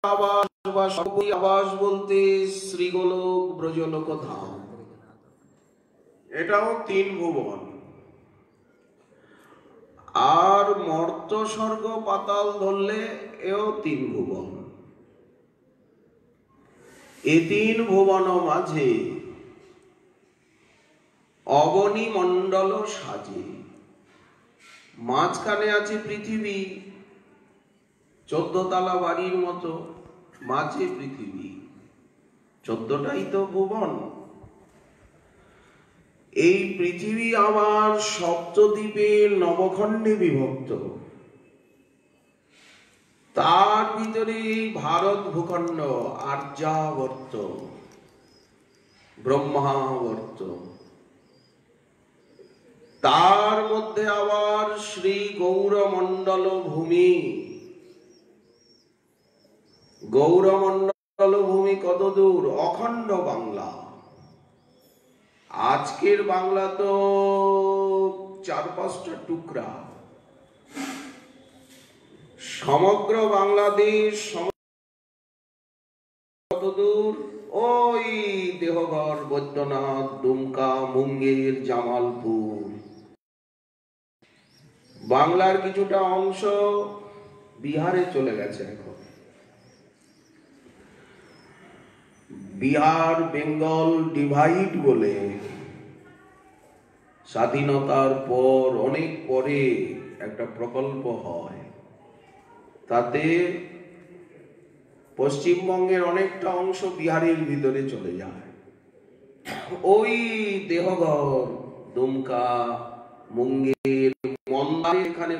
আবাস বা সর্বই আবাস বলতে শ্রীগোলক ব্রজলোক ধাম, এটাও 3 ভুবন। আর মর্ত স্বর্গ পাতাল ধরলে এও 3 ভুবন। এই 3 ভুবন মাঝে অবনী মণ্ডল সাজে। মাঝখানে আছে পৃথিবী, 14 তলা বাড়ির মতো, মাঝে পৃথিবী, 14টাই তো ভুবন। এই পৃথিবী আবার সপ্তদ্বীপের নবখণ্ডে বিভক্ত। তার ভিতরে এই ভারত ভূখণ্ড, আর্যাবর্ত, ব্রহ্মাবর্ত, তার মধ্যে আবার শ্রী গৌরমণ্ডল ভূমি। গৌরমণ্ডল ভূমি কত দূর? অখণ্ড বাংলা। আজকের বাংলা তো 4-5টা টুকরা। সমগ্র বাংলাদেশ কত দূর? ওই দেহঘর, বৈদ্যনাথ, দুমকা, মুঙ্গের, জামালপুর। বাংলার কিছুটা অংশ বিহারে চলে গেছে এখন। বিহার বেঙ্গল ডিভাইড বলে স্বাধীনতার পর অনেক পরে একটা প্রকল্প হয়, তাতে পশ্চিমবঙ্গের অনেকটা অংশ বিহারের ভিতরে চলে যায়। ওই দেহঘর, দুমকা, মুঙ্গের, মন্দার, এখানে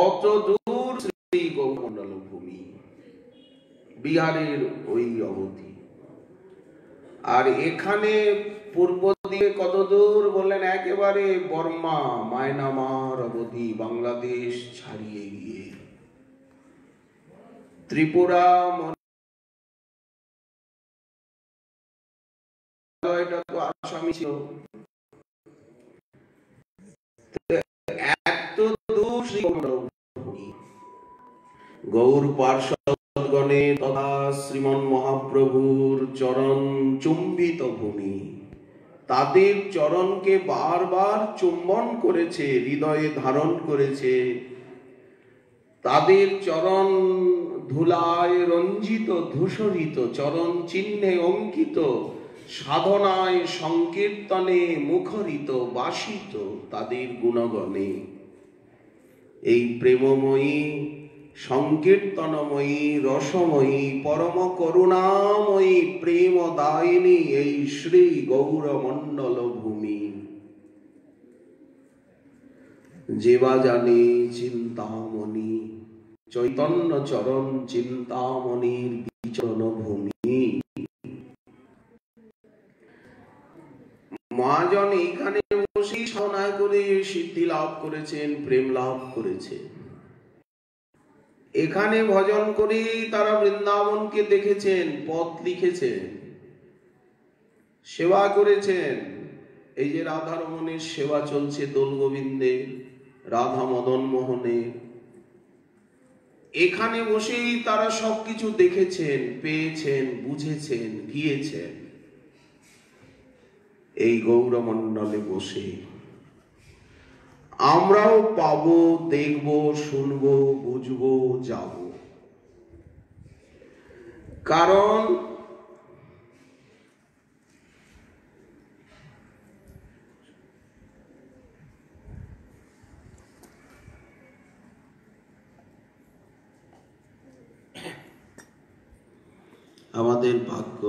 অত দূর শ্রী গৌরমণ্ডল ভূমি, বিহারের ওই অবধি। আর এখানে পূর্ব দিকে কত দূর বললেন? একেবারে বর্মা, মায়ানমার অবধি, বাংলাদেশ ছাড়িয়ে গিয়ে ত্রিপুরা, এটা তো আসামি ছিল। এত দূর শ্রী ভূমি। গৌর পার্ষদগণে তথা শ্রীমন মহাপ্রভুর চরণ চুম্বিত ভূমি। তাদের চরণকে বারবার চুম্বন করেছে, হৃদয়ে ধারণ করেছে। তাদের চরণ ধুলায় রঞ্জিত, ধূসরিত, চরণ চিহ্নে অঙ্কিত, সাধনায় সংকীর্তনে মুখরিত, বাসিত তাদের গুণগণে। এই প্রেমময়ী, সংকীর্তনময়ী, রসময়ী, পরম করুণাময়ী, প্রেমদায়িনী এই শ্রী গৌরমণ্ডল ভূমি। যেবা জানে চিন্তামণি, চৈতন্য চরণ চিন্তামণির বিচরণ ভূমি। মহাজন এইখানে বসে সাধনা করে সিদ্ধি লাভ করেছেন, প্রেম লাভ করেছেন। এখানে ভজন করে তারা বৃন্দাবনকে দেখেছেন, পথ লিখেছেন, সেবা করেছেন। এই যে রাধা রমণের সেবা চলছে দোল গোবিন্দে, রাধা মদন মোহনে, এখানে বসেই তারা সবকিছু দেখেছেন, পেয়েছেন, বুঝেছেন, গিয়েছেন। এই গৌরমণ্ডলে বসে আমরাও পাবো, দেখবো, শুনবো, বুঝবো, যাব। কারণ আমাদের ভাগ্য,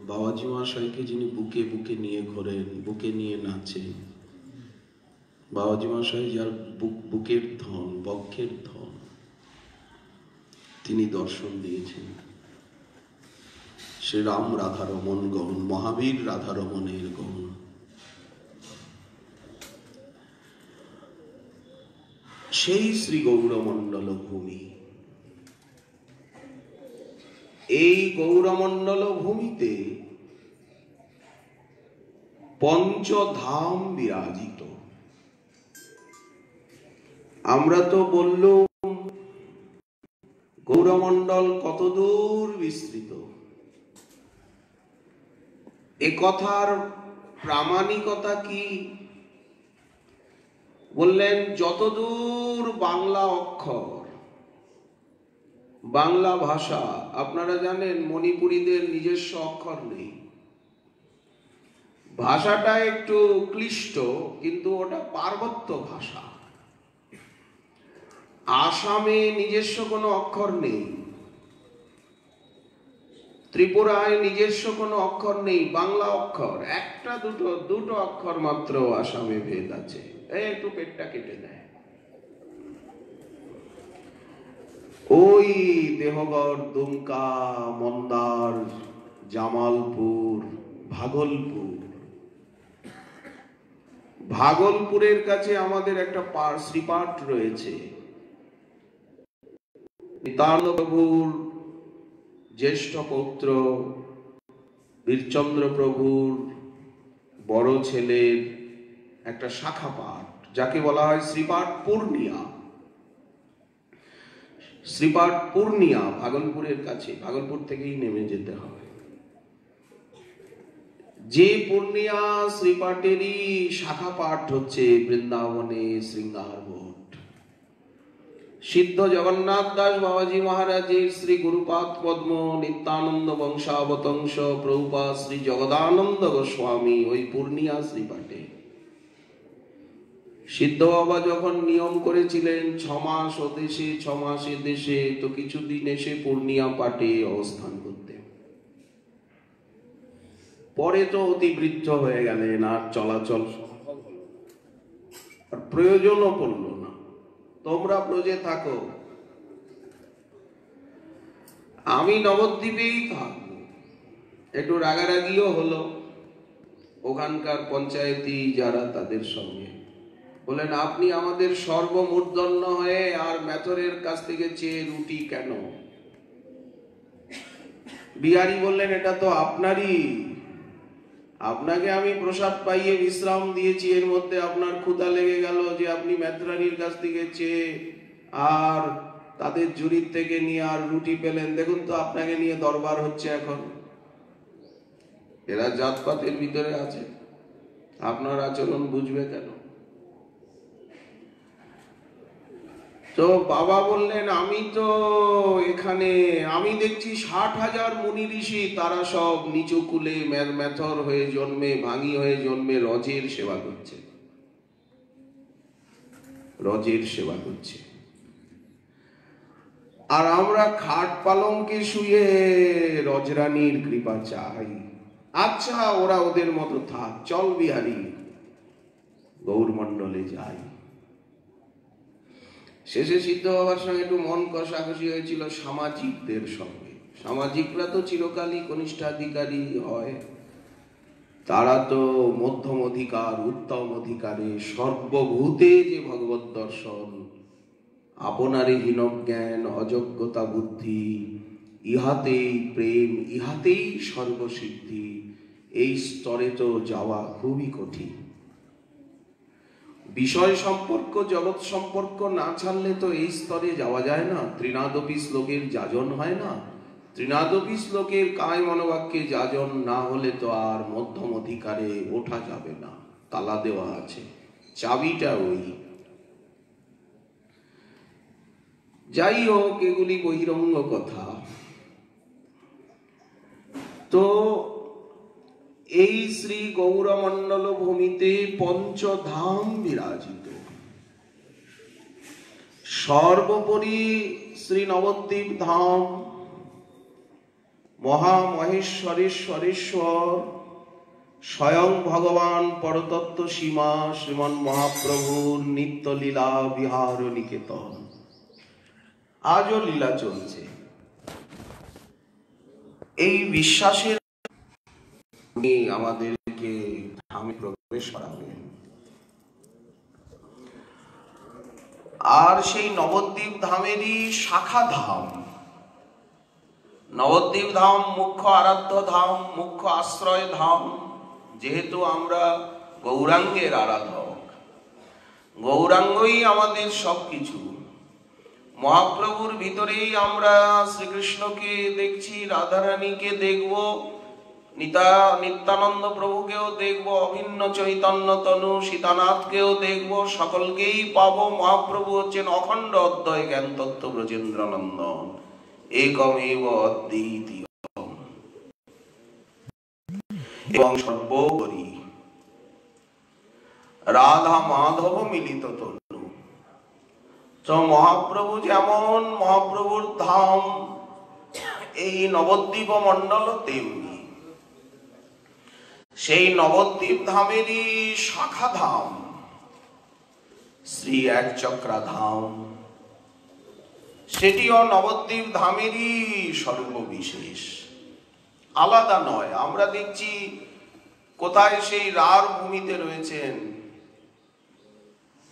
বাবাজি মহাশয়কে যিনি বুকে বুকে নিয়ে ঘোরেন, বুকে নিয়ে নাচেন, বাবাজি মহাশয় যার বুকের ধন, বক্ষের ধন, তিনি দর্শন দিয়েছেন। শ্রী রাম রাধারমণ গণ, মহাবীর রাধারমণের গণ। সেই শ্রী গৌরমণ্ডল ভূমি। এই গৌরমণ্ডল ভূমিতে পঞ্চধাম বিরাজিত। আমরা তো বললুম গৌরমণ্ডল কতদূর বিস্তৃত। এ কথার প্রামাণিকতা কি? বললেন যতদূর বাংলা অক্ষর, বাংলা ভাষা। আপনারা জানেন মণিপুরীদের নিজস্ব অক্ষর নেই। ভাষাটা একটু ক্লিষ্ট, কিন্তু ওটা পার্বত্য ভাষা। আসামে নিজস্ব কোনো অক্ষর নেই, ত্রিপুরায় নিজস্ব কোনো অক্ষর নেই। বাংলা অক্ষর একটা দুটো অক্ষর মাত্র আসামে ভেদ আছে। একটু পেটটা কেটে দেয়। ওই দেহগড়, দুমকা, মন্দার, জামালপুর, ভাগলপুরের কাছে আমাদের একটা শ্রীপাঠ রয়েছে। নিত্যানন্দ প্রভুর জ্যেষ্ঠ পৌত্র বীরচন্দ্র প্রভুর বড় ছেলের একটা শাখা পাঠ, যাকে বলা হয় শ্রীপাঠ পূর্ণিয়া। শ্রীপাঠ পূর্ণিয়া ভাগলপুরের কাছে, ভাগলপুর থেকেই নেমে যেতে হবে। যে পূর্ণিয়া শ্রীপাঠেরই শাখা পাঠ হচ্ছে বৃন্দাবনে শৃঙ্গার ভোট। সিদ্ধ জগন্নাথ দাস বাবাজি মহারাজের শ্রী গুরুপাদ পদ্ম নিত্যানন্দ বংশাবতংশ প্রভুপাদ শ্রী জগদানন্দ গোস্বামী ওই পূর্ণিয়া শ্রীপাঠে। সিদ্ধ বাবা যখন নিয়ম করেছিলেন 6 মাস ও দেশে 6 মাস এ দেশে, তো কিছুদিন এসে পূর্ণিয়া পাঠে অবস্থান করতে। পরে তো অতিবৃদ্ধ হয়ে গেলেন, আর চলাচল সম্ভব হলো না, আর প্রয়োজনও পড়ল না। তোমরা ব্রজে থাকো, আমি নবদ্বীপেই থাকবো। একটু রাগারাগিও হলো ওখানকার পঞ্চায়েতি যারা, তাদের সঙ্গে। বলেন আপনি আমাদের সর্বমূর্ধন্য হয়ে আর মেথরের কাছ থেকে চেয়ে রুটি কেন? বিহারী বললেন এটা তো আপনারই, আপনাকে আমি প্রসাদ পাইয়ে বিশ্রাম দিয়েছি, এর মধ্যে আপনার ক্ষুধা লেগে গেল যে আপনি মেথরানির কাছ থেকে চেয়ে আর তাদের জুরির থেকে নিয়ে আর রুটি পেলেন। দেখুন তো আপনাকে নিয়ে দরবার হচ্ছে এখন। এরা জাতপাতের ভিতরে আছে, আপনার আচরণ বুঝবে কেন? তো বাবা বললেন আমি তো এখানে, আমি দেখছি 60,000 মুনি ঋষি, তারা সব নিচু কুলে মেথর হয়ে জন্মে, ভাঙি হয়ে জন্মে রজের সেবা করছে, রজের সেবা করছে। আর আমরা খাট পালঙ্কে শুয়ে রজরানীর কৃপা চাই। আচ্ছা ওরা ওদের মতো থাক, চল বিহারী গৌরমণ্ডলে যাই। শেষে সিদ্ধ বাবার সঙ্গে একটু মন কষাকষি হয়েছিল সামাজিকদের সঙ্গে। সামাজিকরা তো চিরকালই কনিষ্ঠাধিকারী হয়, তারা তো মধ্যম অধিকার, উত্তম অধিকারে সর্বভূতে যে ভগবত দর্শন, আপনারে হীনজ্ঞান, অযোগ্যতা বুদ্ধি, ইহাতেই প্রেম, ইহাতেই সর্বসিদ্ধি, এই স্তরে তো যাওয়া খুবই কঠিন। বিষয় সম্পর্ক, জগৎ সম্পর্ক না ছাড়লে তো এই স্তরে যাওয়া যায় না। ত্রিনাদপি শ্লোকের যাজন হয় না, ত্রিনাদপি শ্লোকের কায় মনোবাক্যে যাজন না হলে তো আর মধ্যম অধিকারে ওঠা যাবে না। তালা দেওয়া আছে, চাবিটা ওই। যাই হোক, এগুলি বহিরঙ্গ কথা। তো এই শ্রী গৌরমণ্ডল ভূমিতে পঞ্চধাম বিরাজিত। সর্বোপরি শ্রী নবদ্বীপ ধাম মহামহেশ্বরেশ্বরেশ্বর স্বয়ং ভগবান পরতত্ত্ব সীমা শ্রীমন মহাপ্রভুর নিত্য লীলা বিহার নিকেতন। আজও লীলা চলছে। এই বিশ্বাসের আমাদেরকে ধামে প্রবেশ করাবেন। আর সেই নবদ্বীপ ধামেরই শাখা ধাম। নবদ্বীপ ধাম মুখ্য আরাধ্য ধাম, মুখ্য আশ্রয় ধাম, যেহেতু আমরা গৌরাঙ্গের আরাধক, গৌরাঙ্গই আমাদের সবকিছু। মহাপ্রভুর ভিতরেই আমরা শ্রীকৃষ্ণকে দেখছি, রাধারানীকে দেখব, নিত্যানন্দ প্রভুকেও দেখব, অভিন্ন চৈতন্য তনু সীতানাথকেও দেখব, সকলকেই পাবো। মহাপ্রভু হচ্ছেন অখণ্ড অদ্বয় জ্ঞান তত্ত্ব ব্রজেন্দ্রানন্দন, একমেব অদ্বিতীয় এবং সর্বোপরি রাধা মাধব মিলিত তনু। তো মহাপ্রভু যেমন, মহাপ্রভুর ধাম এই নবদ্বীপ মণ্ডল তেমনি। সেই নবদ্বীপ ধামেরই শাখা ধাম শ্রী একচক্রা ধাম, সেটিও নবদ্বীপ ধামেরই স্বরূপ বিশেষ, আলাদা নয়। আমরা দেখছি কোথায় সেই রার ভূমিতে রয়েছেন,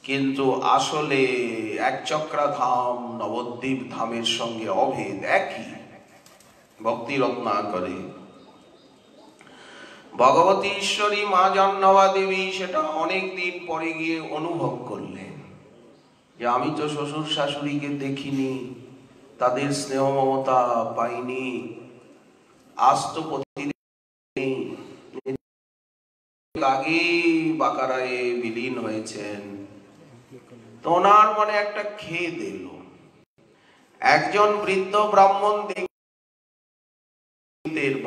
কিন্তু আসলে একচক্রা ধাম নবদ্বীপ ধামের সঙ্গে অভেদ, একই। ভক্তি রত্নাকরে ভগবতী ঈশ্বরী মা জাহ্নবা দেবী সেটা অনেক দিন পরে গিয়ে অনুভব করলেন যে আমি তো শ্বশুর শাশুড়িকে দেখিনি, তাদের স্নেহ মমতা পাইনি, আজ তো প্রতিদিন আগেই বাকারায়ে বিলীন হয়েছেন। তো ওনার মনে একটা খেদ এলো, একজন বৃদ্ধ ব্রাহ্মণ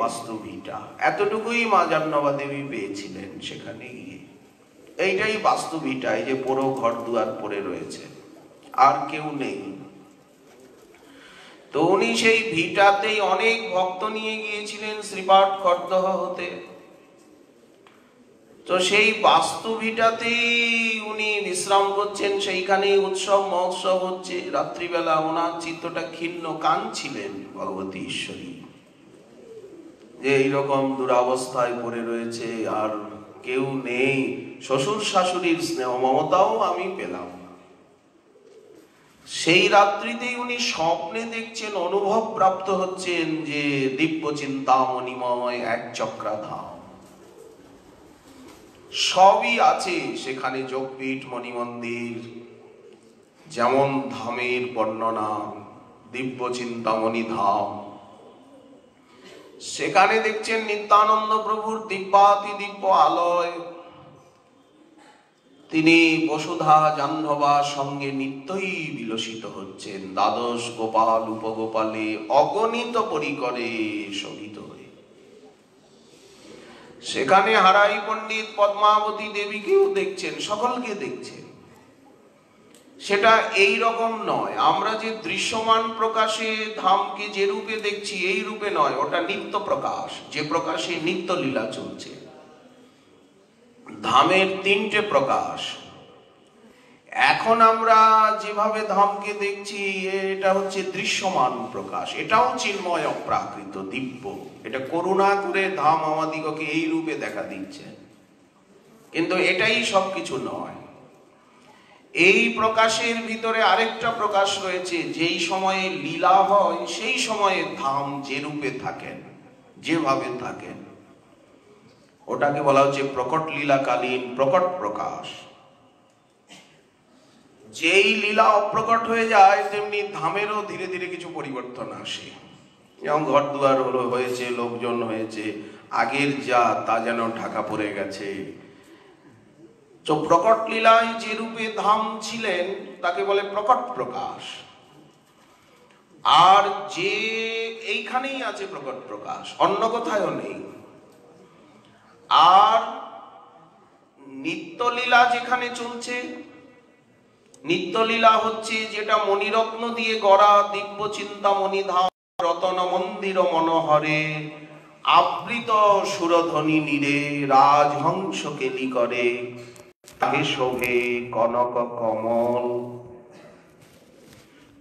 বাস্তবিটা এতটুকুই মা জাহ্নবা দেবী পেয়েছিলেন সেখানে গিয়ে। এইটাই বাস্তবিটা, এই যে পুরো ঘর দুয়ার পড়ে রয়েছে, আর কেউ নেই। তো উনি সেই ভিটাতেই অনেক ভক্ত নিয়ে গিয়েছিলেন শ্রীপাঠ খরদহ হতে। তো সেই বাস্তু ভিটাতেই উনি বিশ্রাম করছেন, সেইখানেই উৎসব মহোৎসব হচ্ছে। রাত্রিবেলা ওনার চিত্তটা ক্ষীণ, কাঁদছিলেন ভগবতী ঈশ্বরী যে এইরকম দুরাবস্থায় পড়ে রয়েছে, আর কেউ নেই, শ্বশুর শাশুড়ির স্নেহ মমতাও আমি পেলাম না। সেই রাত্রিতেই উনি স্বপ্নে দেখছেন, অনুভব প্রাপ্ত হচ্ছেন যে দিব্য চিন্তামণিময় একচক্রা ধাম সবই আছে সেখানে, যোগপীঠ মণিমন্দির, যেমন ধামের বর্ণনা, দিব্য চিন্তামণি ধাম। সেখানে দেখছেন নিত্যানন্দ প্রভুর দিব্যাতি দিব্য আলয়, তিনি বসুধা জাহ্নবার সঙ্গে নিত্যই বিলসিত হচ্ছেন, দ্বাদশ গোপাল উপগোপালে অগণিত পরিকরে শোভিত হয়ে। সেখানে হারাই পণ্ডিত পদ্মাবতী দেবীকেও দেখছেন, সকলকে দেখছেন। সেটা এই রকম নয়, আমরা যে দৃশ্যমান প্রকাশে ধামকে যে রূপে দেখছি এই রূপে নয়, ওটা নিত্য প্রকাশ, যে প্রকাশে নিত্য লীলা চলছে। ধামের তিনটে প্রকাশ। এখন আমরা যেভাবে ধামকে দেখছি এটা হচ্ছে দৃশ্যমান প্রকাশ, এটাও চিন্ময় অপ্রাকৃত দিব্য। এটা করুণা করে ধাম আমাদিগকে এই রূপে দেখা দিচ্ছে, কিন্তু এটাই সবকিছু নয়। এই প্রকাশের ভিতরে আরেকটা প্রকাশ রয়েছে, যেই সময়ে লীলা হয় সেই সময়ে ধাম যে রূপে থাকেন, যেভাবে থাকেন, ওটাকে বলা হচ্ছে প্রকট লীলাকালীন প্রকট প্রকাশ। যেই লীলা অপ্রকট হয়ে যায় তেমনি ধামেরও ধীরে ধীরে কিছু পরিবর্তন আসে। যেমন ঘর দুয়ার হয়েছে, লোকজন হয়েছে, আগের যা তা যেন ঢাকা পড়ে গেছে। তো প্রকট লীলায় যে রূপে ধাম ছিলেন তাকে বলে প্রকট প্রকাশ, আর যে এইখানেই আছে প্রকট প্রকাশ, অন্য কোথায়ও নেই। আর নিত্যলীলা যেখানে চলছে, নিত্যলীলা হচ্ছে যেটা মণিরত্ন দিয়ে গড়া দিব্য চিন্তামণি ধাম, রতন মন্দির মনোহরে আবৃত সুরধ্বনি নীরে রাজহংস কেলি করে, তাহে শোভে কনক কমল।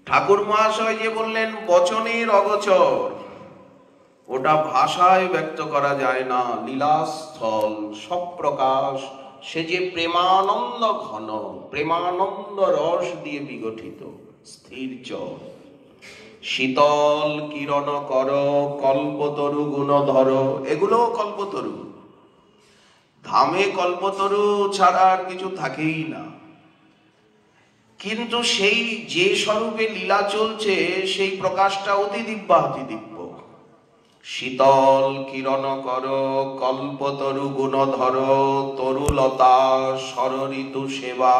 ঠাকুর মহাশয় যে বললেন বচনের অগোচর, ওটা ভাষায় ব্যক্ত করা যায় না। লীলাস্থল সব প্রকাশ, সে যে প্রেমানন্দ ঘন, প্রেমানন্দ রস দিয়ে বিগঠিত, স্থির জল, শীতল কিরণ কর, কল্পতরু গুণধর, এগুলো কল্পতরু। ধামে কল্পতরু ছাড়া আর কিছু থাকেই না। কিন্তু সেই যে স্বরূপে লীলা চলছে সেই প্রকাশটা অতি দিব্যাতি দিব্য। শীতল কিরণ কর কল্পতরু গুণধর তরুলতা সর ঋতু সেবা।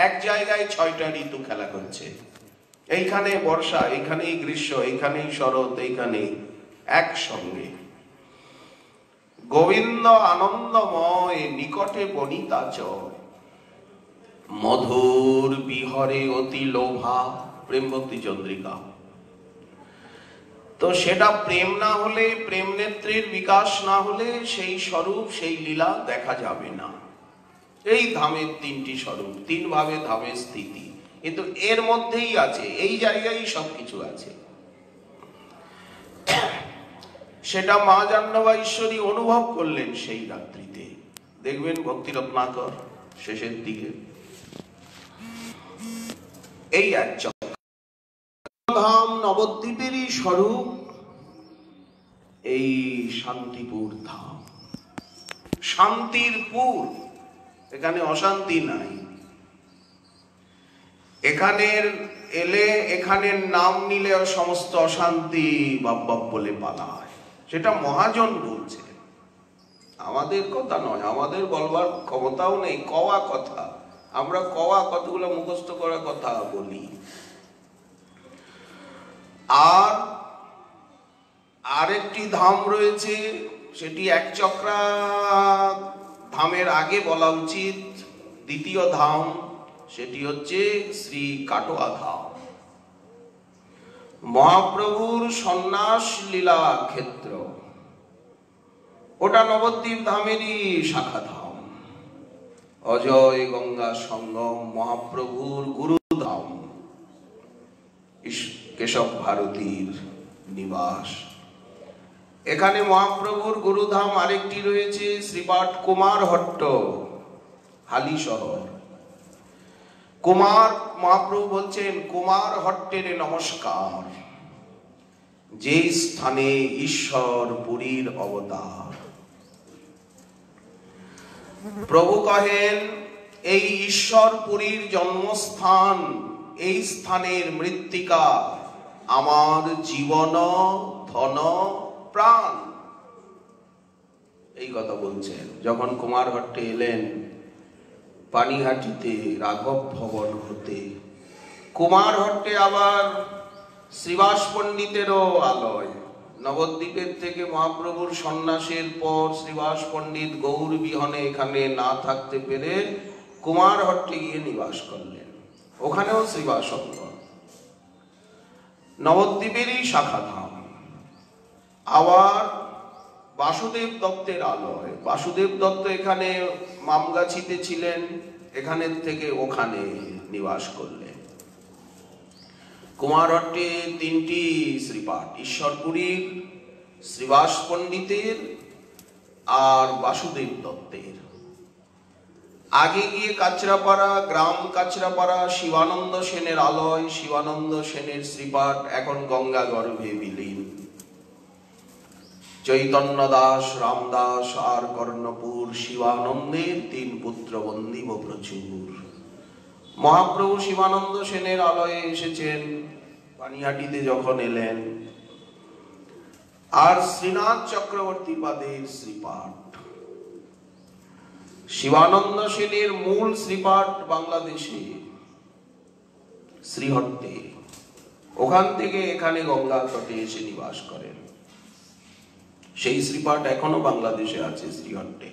এক জায়গায় 6টা ঋতু খেলা করছে। এইখানে বর্ষা, এইখানেই গ্রীষ্ম, এইখানেই শরৎ, এইখানেই একসঙ্গে। গোবিন্দ আনন্দময় নিকটে বনিতা চয়, মধুর বিহরে অতি লোভা। প্রেম ভক্তি চন্দ্রিকা। তো সেটা প্রেম না হলে, প্রেম নেত্রের বিকাশ না হলে সেই স্বরূপ, সেই লীলা দেখা যাবে না। এই ধামের 3টি স্বরূপ, 3 ভাবে ধামের স্থিতি, কিন্তু এর মধ্যেই আছে, এই জায়গায় সবকিছু আছে। সেটা মা জাহ্নবা ঈশ্বরী অনুভব করলেন সেই রাত্রিতে। দেখবেন ভক্তি রত্নাকর শেষের দিকে এই এক ধাম নবদ্বীপেরই স্বরূপ এই শান্তিপুর ধাম। শান্তির পুর, এখানে অশান্তি নাই। এখানের এলে, এখানের নাম নিলে সমস্ত অশান্তি বাপ বাপ বলে পালায়। সেটা মহাজন বলছে, আমাদের কথা নয়, আমাদের বলবার ক্ষমতাও নেই। কওয়া কথা, আমরা কওয়া কতগুলো মুখস্থ করা কথা বলি। আর আরেকটি ধাম রয়েছে, সেটি একচক্রা ধামের আগে বলা উচিত, দ্বিতীয় ধাম, সেটি হচ্ছে শ্রী কাটোয়া ধাম। মহাপ্রভুর সন্ন্যাস লীলা ক্ষেত্র, ওটা নবদ্বীপ ধামেরই শাখা ধাম। অজয় গঙ্গা সঙ্গম মহাপ্রভুর গুরুধাম, কেশব ভারতীর নিবাস। এখানে মহাপ্রভুর গুরুধাম আরেকটি রয়েছে, শ্রীপাঠ কুমারহট্ট, হালি শহর। কুমার মহাপ্রভু বলছেন, কুমারহট্টের নমস্কার, যে স্থানে ঈশ্বর পুরীর অবতার। প্রভু কহেন, এই ঈশ্বর পুরীর জন্মস্থান, এই স্থানের মৃত্তিকা আমার জীবন ধন প্রাণ। এই কথা বলছেন যখন কুমারহট্টে এলেন, পানিহাটিতে রাঘব ভবন হতে। কুমারহট্টে আবার শ্রীবাস পণ্ডিতেরও আলয়। নবদ্বীপের থেকে মহাপ্রভুর সন্ন্যাসের পর শ্রীবাস পণ্ডিত গৌর বিহনে এখানে না থাকতে পেরে কুমারহট্টে গিয়ে নিবাস করলেন। ওখানেও শ্রীবাস অঙ্গন, নবদ্বীপেরই শাখা ধাম। আবার বাসুদেব দত্তের আলয়। বাসুদেব দত্ত এখানে মামগাছিতে ছিলেন, এখানের থেকে ওখানে নিবাস করলেন। কুমারহট্টে 3টি শ্রীপাঠ, ঈশ্বরপুরীর, শ্রীবাস পণ্ডিতের আর বাসুদেব দত্তের। আগে গিয়ে কাচরাপাড়া, গ্রাম কাচরাপাড়া শিবানন্দ সেনের আলয়, শিবানন্দ সেনের শ্রীপাঠ, এখন গঙ্গা গর্ভে বিলীন। চৈতন্য দাস, রামদাস আর কর্ণপুর শিবানন্দের 3 পুত্র বন্দিব প্রচুর। মহাপ্রভু শিবানন্দ সেনের আলয়ে এসেছেন পানিহাটিতে যখন এলেন। আর শ্রীনাথ চক্রবর্তী পাদের শ্রীপাঠ। শিবানন্দ সেনের মূল শ্রীপাঠ বাংলাদেশে শ্রীহট্টে, ওখান থেকে এখানে গঙ্গা তটে এসে নিবাস করেন। সেই শ্রীপাঠ এখনো বাংলাদেশে আছে, শ্রীহট্টে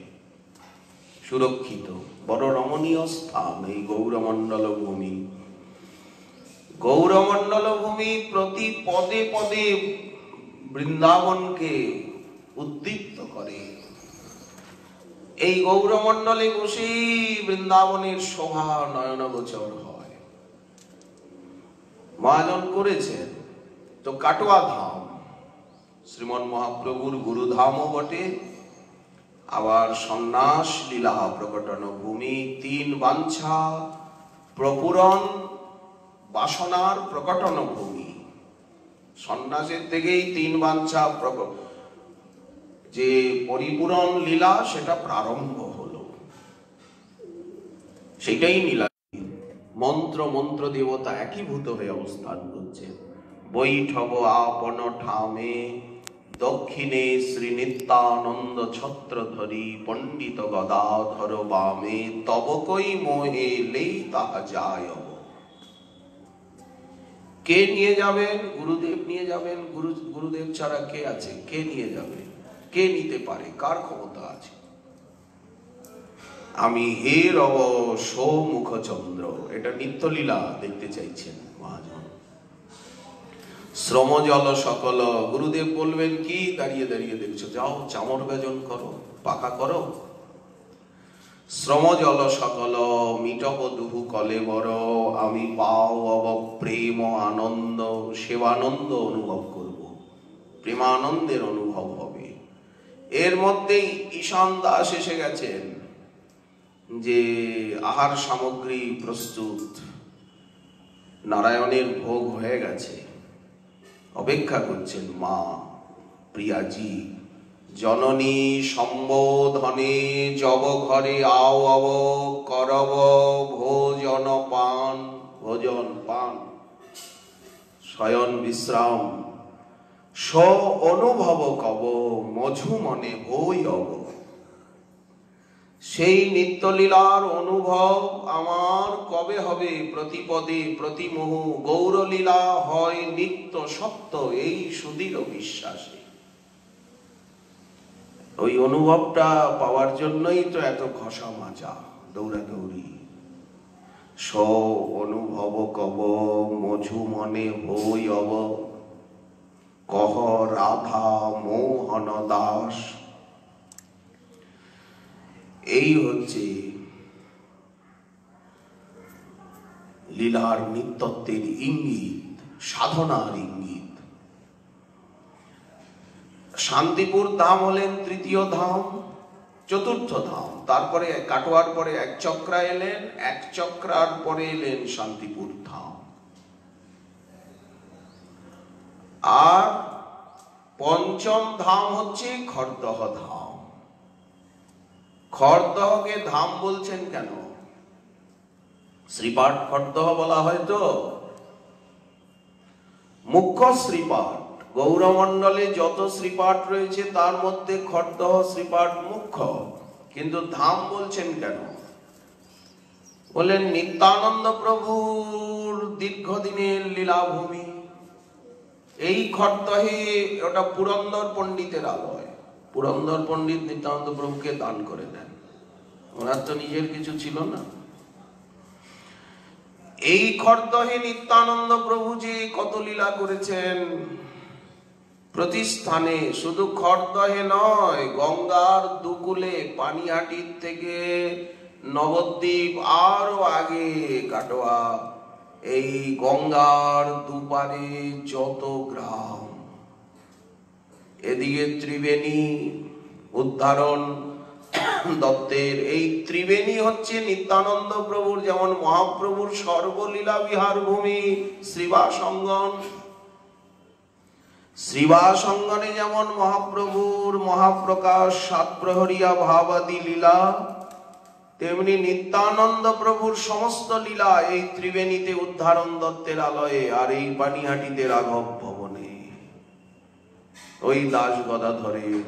সুরক্ষিত। বড় রমণীয় স্থান এই গৌরমণ্ডল ভূমি। গৌরমণ্ডল ভূমি প্রতি পদে পদে বৃন্দাবনকে উদ্দীপ্ত করে। এই গৌরমণ্ডলে বসেই বৃন্দাবনের শোভা নয়নগোচর হয়। মহাজন করেছেন। তো কাটোয়া ধাম শ্রীমন মহাপ্রভুর গুরুধামও বটে, আবার সন্ন্যাস লীলা প্রকটন ভূমি। 3 বাঞ্ছা প্রপুরণ বাসনার প্রকটন ভূমি। সন্ন্যাসের থেকেই 3 বাঞ্ছা যে পরিপূরণ লীলা সেটা প্রারম্ভ হলো। সেটাই নীলাদ্রি। মন্ত্র মন্ত্র দেবতা একীভূত হয়ে অবস্থান করছে। বৈঠব আপন ঠামে দক্ষিণে শ্রী নিত্যানন্দ ছত্রধরি পণ্ডিত গদাধর বামে তব কই মোহে লেই তাহা যায়। কে নিয়ে যাবেন? গুরুদেব নিয়ে যাবেন। গুরুদেব ছাড়া কে আছে? কে নিয়ে যাবে? কে নিতে পারে? কার ক্ষমতা আছে? আমি হে রব সৌমুখচন্দ্র। এটা নিত্যলীলা দেখতে চাইছেন মহাজন। শ্রম জল সকল। গুরুদেব বলবেন কি? দাঁড়িয়ে দাঁড়িয়ে দেখছো, যাও চামর বেজন করো, পাকা করো। শ্রম জল সকল মিটব দুহু কলেবর। আমি পাও অব প্রেম আনন্দ, সেবানন্দ অনুভব করব, প্রেমানন্দের অনুভব হবে। এর মধ্যেই ঈশান দাস এসে গেছেন যে আহার সামগ্রী প্রস্তুত, নারায়ণের ভোগ হয়ে গেছে, অপেক্ষা করছেন মা প্রিয়াজি। জননী সম্বোধনে যব ঘরে আও অব করব ভোজন পান। ভোজন পান, শয়ন বিশ্রাম, স অনুভব কব মঝু মনে হই অব। সেই নিত্যলীলার অনুভব আমার কবে হবে? প্রতিপদে প্রতিমুহু গৌরলীলা হয় নিত্য সত্য, এই সুদৃঢ় বিশ্বাসে। ওই অনুভবটা পাওয়ার জন্যই তো এত ঘষা মাজা, দৌড়াদৌড়ি। স অনুভব কব মঝু মনে হই অব, কহ রাধা মোহন দাস। এই হচ্ছে লীলার নিত্যত্বের ইঙ্গিত, সাধনার ইঙ্গিত। শান্তিপুর ধাম হলেন তৃতীয় ধাম, চতুর্থ ধাম। তারপরে কাটোয়ার পরে এক চক্রা এলেন, এক চক্রার পরে এলেন শান্তিপুর ধাম। আর পঞ্চম ধাম হচ্ছে খড়দহ ধাম। খড়দহকে ধাম বলছেন কেন? শ্রীপাঠ খড়দহ বলা হয় তো, মুখ্য শ্রীপাঠ। গৌরমণ্ডলে যত শ্রীপাঠ রয়েছে তার মধ্যে খড়দহ শ্রীপাঠ মুখ্য। কিন্তু ধাম বলছেন কেন? বলেন নিত্যানন্দ প্রভুর দীর্ঘদিনের লীলাভূমি। এই খড়দহে ওটা পুরন্দর পণ্ডিতের আলয়। পুরন্দর পণ্ডিত নিত্যানন্দ প্রভুকে দান করে দেন, ওনার তো নিজের কিছু ছিল না। এই খড়দহে নিত্যানন্দ প্রভু যে কত লীলা করেছেন প্রতি স্থানে। শুধু খড়দহে নয়, গঙ্গার দুকুলে, পানিহাটির থেকে নবদ্বীপ আরো আগে কাটোয়া, এই গঙ্গার দুপারে যত গ্রাম, এদিকে ত্রিবেণী, উদ্ধারণ দত্তের এই ত্রিবেণী হচ্ছে নিত্যানন্দ প্রভুর, যেমন মহাপ্রভুর সর্বলীলা বিহার ভূমি শ্রীবাসঙ্গন। শ্রীবাসঙ্গনে যেমন মহাপ্রভুর মহাপ্রকাশ সাতপ্রহরিয়া ভাবাদি লীলা, তেমনি নিত্যানন্দ প্রভুর সমস্ত লীলা এই ত্রিবেণীতে উদ্ধারণ দত্তের আলয়ে, আর এই পানিহাটিতে রাঘব ভবনে, ওই দাস গদাধরের,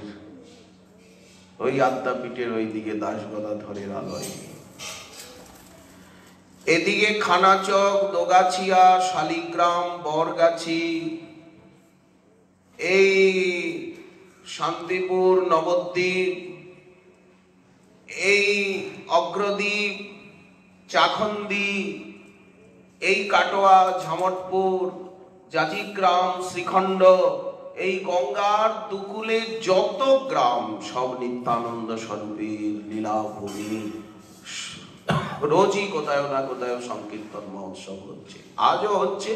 ওই আদ্যাপীঠের ওই দিকে দাস গদাধরের আলয়ে। এদিকে খানাচক, দোগাছিয়া, শালিগ্রাম, বরগাছি, এই শান্তিপুর, নবদ্বীপ, এই অগ্রদ্বীপ, চাখন্দি, এই কাটোয়া, ঝামটপুর, জাজিগ্রাম, শ্রীখণ্ড, এই গঙ্গার দুকুলে যত গ্রাম সব নিত্যানন্দ স্বরূপের লীলাভূমি। রোজই কোথায় না কোথায় সংকীর্তন মহোৎসব হচ্ছে, আজও হচ্ছে।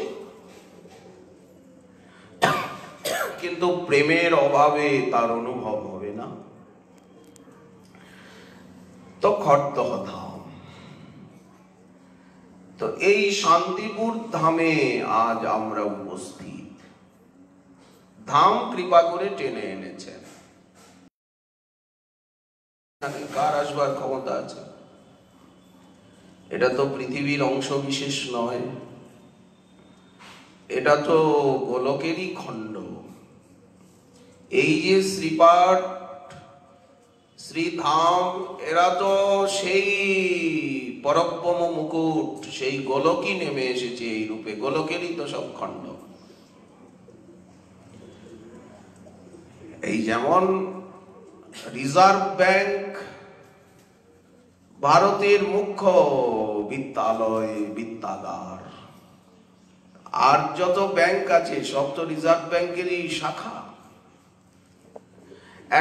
কিন্তু প্রেমের অভাবে তার অনুভব হবে না। তো খড়দহ ধাম, তো এই শান্তিপুর ধামে আজ আমরা উপস্থিত। ধাম কৃপা করে টেনে এনেছেন। কার আসবার ক্ষমতা আছে? এটা তো পৃথিবীর অংশ বিশেষ নয়, এটা তো গোলকেরই খণ্ড। এই যে শ্রীপাঠ, শ্রীধাম, এরা তো সেই পরব্রহ্ম মুকুট, সেই গোলকই নেমে এসেছে এই রূপে, গোলকেরই তো সব খণ্ড। এই যেমন রিজার্ভ ব্যাংক ভারতের মুখ্য বিদ্যালয়, বিদ্যাগার, আর যত ব্যাংক আছে সব তো রিজার্ভ ব্যাংকেরই শাখা।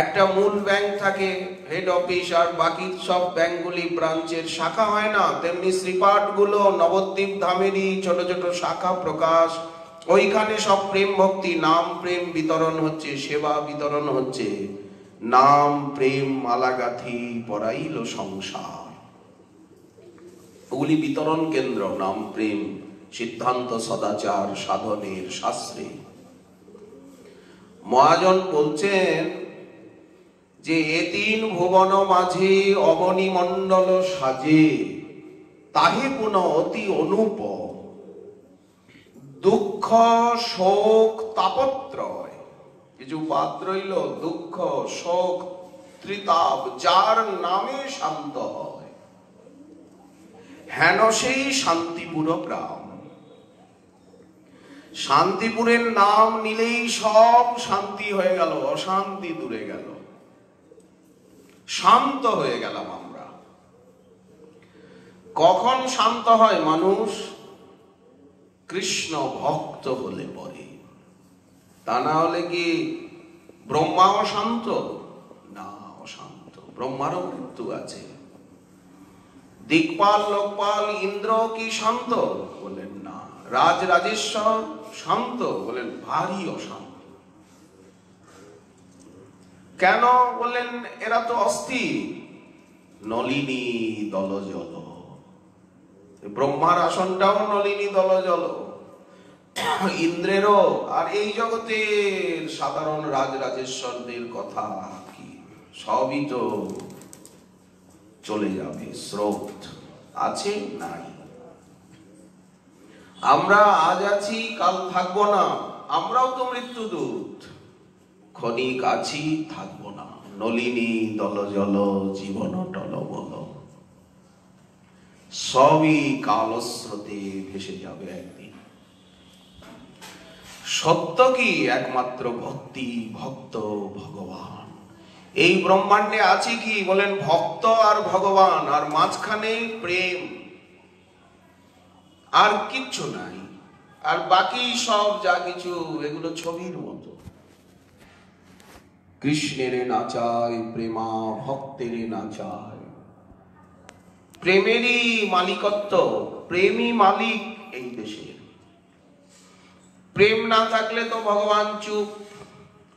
একটা মূল ব্যাংক থাকে, হেড অফিস, আর বাকি সব ব্যাংকগুলি ব্রাঞ্চের শাখা হয় না? তেমনি শ্রীপাঠ গুলো নবদ্বীপ ধামেরই ছোট ছোট শাখা প্রকাশ। ওইখানে সব প্রেম ভক্তি, নাম প্রেম বিতরণ হচ্ছে, সেবা বিতরণ হচ্ছে। নাম প্রেম মালাগাথি পরাইল সংসার, ওগুলি বিতরণ কেন্দ্র। নাম প্রেম সিদ্ধান্ত সদাচার সাধনের শাস্ত্রে। মহাজন বলছেন যে এ তিন ভুবন মাঝে অবনী মণ্ডল সাজে, তাহে পুন অতি অনুপ দুঃখ শোক তাপত্রয়। কিছু বাদ রইল, দুঃখ শোক ত্রিতাপ, যার নামে শান্ত হয়, হেন সেই শান্তিপুর গ্রাম। শান্তিপুরের নাম নিলেই সব শান্তি হয়ে গেল, অশান্তি দূরে গেল, শান্ত হয়ে গেলাম আমরা। কখন শান্ত হয় মানুষ? কৃষ্ণ ভক্ত হলে পরে। তা না হলে কি ব্রহ্মাও শান্ত? না, অশান্ত। ব্রহ্মারও মৃত্যু আছে। দিকপাল লোকপাল ইন্দ্র কি শান্ত? বলেন না। রাজ রাজেশ্বর শান্ত? বলেন ভারী অশান্ত। কেন? বললেন এরা তো অস্থির। নলিনী দলজল, ব্রহ্মার আসনটাও নলিনী দলজল, ইন্দ্রেরও। আর এই জগতের সাধারণ রাজ রাজেশ্বরদের কথা কি, সবই তো চলে যাবে, স্রোত আছে নাই। আমরা আজ আছি, কাল থাকবো না। আমরাও তো মৃত্যুদূত, ক্ষণিক আছি, থাকবো না। নলিনী দলজল জীবন টলবল, সবই কালস্রোতে ভেসে যাবে একদিন। সত্য কি? একমাত্র ভক্তি, ভক্ত ভগবান। এই ব্রহ্মাণ্ডে আছে কি? বলেন ভক্ত আর ভগবান, আর মাঝখানে প্রেম, আর কিচ্ছু নাই। আর বাকি সব যা কিছু, এগুলো ছবির মতো। কৃষ্ণের নাচায় প্রেমা, ভক্তের নাচায়। প্রেমেরই মালিকত্ব, প্রেমই মালিক এই দেশের। প্রেম না থাকলে তো ভগবান চুপ।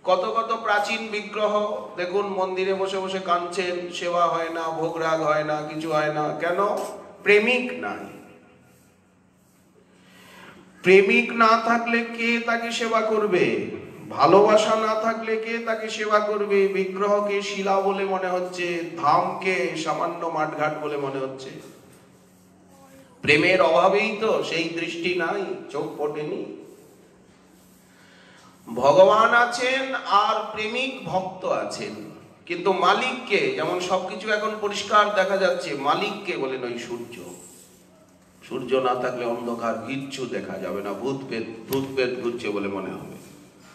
কত কত প্রাচীন বিগ্রহ দেখুন, মন্দিরে বসে বসে কাঁদছেন, সেবা হয় না, ভোগরাগ হয় না, কিছু হয় না। কেন? প্রেমিক নাই। প্রেমিক না থাকলে কে তাকে সেবা করবে? ভালোবাসা না থাকলে কে তাকে সেবা করবে? বিগ্রহকে শিলা বলে মনে হচ্ছে, ধামকে সামান্য মাঠঘাট বলে মনে হচ্ছে। প্রেমের অভাবেই তো সেই দৃষ্টি নাই, চোখ পড়েনি। ভগবান আছেন আর প্রেমিক ভক্ত আছেন, কিন্তু মালিককে, যেমন সবকিছু এখন পরিষ্কার দেখা যাচ্ছে, মালিককে বলেন ওই সূর্য। সূর্য না থাকলে অন্ধকার, কিচ্ছু দেখা যাবে না। ভূত পেট ঘুরছে বলে মনে হবে,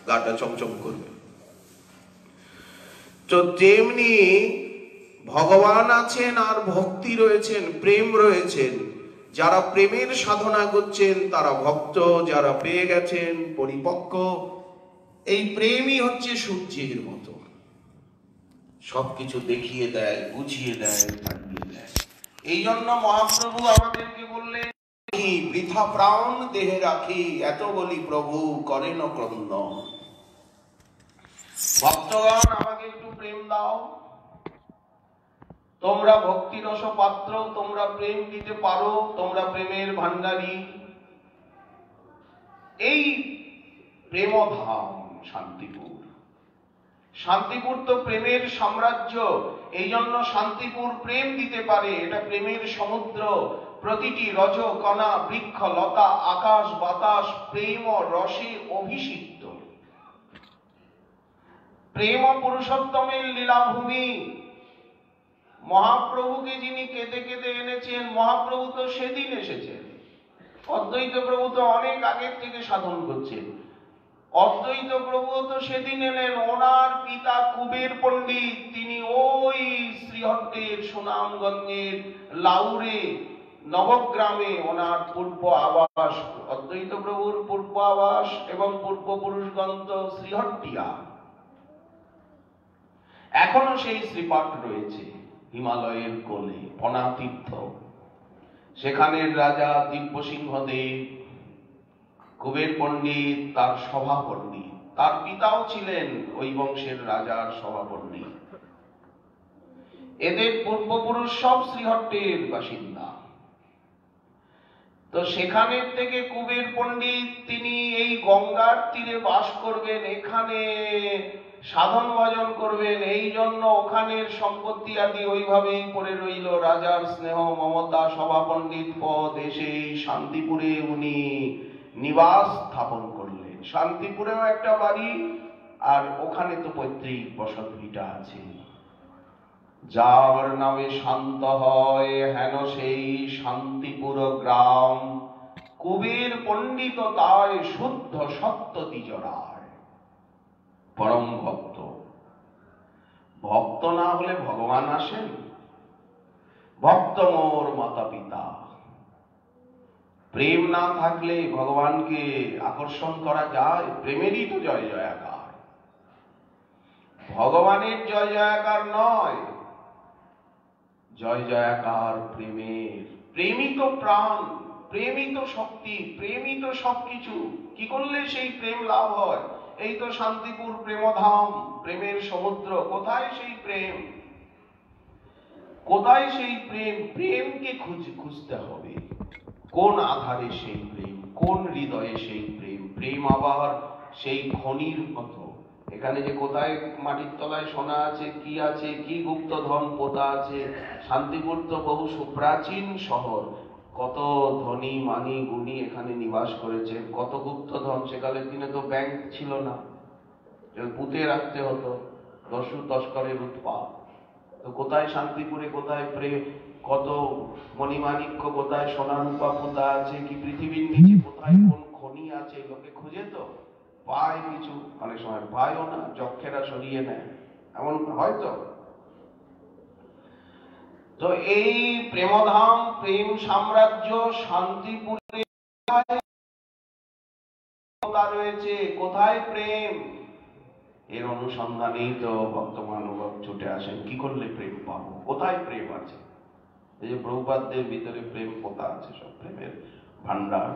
গাটা চমচম করবে। তো তেমনি ভগবান আছেন আর ভক্তি রয়েছেন, প্রেম রয়েছেন। যারা প্রেমের সাধনা করছেন তারা ভক্ত, যারা পেয়ে গেছেন পরিপক্ক। এই প্রেমই হচ্ছে সূর্যের মতো, সবকিছু দেখিয়ে দেয়, বুঝিয়ে দেয়, জানিয়ে দেয়। এই জন্য মহাপ্রভু আমাদেরকে বললেন, বৃথা প্রাণ দেহে রাখি, এত বলি প্রভু করেন ক্রন্দন। ভক্তগণ, আমাকে একটু প্রেম দাও। তোমরা ভক্তি রস পাত্র, তোমরা প্রেম দিতে পারো, তোমরা প্রেমের ভান্ডারী। এই প্রেমধাম শান্তিপুর। শান্তিপুর তো প্রেমের সাম্রাজ্য। এই জন্য শান্তিপুর প্রেম দিতে পারে, এটা প্রেমের সমুদ্র। প্রতিটি রজ কণা বৃক্ষ লতা আকাশ বাতাস প্রেম রসে অভিষিক্ত। প্রেম পুরুষোত্তমের লীলাভূমি। মহাপ্রভুকে যিনি কেঁদে কেঁদে এনেছেন, মহাপ্রভু তো সেদিন এসেছেন। অদ্বৈত প্রভু তো অনেক আগের থেকে সাধন করছেন। অদ্বৈত প্রভু তো সেদিন এলেন। ওনার পিতা কুবের পণ্ডিত, তিনি ওই শ্রীহট্টের সুনামগঞ্জের লাউরে নবগ্রামে ওনার পূর্ব আবাস। অদ্বৈত প্রভুর পূর্ব আবাস এবং পূর্বপুরুষগন্ত শ্রীহট্টিয়া। এখনো সেই শ্রীপাঠ রয়েছে হিমালয়ের কোলে, পনাতীর্থ। সেখানের রাজা দিব্যসিংহদেব, কুবের পণ্ডিত তার সভা পণ্ডিত, তার পিতাও ছিলেন ওই বংশের রাজার সভা পণ্ডিত। এদের পূর্বপুরুষ সব শ্রীহট্টের বাসিন্দা। তো সেখানের থেকে কুবের পণ্ডিত তিনি এই গঙ্গার তীরে বাস করবেন, এখানে সাধন ভজন করবেন। এই জন্য ওখানের সম্পত্তি আদি ওইভাবেই পড়ে রইল। রাজার স্নেহ মমতা, সভা পণ্ডিত পদ, এসে শান্তিপুরে উনি নিবাস স্থাপন করলেন। শান্তিপুরেও একটা বাড়ি, আর ওখানে তো পৈতৃক বসত ভিটা আছে। যার নামে শান্ত হয় হেন সেই শান্তিপুর গ্রাম, কুবের পণ্ডিত তাই শুদ্ধ সত্য দ্বিজরায়। পরম ভক্ত। ভক্ত না হলে ভগবান আসেন? ভক্ত মোর মাতা পিতা। প্রেম না থাকলে ভগবানকে আকর্ষণ করা যায়? প্রেমেরই তো জয় জয়াকার, ভগবানের জয় জয়াকার নয়। জয় জয়াকার প্রেমের। প্রেমই তো প্রাণ, প্রেমই তো শক্তি, প্রেমই তো সবকিছু। কি করলে সেই প্রেম লাভ হয়? এই তো শান্তিপুর প্রেমধাম, প্রেমের সমুদ্র। কোথায় সেই প্রেম? কোথায় সেই প্রেম? প্রেমকে খুঁজতে হবে। কোন আধারে সেই প্রেম, কোন হৃদয়ে সেই প্রেম? প্রেম আবার সেই খনির মতো। এখানে যে কোথায় মাটির তলায় সোনা আছে, কি আছে, কি গুপ্তধন পোতা আছে। শান্তিপুর তো বহু সুপ্রাচীন শহর, কত ধনী মানি গুণী এখানে নিবাস করেছে, কত গুপ্তধন। সেকালের দিনে তো ব্যাংক ছিল না, পুঁতে রাখতে হতো, দস্যু তস্করের উৎপাত। তো কোথায় শান্তিপুরে, কোথায় প্রেম, কত মণিমাণিক্য, কোথায় সোনা রূপা পোতা আছে, কি পৃথিবীর নিচে কোথায় কোন খনি আছে, লোকে খুঁজে তো পায় কিছু, অনেক সময় পায়ও না, যক্ষেরা সরিয়ে নেয়, এমন হয়তো। তো এই প্রেমধাম, প্রেম সাম্রাজ্য শান্তিপুরে রয়েছে। কোথায় প্রেম? এর অনুসন্ধানেই তো ভক্ত মানব ছুটে আসেন। কি করলে প্রেম পাবো? কোথায় প্রেম আছে? এই যে প্রভুপাদদের ভিতরে প্রেম পোতা আছে, সব প্রেমের ভান্ডার।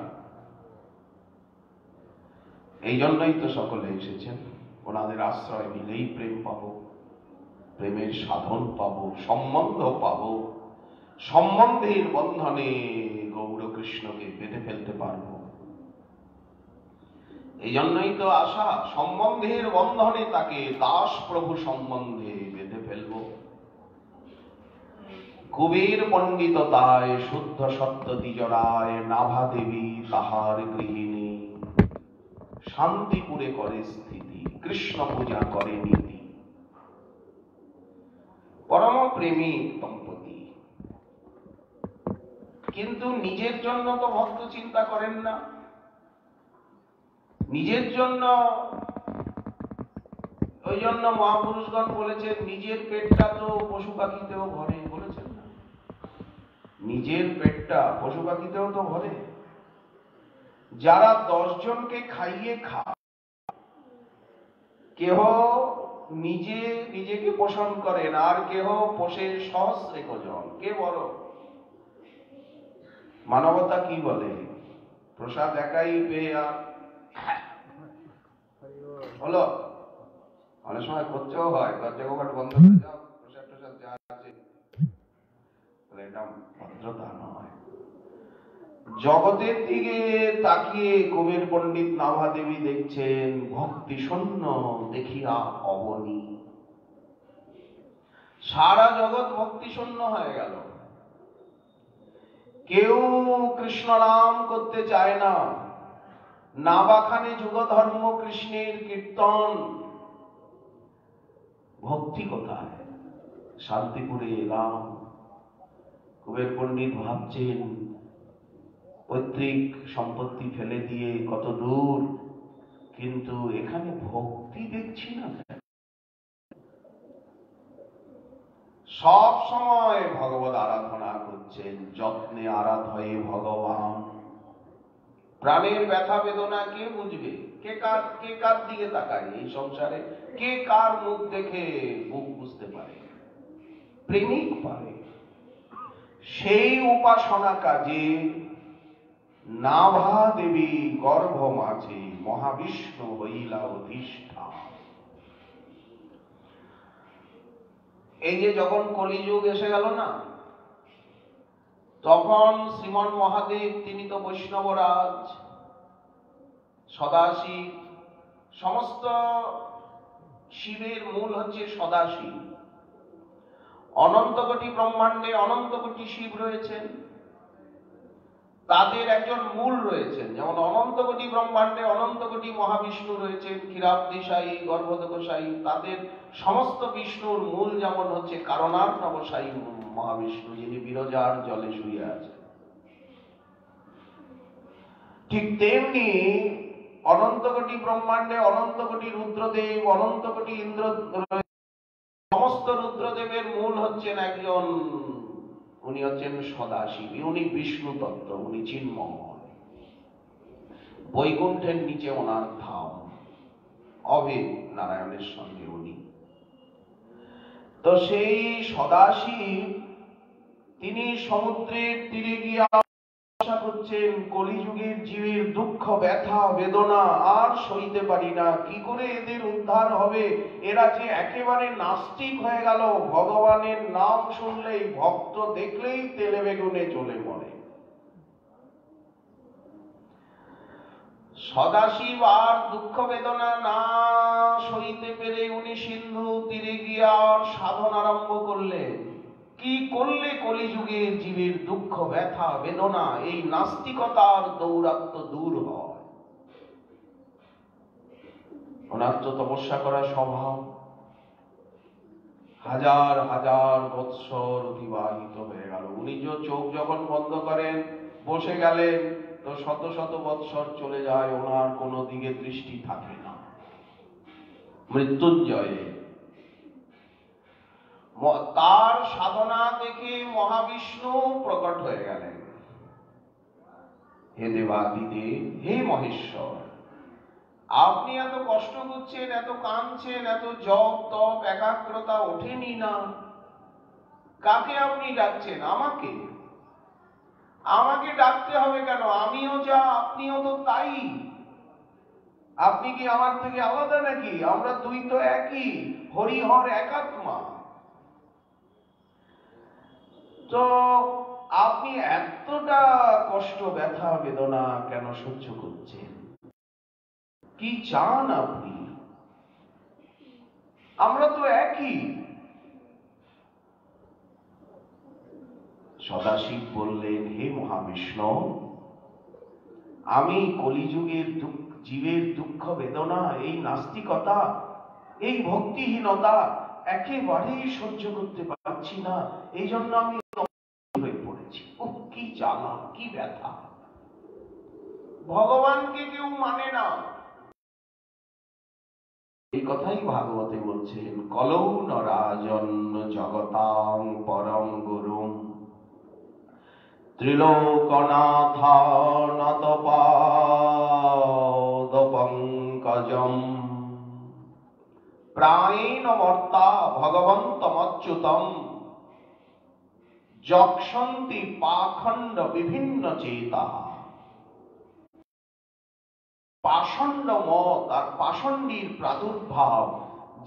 এই জন্যই তো সকলে এসেছেন। ওনাদের আশ্রয় নিলেই প্রেম পাবো, প্রেমের সাধন পাবো, সম্বন্ধ পাবো। সম্বন্ধের বন্ধনে গৌর কৃষ্ণকে বেঁধে ফেলতে পারবো। এই জন্যই তো আশা, সম্বন্ধের বন্ধনে তাকে দাস প্রভু সম্বন্ধে বেঁধে ফেলবো। কুবের পণ্ডিত তাই শুদ্ধ সত্য দ্বিজরায়, নাভা দেবী তাহার গৃহিণী। শান্তিপুরে করে স্থিতি, কৃষ্ণ পূজা করে নীতি। পরম প্রেমিক দম্পতি। কিন্তু নিজের জন্য তো ভক্ত চিন্তা করেন না। নিজের জন্য, ওই জন্য মহাপুরুষগণ বলেছেন নিজের পেটটা তো পশু পাখিতেও ভরে, বলেছেন না? নিজের পেটটা পশু পাখিতেও তো ভরে। যারা 10 জনকে খাইয়ে খায়, কেহ নিজেকে পোষণ করেন, আর কেহ পোষে সহস্রেক জন। কে বড়? মানবতা কি বলে? প্রসাদ একাই পেয়ে আর হলো। অনেক সময় করতেও হয়, দরজা কপাট বন্ধ করে যাও, প্রসাদ টসাদ যা আছে। এটা ভদ্রতা নয়। জগতের দিকে তাকিয়ে কুবের পণ্ডিত নাভা দেবী দেখছেন ভক্তি শূন্য দেখিয়া অবনী। সারা জগৎ ভক্তি শূন্য হয়ে গেল। কেউ কৃষ্ণ নাম করতে চায় না, নাবাখানে যুগ ধর্ম কৃষ্ণের কীর্তন, ভক্তি কোথায়? শান্তিপুরে এলাম, কুবের পণ্ডিত ভাবছেন পৈতৃক সম্পত্তি ফেলে দিয়ে কত দূর, কিন্তু এখানে ভক্তি দেখছি না। সব সময় ভগবত আরাধনা করছেন, যত্নে আরাধয়ে ভগবান। প্রাণের ব্যথা বেদনা কে বুঝবে? কে কার দিকে তাকায় এই সংসারে? কে কার মুখ দেখে বুক বুঝতে পারে? প্রেমিক পারে। সেই উপাসনা কাজে নাভা দেবী গর্ভ মাঝে মহাবিষ্ণু হইলা অধিষ্ঠান। এই যে যখন কলিযুগ এসে গেল না, তখন শ্রীমন মহাদেব তিনি তো বৈষ্ণবরাজ, সদাশিব, সমস্ত শিবের মূল হচ্ছে সদাশিব। অনন্ত কোটি ব্রহ্মাণ্ডে অনন্ত কোটি শিব রয়েছেন, তাদের একজন মূল রয়েছেন। যেমন অনন্ত কোটি ব্রহ্মাণ্ডে অনন্ত কোটি মহাবিষ্ণু রয়েছেন, ক্ষীরাব্দিশায়ী, গর্ভদকশায়ী, তাদের সমস্ত বিষ্ণুর মূল যেমন হচ্ছে কারণার্ণবশায়ী মহাবিষ্ণু, যিনি বিরজার জলে শুয়ে আছেন। ঠিক তেমনি অনন্ত কোটি ব্রহ্মাণ্ডে অনন্ত কোটি রুদ্রদেব, অনন্ত কোটি ইন্দ্র, সমস্ত রুদ্রদেবের মূল হচ্ছেন একজন, উনি হচ্ছেন সদাশিব। উনি বিষ্ণু তত্ত্ব, উনি চিন্ময়। বৈকুণ্ঠের নিচে ওনার ধাম, অভেদ নারায়ণের সঙ্গে উনি। তো সেই সদাশিব তিনি সমুদ্রের তীরে গিয়ে করছেন, কলিযুগের জীবের দুঃখ ব্যথা বেদনা আর সইতে পারি না, কি করে এদের উদ্ধার হবে? এরা যে একেবারে নাস্তিক হয়ে গেল, ভগবানের নাম শুনলেই, ভক্ত দেখলেই তেলে বেগুনে জ্বলে পড়ে। সদাশিব আর দুঃখ বেদনা না সইতে পেরে উনি সিন্ধু তীরে গিয়ে আর সাধন আরম্ভ করলেন। কি করলে কলিযুগের জীবের দুঃখ ব্যথা বেদনা, এই নাস্তিকতার দৌরাত্ম্য দূর হয়? ওনার তো তপস্যা করা স্বভাব। হাজার হাজার বৎসর অতিবাহিত হয়ে গেল। উনি যে চোখ যখন বন্ধ করেন বসে গেলেন, তো শত শত বৎসর চলে যায়, ওনার কোনো দিকে দৃষ্টি থাকে না। মৃত্যুঞ্জয়ে তার সাধনা দেখে মহাবিষ্ণু প্রকট হয়ে গেলেন। হে দেবাদিদেব, হে মহেশ্বর, আপনি এত কষ্ট করছেন, এত কাঁদছেন, এত জপ তপ একাগ্রতা ওঠেনি না, কাকে আপনি ডাকছেন? আমাকে। আমাকে ডাকতে হবে কেন? আমিও যা আপনিও তো তাই। আপনি কি আমার থেকে আলাদা নাকি? আমরা দুই তো একই, হরিহর একাত্মা। তো আপনি এতটা কষ্ট ব্যথা বেদনা কেন সহ্য করছেন? কি চান আপনি? আমরা তো একই। সদাশিব বললেন, হে মহাবিষ্ণু, আমি কলিযুগের জীবের দুঃখ বেদনা, এই নাস্তিকতা, এই ভক্তিহীনতা একেবারেই সহ্য করতে পারছি না। এই জন্য আমি হয়ে পড়েছি। ও কি জ্বালা, কি ব্যথা! ভগবানকে কেউ মানে না। এই কথাই ভাগবতে বলছেন, কলৌ ন রাজন জগতাং পরম গুরুম ত্রিলোকনাথানত পাদ পঙ্কজম প্রাণেন মর্তা ভগবন্তমচ্যুতম যক্ষন্তি পাখণ্ড বিভিন্ন চেতা। পাষণ্ড মত আর পাষণ্ডীর প্রাদুর্ভাব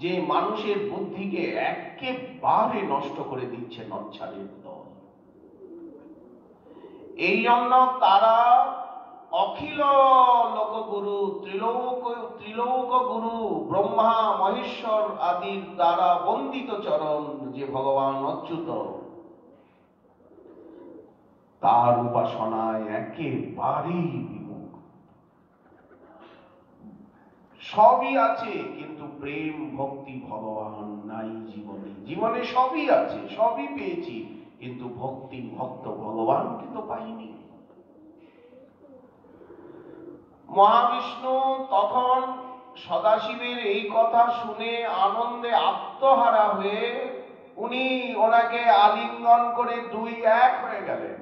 যে মানুষের বুদ্ধিকে একেবারে নষ্ট করে দিচ্ছে, নচ্ছারের দল। এই জন্য তারা অখিল লোকগুরু, ত্রিলোক গুরু ব্রহ্মা মহেশ্বর আদির দ্বারা বন্দিত চরণ যে ভগবান অচ্যুত, তার উপাসনায় একেবারেই বিমুখ। সবই আছে কিন্তু প্রেম ভক্তি ভগবান নাই জীবনে। জীবনে সবই আছে, সবই পেয়েছি, কিন্তু ভক্তি ভক্ত ভগবানকে তো পাইনি। মহাবিষ্ণু তখন সদাশিবের এই কথা শুনে আনন্দে আত্মহারা হয়ে উনি ওনাকে আলিঙ্গন করে দুই এক হয়ে গেলেন।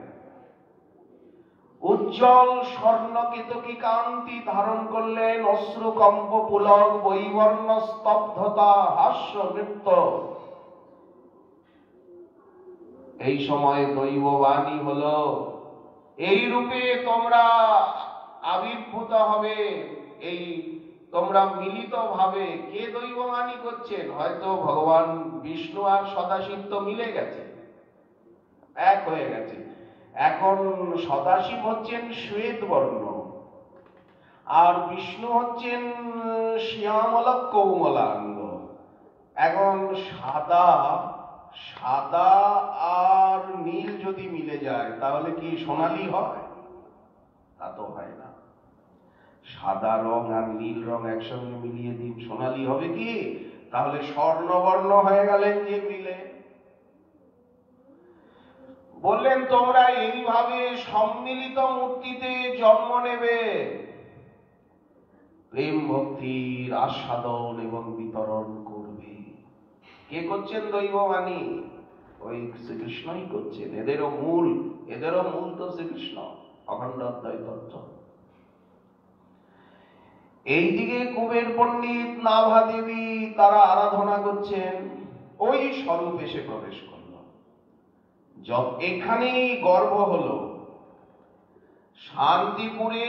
উজ্জ্বল স্বর্ণকেতকী কান্তি ধারণ করলেন, অশ্রুকম্প পুলক বৈবর্ণ স্তব্ধতা হাস্য নৃত্য। এই সময় দৈববাণী হলো, এই রূপে তোমরা আবির্ভূত হবে, এই তোমরা মিলিত ভাবে। কে দৈববাণী করছেন? হয়তো ভগবান বিষ্ণু আর সদাশিব তো মিলে গেছে, এক হয়ে গেছে। এখন সদাশিব হচ্ছেন শ্বেত বর্ণ আর বিষ্ণু হচ্ছেন শ্যামল কৌমলাঙ্গ। এখন সাদা সাদা আর নীল যদি মিলে যায় তাহলে কি সোনালী হয়? তা তো হয় না। সাদা রং আর নীল রং একসঙ্গে মিলিয়ে দিন, সোনালী হবে কি? তাহলে স্বর্ণবর্ণ হয়ে গেলেন যে মিলে। বললেন তোমরা এইভাবে সম্মিলিত মূর্তিতে জন্ম নেবে, প্রেম ভক্তির আস্বাদন এবং বিতরণ করবে। কে করছেন দৈববাণী? ওই শ্রীকৃষ্ণই করছেন। এদেরও মূল তো শ্রীকৃষ্ণ, অখণ্ড অদ্বৈত তত্ত্ব। এইদিকে কুবের পণ্ডিত, নাভা দেবী তারা আরাধনা করছেন। ওই স্বরূপ এসে প্রবেশ করল। এখানেই গর্ব হলো, শান্তিপুরে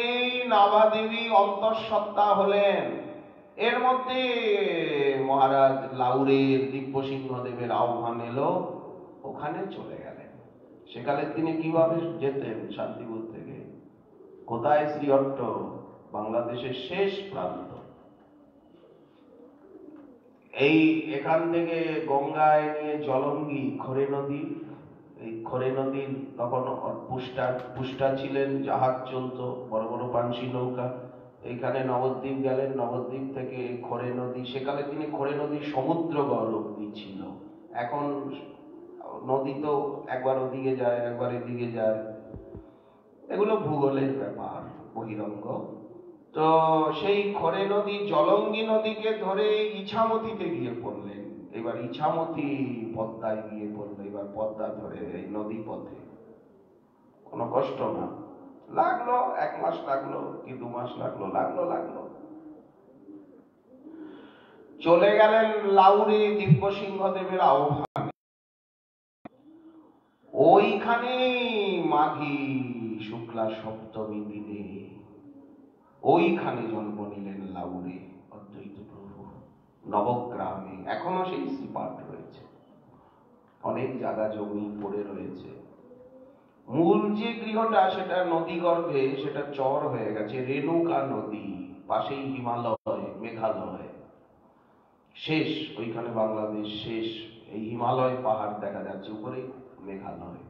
নাভা দেবী অন্তঃসত্ত্বা হলেন। এর মধ্যে মহারাজ লাউরের দিব্য সিংহদেবের আহ্বান এলো, ওখানে চলে গেলেন। সেকালে তিনি কিভাবে যেতেন শান্তিপুর থেকে? কোথায়? শ্রীহট্ট, বাংলাদেশের শেষ প্রান্ত। এই এখান থেকে গঙ্গায় নিয়ে জলঙ্গি, খরে নদী, এই খরে নদীর তখন পুষ্টা ছিলেন, জাহাজ চলতো, বড় বড় পানসি নৌকা। এইখানে নবদ্বীপ গেলেন, নবদ্বীপ থেকে খরে নদী। সেকালে তিনি খরে নদী সমুদ্র গড় অব্দি ছিল। এখন নদী তো একবার ওদিকে যায়, একবার এদিকে যায়, এগুলো ভূগোলের ব্যাপার, বহিরঙ্গ। তো সেই খরে নদী জলঙ্গি নদীকে ধরে ইছামতিতে গিয়ে পড়লেন। এবার ইছামতি পদ্মায় গিয়ে পড়লো। এবার পদ্মা ধরে এই নদী পথে, কোনো কষ্ট না। লাগলো 1 মাস লাগলো কি 2 মাস লাগলো, লাগলো। চলে গেলেন লাউরে দিব্য সিংহদেবের আহ্বানে। ওইখানে মাঘী শুক্লা সপ্তমী দিনে ওইখানে জন্ম নিলেন লাউরে অদ্বৈত প্রভু, নবগ্রামে। এখনো সেই শ্রীপাঠ রয়েছে, অনেক জায়গা জমি পড়ে রয়েছে। মূল যে গৃহটা সেটা নদী গর্ভে, সেটা চর হয়ে গেছে। রেণুকা নদী, পাশেই হিমালয়, মেঘালয় শেষ, ওইখানে বাংলাদেশ শেষ। এই হিমালয় পাহাড় দেখা যাচ্ছে, উপরে মেঘালয়,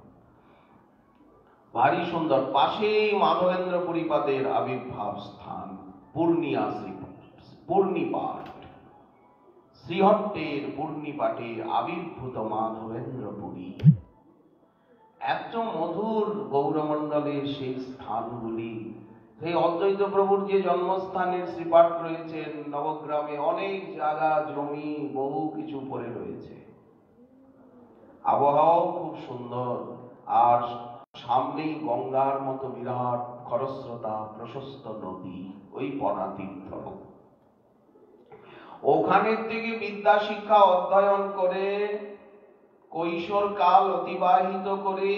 ভারী সুন্দর। পাশেই মাধবেন্দ্র পুরীপাদের আবির্ভাব স্থান, পূর্ণিপাঠ। শ্রীহট্টের পূর্ণিপাঠে আবির্ভূত মাধবেন্দ্র পুরী। এত মধুর গৌরমণ্ডলের সেই স্থানগুলি। সেই অদ্বৈত প্রভুর যে জন্মস্থানের শ্রীপাঠ রয়েছে নবগ্রামে, অনেক জায়গা জমি বহু কিছু পড়ে রয়েছে। আবহাওয়াও খুব সুন্দর, আর সামনেই গঙ্গার মতো বিরাট খরস্রোতা প্রশস্ত নদী, ওই পনাতীর্থ। ওখানের থেকে বিদ্যা শিক্ষা অধ্যয়ন করে কৈশোর কাল অতিবাহিত করে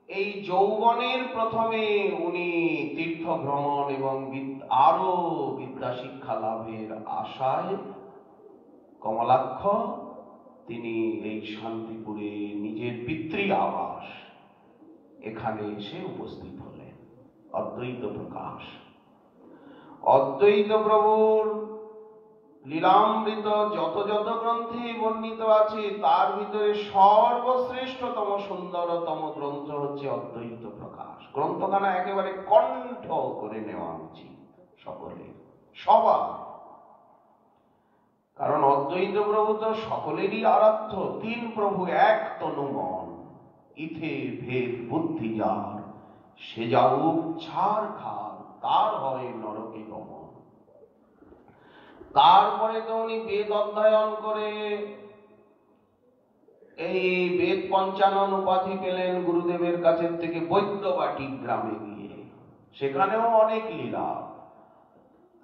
এই যৌবনের প্রথমে উনি তীর্থ ভ্রমণ এবং আরো বিদ্যা শিক্ষা লাভের আশায় কমলাক্ষ তিনি এই শান্তিপুরে নিজের পিতৃ আবাস এখানে এসে উপস্থিত হলেন। অদ্বৈত প্রকাশ, অদ্বৈত প্রভুর লীলামৃত যত যত গ্রন্থে বর্ণিত আছে তার ভিতরে সর্বশ্রেষ্ঠতম সুন্দরতম গ্রন্থ হচ্ছে অদ্বৈত প্রকাশ। গ্রন্থখানা একেবারে কণ্ঠ করে নেওয়া উচিত সকলে, সবার। কারণ অদ্বৈত প্রভু তো সকলেরই আরাধ্য। তিন প্রভু এক তনুমন, ইথে ভেদ বুদ্ধি যার, সে যাউক ছাড় খার, তার হয় নরকে গমন। তারপরে তো উনি বেদ অধ্যয়ন করে এই বেদ পঞ্চানন উপাধি পেলেন গুরুদেবের কাছের থেকে বৈদ্যবাটি গ্রামে গিয়ে। সেখানেও অনেক লীলা,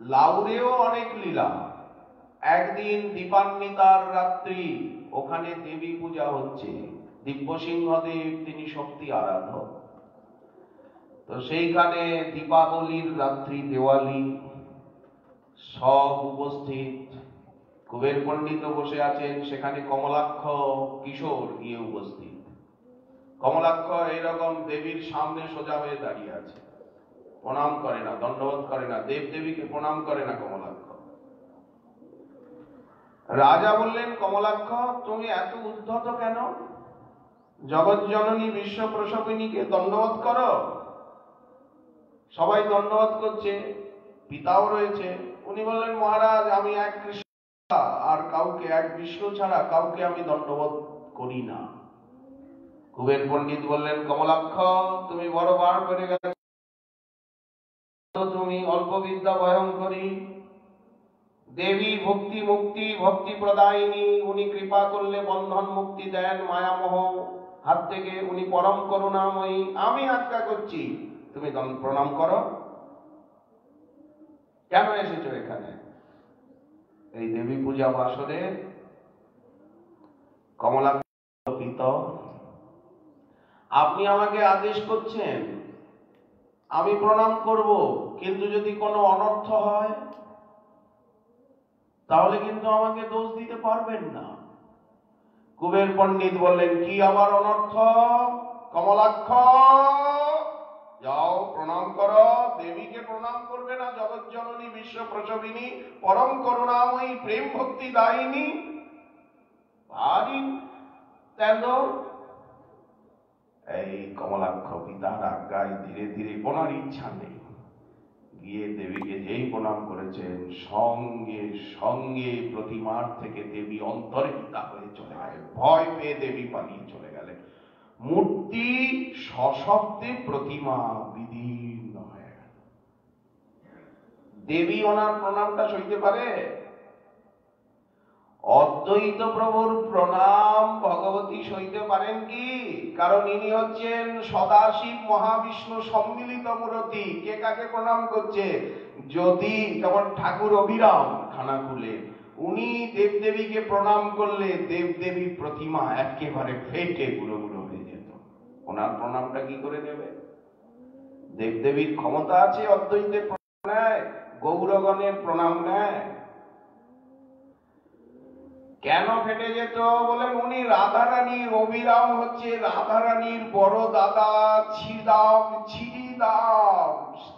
লাউরেও অনেক লীলা। একদিন দীপান্বিতার রাত্রি, ওখানে দেবী পূজা হচ্ছে। দিব্যসিংহদেব তিনি শক্তি আরাধক। তো সেইখানে দীপাবলির রাত্রি, দেওয়ালি, সব উপস্থিত। কুবের পণ্ডিত বসে আছেন, সেখানে কমলাক্ষ কিশোর গিয়ে উপস্থিত। কমলাক্ষ এইরকম দেবীর সামনে সোজা হয়ে দাঁড়িয়ে আছে, প্রণাম করে না, দণ্ডবোধ করে না, দেব দেবীকে প্রণাম করে না কমলাক্ষ। রাজা বললেন, কমলাক্ষ তুমি এত উদ্ধত কেন? জগৎ জননী বিশ্ব প্রসবিনীকে দণ্ডবোধ করো। সবাই দণ্ডবোধ করছে, পিতাও রয়েছে। উনি বললেন, মহারাজ আমি এক কৃষ্ণ আর কাউকে, এক বিষ্ণু ছাড়া কাউকে আমি দণ্ডবোধ করি না। কুবের পণ্ডিত বললেন, কমলাক্ষ তুমি বড় বার করে গেছ, তুমি অল্প বিদ্যা ভয়ঙ্করী। দেবী ভক্তি মুক্তি, ভক্তি প্রদায়িনী, উনি কৃপা করলে বন্ধন মুক্তি দেন, মায়ামোহ হাত থেকে। উনি পরম করুণাময়ী। আমি আজ্ঞা করছি তুমি প্রণাম করো। কেন এসেছো এখানে? এই দেবী পূজা বাসরে কমলাক্ষ, আপনি আমাকে আদেশ করছেন, আমি প্রণাম করব, কিন্তু যদি কোনো অনর্থ হয় তাহলে কিন্তু আমাকে দোষ দিতে পারবেন না। কুবের পণ্ডিত বললেন, কি আবার অনর্থ? কমলাক্ষ যাও প্রণাম করো। দেবীকে প্রণাম করবে না? জগৎ জননী বিশ্ব প্রসবিনী, পরম করুণাময়ী, প্রেম ভক্তি দায়িনী। ভারী তেল। এই কমলাক্ষ পিতার আজ্ঞায় ধীরে ধীরে, ওনার ইচ্ছা নেই, গিয়ে দেবীকে যেই প্রণাম করেছেন, সঙ্গে সঙ্গে প্রতিমার থেকে দেবী অন্তর্হিতা হয়ে চলে গেলেন। ভয় পেয়ে দেবী পালিয়ে চলে গেলেন। মূর্তি সশব্দে প্রতিমা বিদীর্ণ হয়ে গেল। দেবী ওনার প্রণামটা সইতে পারে? অদ্বৈত প্রভুর প্রণাম ভগবতী সইতে পারেন কি? কারণ ইনি হচ্ছেন সদাশিব মহাবিষ্ণু সম্মিলিত মূরতি। কে কাকে প্রণাম করছে? যদি যেমন ঠাকুর অভিরাম খানাকুলে, উনি দেবদেবীকে প্রণাম করলে দেবদেবী প্রতিমা একেবারে ফেটে গুঁড়ো গুঁড়ো হয়ে যেত। ওনার প্রণামটা কি করে নেবে? দেবদেবীর ক্ষমতা আছে অদ্বৈতের প্রণাম নেয়, গৌরগণের প্রণাম নেয়। কেন ফেটে যেত? বলেন, উনি রাধারানীর, অবিরাম হচ্ছে রাধারানীর বড় দাদা ছিদাম, ছিরিদাম।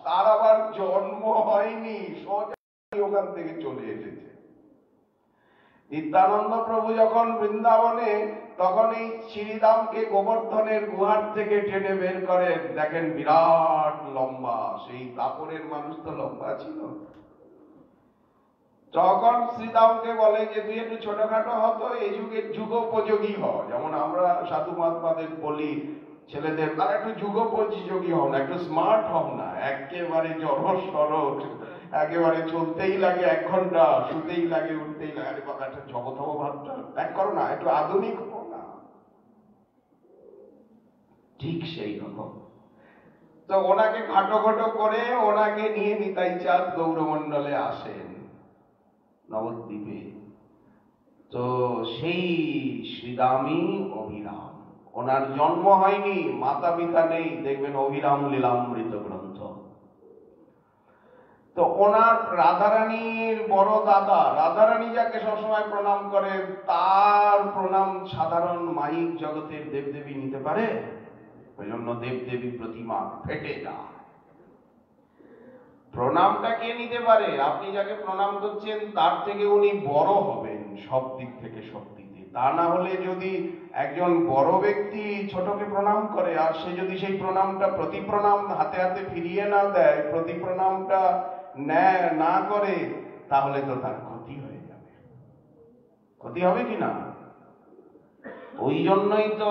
তার আবার জন্ম হয়নি, সোজা ওখান থেকে চলে এসেছে। নিত্যানন্দ প্রভু যখন বৃন্দাবনে, তখন এই শ্রীদামকে গোবর্ধনের গুহার থেকে টেনে বের করেন। দেখেন বিরাট লম্বা, সেই দাপরের মানুষ তো লম্বা ছিল। তখন শ্রীদামকে বলে যে তুই একটু ছোটখাটো হতো, এই যুগের যুগোপযোগী হ। যেমন আমরা সাধু মহাত্মাদের বলি ছেলেদের, তারা একটু যুগোপযোগী হও না, একটু স্মার্ট হও না। একেবারে জড় সরট, একেবারে চলতেই লাগে 1 ঘন্টা, শুতেই লাগে, উঠতেই লাগে। আরে বাবা, একটা জগৎ ভাবটা ত্যাগ করো না, একটু আধুনিক হও না। ঠিক সেই রকম। তো ওনাকে খাটো খাটো করে ওনাকে নিয়ে নিতাই চাঁদ গৌরমণ্ডলে আসেন নবদ্বীপে। তো সেই শ্রীদামী অভিরাম, ওনার জন্ম হয়নি, মাতা পিতা নেই, দেখবেন অভিরাম লীলামৃত গ্রন্থ। তো ওনার রাধারানীর বড় দাদা, রাধারানী যাকে সবসময় প্রণাম করে, তার প্রণাম সাধারণ মাইক জগতের দেবদেবী নিতে পারে? ওই জন্য দেবদেবী প্রতিমা ফেটে যায়। প্রণামটা কে নিতে পারে? আপনি যাকে প্রণাম করছেন তার থেকে উনি বড় হবেন সব দিক থেকে শক্তিতে। তা না হলে যদি একজন বড় ব্যক্তি ছোটকে প্রণাম করে আর সে যদি সেই প্রণামটা প্রতি প্রণাম হাতে হাতে ফিরিয়ে না দেয়, প্রতি প্রণামটা না করে, তাহলে তো তার ক্ষতি হয়ে যাবে। ক্ষতি হবে কি না? ওই জন্যই তো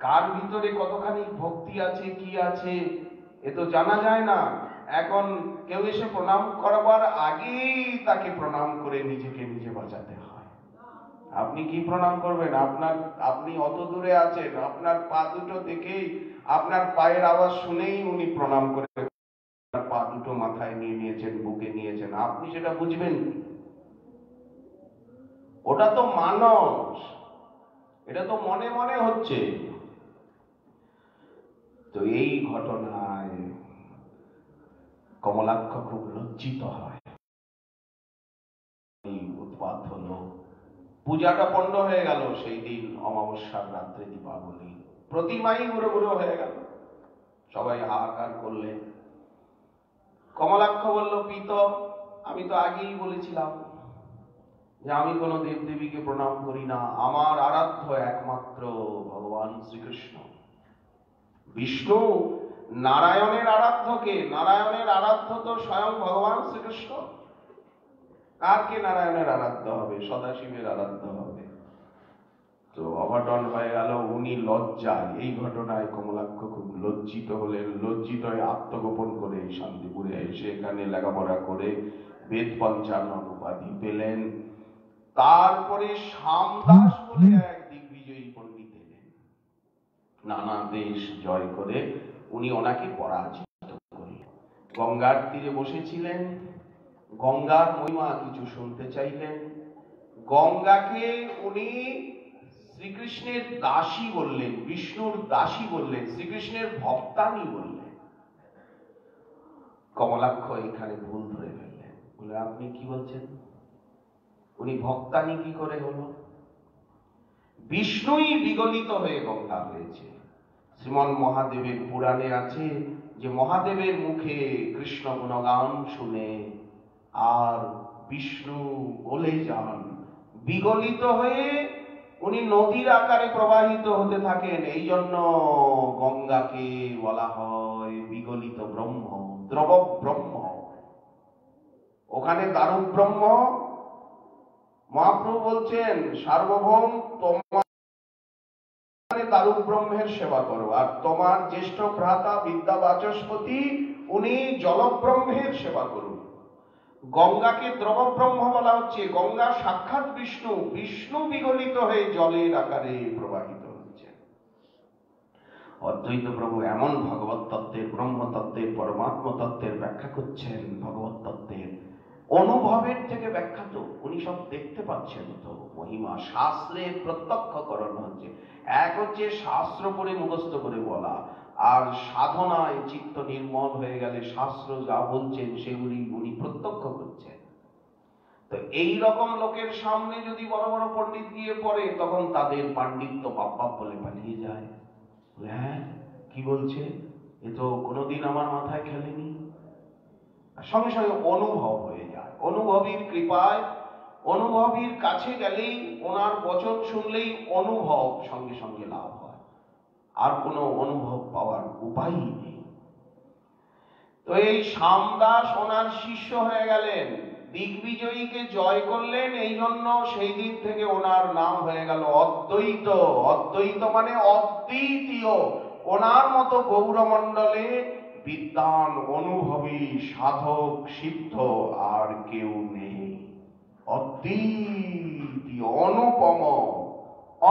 কার ভিতরে কতখানি ভক্তি আছে কি আছে এ তো জানা যায় না। এখন কেউ এসে প্রণাম করবার আগেই তাকে প্রণাম করে নিজেকে নিজে বাঁচাতে হয়। আপনি কি প্রণাম করবেন? আপনি অত দূরে আছেন, আপনার পা দুটো দেখেই, আপনার পায়ের আওয়াজ শুনেই উনি প্রণাম করে পা দুটো মাথায় নিয়ে নিয়েছেন, বুকে নিয়েছেন, আপনি সেটা বুঝবেন? ওটা তো মানস, এটা তো মনে মনে হচ্ছে। তো এই ঘটনায় কমলাক্ষ খুব লজ্জিত হয়। উৎপাত হলো, পূজাটা পণ্ড হয়ে গেল সেই দিন অমাবস্যার রাত্রে, দীপাবলি, প্রতিমাই গুঁড়ো গুঁড়ো হয়ে গেল, সবাই হাহাকার করলেন। কমলাক্ষ বলল, পিত, আমি তো আগেই বলেছিলাম যে আমি কোন দেবদেবীকে প্রণাম করি না, আমার আরাধ্য একমাত্র ভগবান শ্রীকৃষ্ণ। বিষ্ণু নারায়ণের আরাধ্য কে? নারায়ণের আরাধ্য তো স্বয়ং ভগবান শ্রীকৃষ্ণ। কার কে নারায়ণের আরাধ্য হবে? সদাশিবের আরাধ্য হবে। তো অঘটন হয়ে গেল, উনি লজ্জায়, এই ঘটনায় কমলাক্ষ খুব লজ্জিত হলেন। লজ্জিত হয়ে আত্মগোপন করে শান্তিপুরে এসে এখানে লেখাপড়া করে বেদ পঞ্চানন উপাধি পেলেন। তারপরে শ্যামদাস বলে এক দিগ্বিজয়ী পণ্ডিত এলেন, নানা দেশ জয় করে উনি ওনাকে পরাজিত করলেন। গঙ্গার তীরে বসেছিলেন, গঙ্গার মহিমা কিছু শুনতে চাইলেন। গঙ্গাকে উনি শ্রীকৃষ্ণের দাসী বললেন, বিষ্ণুর দাসী বললেন, শ্রীকৃষ্ণের ভক্তানি বললেন। কমলাক্ষ এখানে ভুল ধরে ফেললেন, বলে আপনি কি বলছেন? উনি ভক্তানি কি করে হলো? বিষ্ণুই বিগলিত হয়ে গঙ্গা হয়েছে। শ্রীমন মহাদেবের পুরাণে আছে যে মহাদেবের মুখে কৃষ্ণ গুণগান শুনে আর বিষ্ণু বলে যান, বিগলিত হয়ে উনি নদীর আকারে প্রবাহিত হতে থাকেন। এই জন্য গঙ্গাকে বলা হয় বিগলিত ব্রহ্ম, দ্রব ব্রহ্ম। ওখানে দারু ব্রহ্ম। মহাপ্রভু বলছেন, সার্বভৌম তোমার দারু ব্রহ্মের সেবা করো, আর তোমার জ্যেষ্ঠ ভ্রাতা বিদ্যা বাচস্পতি উনি জলব্রহ্মের সেবা করুন। গঙ্গাকে দ্রব ব্রহ্ম বলা হচ্ছে। গঙ্গা সাক্ষাৎ বিষ্ণু, বিষ্ণু বিগলিত হয়ে জলের আকারে প্রবাহিত হচ্ছে। অদ্বৈত প্রভু এমন ভগবত তত্ত্বের, ব্রহ্ম তত্ত্বের, পরমাত্ম তত্ত্বের ব্যাখ্যা করছেন, ভগবত তত্ত্বের অনুভবের থেকে ব্যাখ্যা। তো উনি সব দেখতে পাচ্ছেন তো মহিমা, শাস্ত্রের প্রত্যক্ষকরণ হচ্ছে। এক হচ্ছে শাস্ত্র পড়ে মুখস্থ করে বলা, আর সাধনায় চিত্ত নির্মল হয়ে গেলে শাস্ত্র যা বলছেন সেগুলি উনি প্রত্যক্ষ করছেন। তো এই রকম লোকের সামনে যদি বড় বড় পণ্ডিত গিয়ে পড়ে, তখন তাদের পাণ্ডিত্য বাপ বাপ বলে পালিয়ে যায়। হ্যাঁ, কি বলছে? এ তো কোনোদিন আমার মাথায় খেলেনি। সঙ্গে সঙ্গে অনুভব হয়ে যায়। অনুভবীর কৃপায়, অনুভবীর কাছে গেলেই, ওনার বচন শুনলেই অনুভব সঙ্গে সঙ্গে লাভ হয়। আর কোনো অনুভব পাওয়ার উপায়ই নেই। তো এই শ্যামদাস ওনার শিষ্য হয়ে গেলেন, দিগ্বিজয়ীকে জয় করলেন। এই জন্য সেই দিন থেকে ওনার নাম হয়ে গেল অদ্বৈত। অদ্বৈত মানে অদ্বিতীয়। ওনার মতো গৌরমণ্ডলে বিদ্বান, অনুভবী, সাধক, সিদ্ধ আর কেউ নেই। অদ্বিতীয়, অনুপম,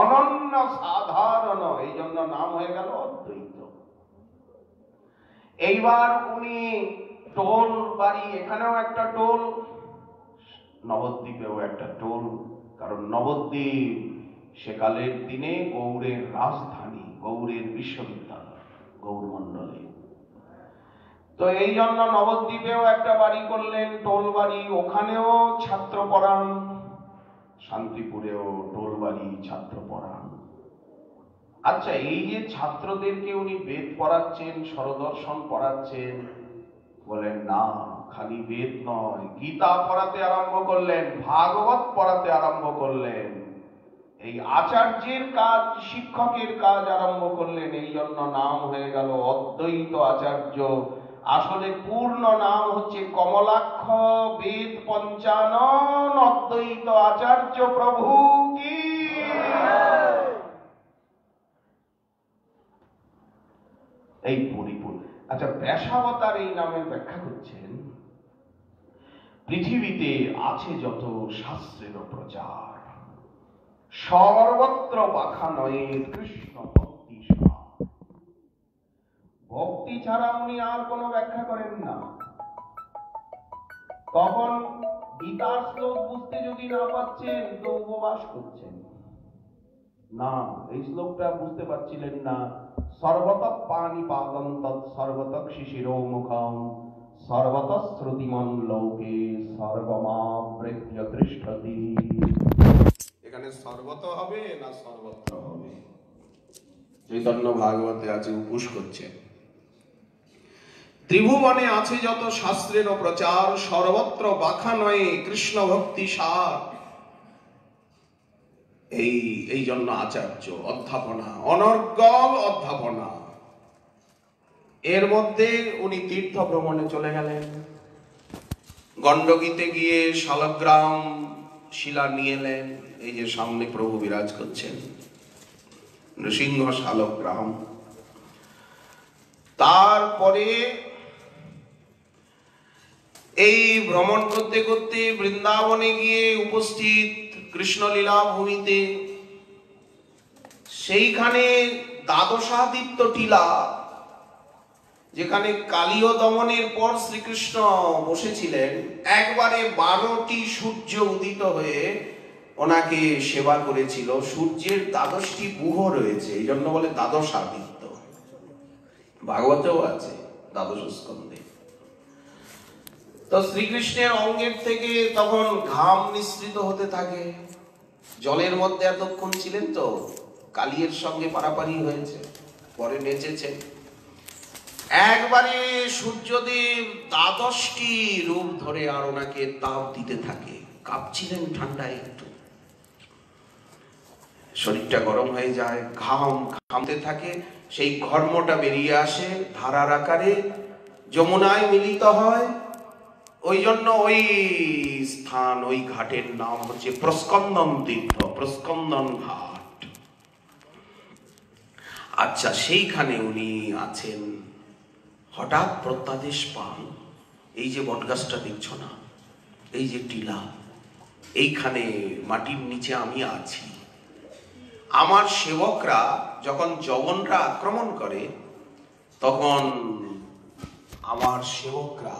অনন্য, সাধারণ, এই জন্য নাম হয়ে গেল অদ্বৈত। এইবার উনি টোল বাড়ি, এখানেও একটা টোল, নবদ্বীপেও একটা টোল, কারণ নবদ্বীপ সেকালের দিনে গৌড়ের রাজধানী, গৌড়ের বিশ্ববিদ্যালয়, গৌড়মণ্ডলে। তো এই জন্য নবদ্বীপেও একটা বাড়ি করলেন, টোল বাড়ি, ওখানেও ছাত্র পড়ান। শান্তিপুরেও টোল বাড়ি, ছাত্র পড়ান। আচ্ছা, এই যে ছাত্রদেরকে উনি বেদ পড়াচ্ছেন, স্বরদর্শন পড়াচ্ছেন, বলেন না, খালি বেদ নয়, গীতা পড়াতে আরম্ভ করলেন, ভাগবত পড়াতে আরম্ভ করলেন, এই আচার্যের কাজ, শিক্ষকের কাজ আরম্ভ করলেন। এই জন্য নাম হয়ে গেল অদ্বৈত আচার্য। আসলে পূর্ণ নাম হচ্ছে কমলাক্ষ বেদ পঞ্চানন অদ্বৈত আচার্য প্রভু কি। এই পরিপূর্ণ। আচ্ছা, ব্যাসাবতার এই নামের ব্যাখ্যা করছেন, পৃথিবীতে আছে যত শাস্ত্রের প্রচার, সর্বত্র বাখানয়ে কৃষ্ণ ভক্তি সার। ভক্তি ছাড়া উনি আর কোনো ব্যাখ্যা করেন না। তখন গীতার শ্লোক বুঝতে যদি না পাচ্ছেন তো উপবাস করছেন না। এই শ্লোকটা বুঝতে পারছিলেন না, সর্বতঃ পানি পাদম তৎ সর্বতঃ শিশিরো মুখম সর্বতঃ শ্রুতিমন লোকে সর্বমাবৃত্য তিষ্ঠতি। এখানে সর্বত হবে না সর্বত্র হবে? চৈতন্য ভাগবতে আছে, উপোস করছে। ত্রিভুবনে আছে যত শাস্ত্রের প্রচার, সর্বত্র বাখানয়ে কৃষ্ণ ভক্তি সার। এই জন্য আচার্য অধ্যাপনা, অনর্গল অধ্যাপনা। এর মধ্যে উনি তীর্থ ভ্রমণে চলে গেলেন। গণ্ডগীতে গিয়ে শালগ্রাম শিলা নিয়ে এলেন। এই যে সামনে প্রভু বিরাজ করছেন, নৃসিংহ শালগ্রাম। তারপরে এই ভ্রমণ করতে করতে বৃন্দাবনে গিয়ে উপস্থিত কৃষ্ণলীলা ভূমিতে, সেইখানে দ্বাদশাদিত্য টিলা, যেখানে কালীয় দমনের পর শ্রীকৃষ্ণ বসেছিলেন, একবারে 12টি সূর্য উদিত হয়ে ওনাকে সেবা করেছিল। সূর্যের 12টি গুহ রয়েছে, এই জন্য বলে দ্বাদশাদিত্য। ভাগবতেও আছে দ্বাদশ স্কন্ধে। তো শ্রীকৃষ্ণের অঙ্গের থেকে তখন ঘাম নিঃসৃত হতে থাকে। জলের মধ্যে এতক্ষণ ছিলেন তো, কালিয়ের সঙ্গে পারাপারি হয়েছে, পরে নেচেছেন। একবারে সূর্যদেব 12টি রূপ ধরে আর ওনাকে তাপ দিতে থাকে। কাঁপছিলেন ঠান্ডায়, একটু শরীরটা গরম হয়ে যায়, ঘামতে থাকে। সেই ঘর্মটা বেরিয়ে আসে ধারার আকারে, যমুনায় মিলিত হয়। ওই জন্য ওই স্থান, ওই ঘাটের নাম হচ্ছে প্রস্কন্দন তীর্থ, প্রস্কন্দন ঘাট। আচ্ছা, সেইখানে উনি আছেন। হঠাৎ প্রত্যাদেশ পান, এই যে বটগাছটা দেখছ না, এই যে টিলা, এইখানে মাটির নিচে আমি আছি। আমার সেবকরা যখন যবনরা আক্রমণ করে, তখন আমার সেবকরা,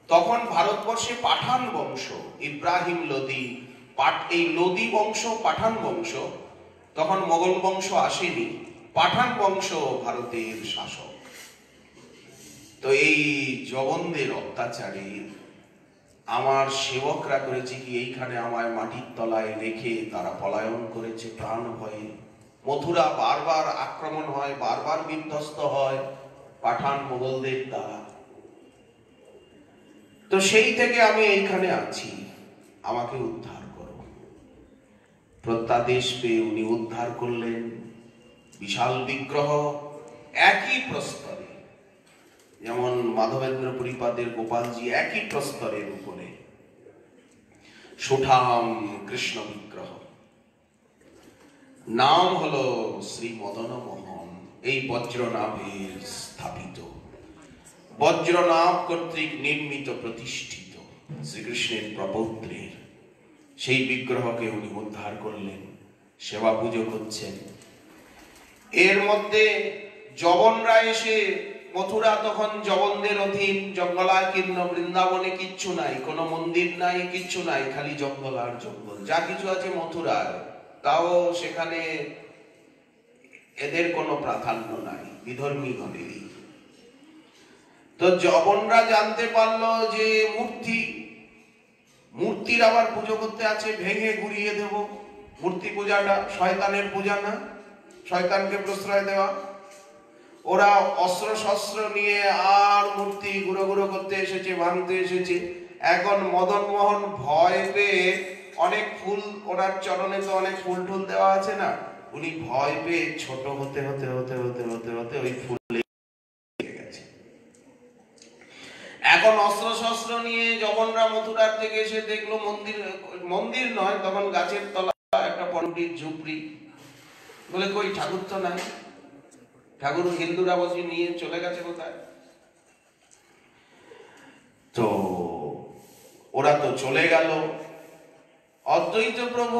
তখন ভারতবর্ষে পাঠান বংশ, ইব্রাহিম লোদি, এই লোদি বংশ পাঠান বংশ, তখন মোগল বংশ আসেনি, পাঠান বংশ ভারতের শাসক। তো এই যবনদের অত্যাচারে আমার সেবকরা করেছে কি, এইখানে আমায় মাটির তলায় রেখে তারা পলায়ন করেছে প্রাণ ভয়ে। মথুরা বারবার আক্রমণ হয়, বারবার বিধ্বস্ত হয় পাঠান মোগলদের দ্বারা। তো সেই থেকে আমি এইখানে আছি, আমাকে উদ্ধার করো। প্রত্যাদেশ পেয়ে উনি উদ্ধার করলেন। বিশাল বিগ্রহ, একই প্রস্তরে, যেমন মাধবেন্দ্র পুরীপাদের গোপালজি একই প্রস্তরের উপরে সুঠাম কৃষ্ণ বিগ্রহ। নাম হলো শ্রী মদন মোহন। এই বজ্রনাভের স্থাপিত, বজ্রনাভ কর্তৃক নির্মিত প্রতিষ্ঠিত শ্রীকৃষ্ণের প্রপৌত্রের সেই বিগ্রহকে উনি উদ্ধার করলেন, সেবা পুজো করছেন। এর মধ্যে যবনরা এসে, মথুরা তখন যবনদের অধীন, জঙ্গলাকীর্ণ, বৃন্দাবনে কিচ্ছু নাই, কোনো মন্দির নাই, কিচ্ছু নাই, খালি জঙ্গল আর জঙ্গল। যা কিছু আছে মথুরার, তাও সেখানে এদের কোনো প্রাধান্য নাই, বিধর্মী গণেরই। তো যবনরা জানতে পারলো যে মূর্তির আবার পুজো করতে আছে, ভেঙে গুড়িয়ে দেব। মূর্তি পূজাটা শয়তানের পূজা না, শয়তানকে প্রশ্রয় দেওয়া। ওরা অস্ত্র শস্ত্র নিয়ে আর মূর্তি গুঁড়ো গুঁড়ো করতে এসেছে, ভাঙতে এসেছে। এখন মদন মোহন ভয় পেয়ে, অনেক ফুল ওনার চরণে তো অনেক ফুল টুল দেওয়া আছে না, উনি ভয় পেয়ে ছোট হতে হতে হতে হতে হতে হতে ওই ফুলে গেছে। এখন অস্ত্র শস্ত্র নিয়ে যবনরা মথুরার থেকে এসে দেখলো মন্দির নয়, তখন গাছের তলা একটা পণ্ডিত ঝুপড়ি, বলে কই ঠাকুর তো নাই, ঠাকুর হিন্দুরা বসে নিয়ে চলে গেছে কোথায়? তো ওরা তো চলে গেল। অদ্বৈত প্রভু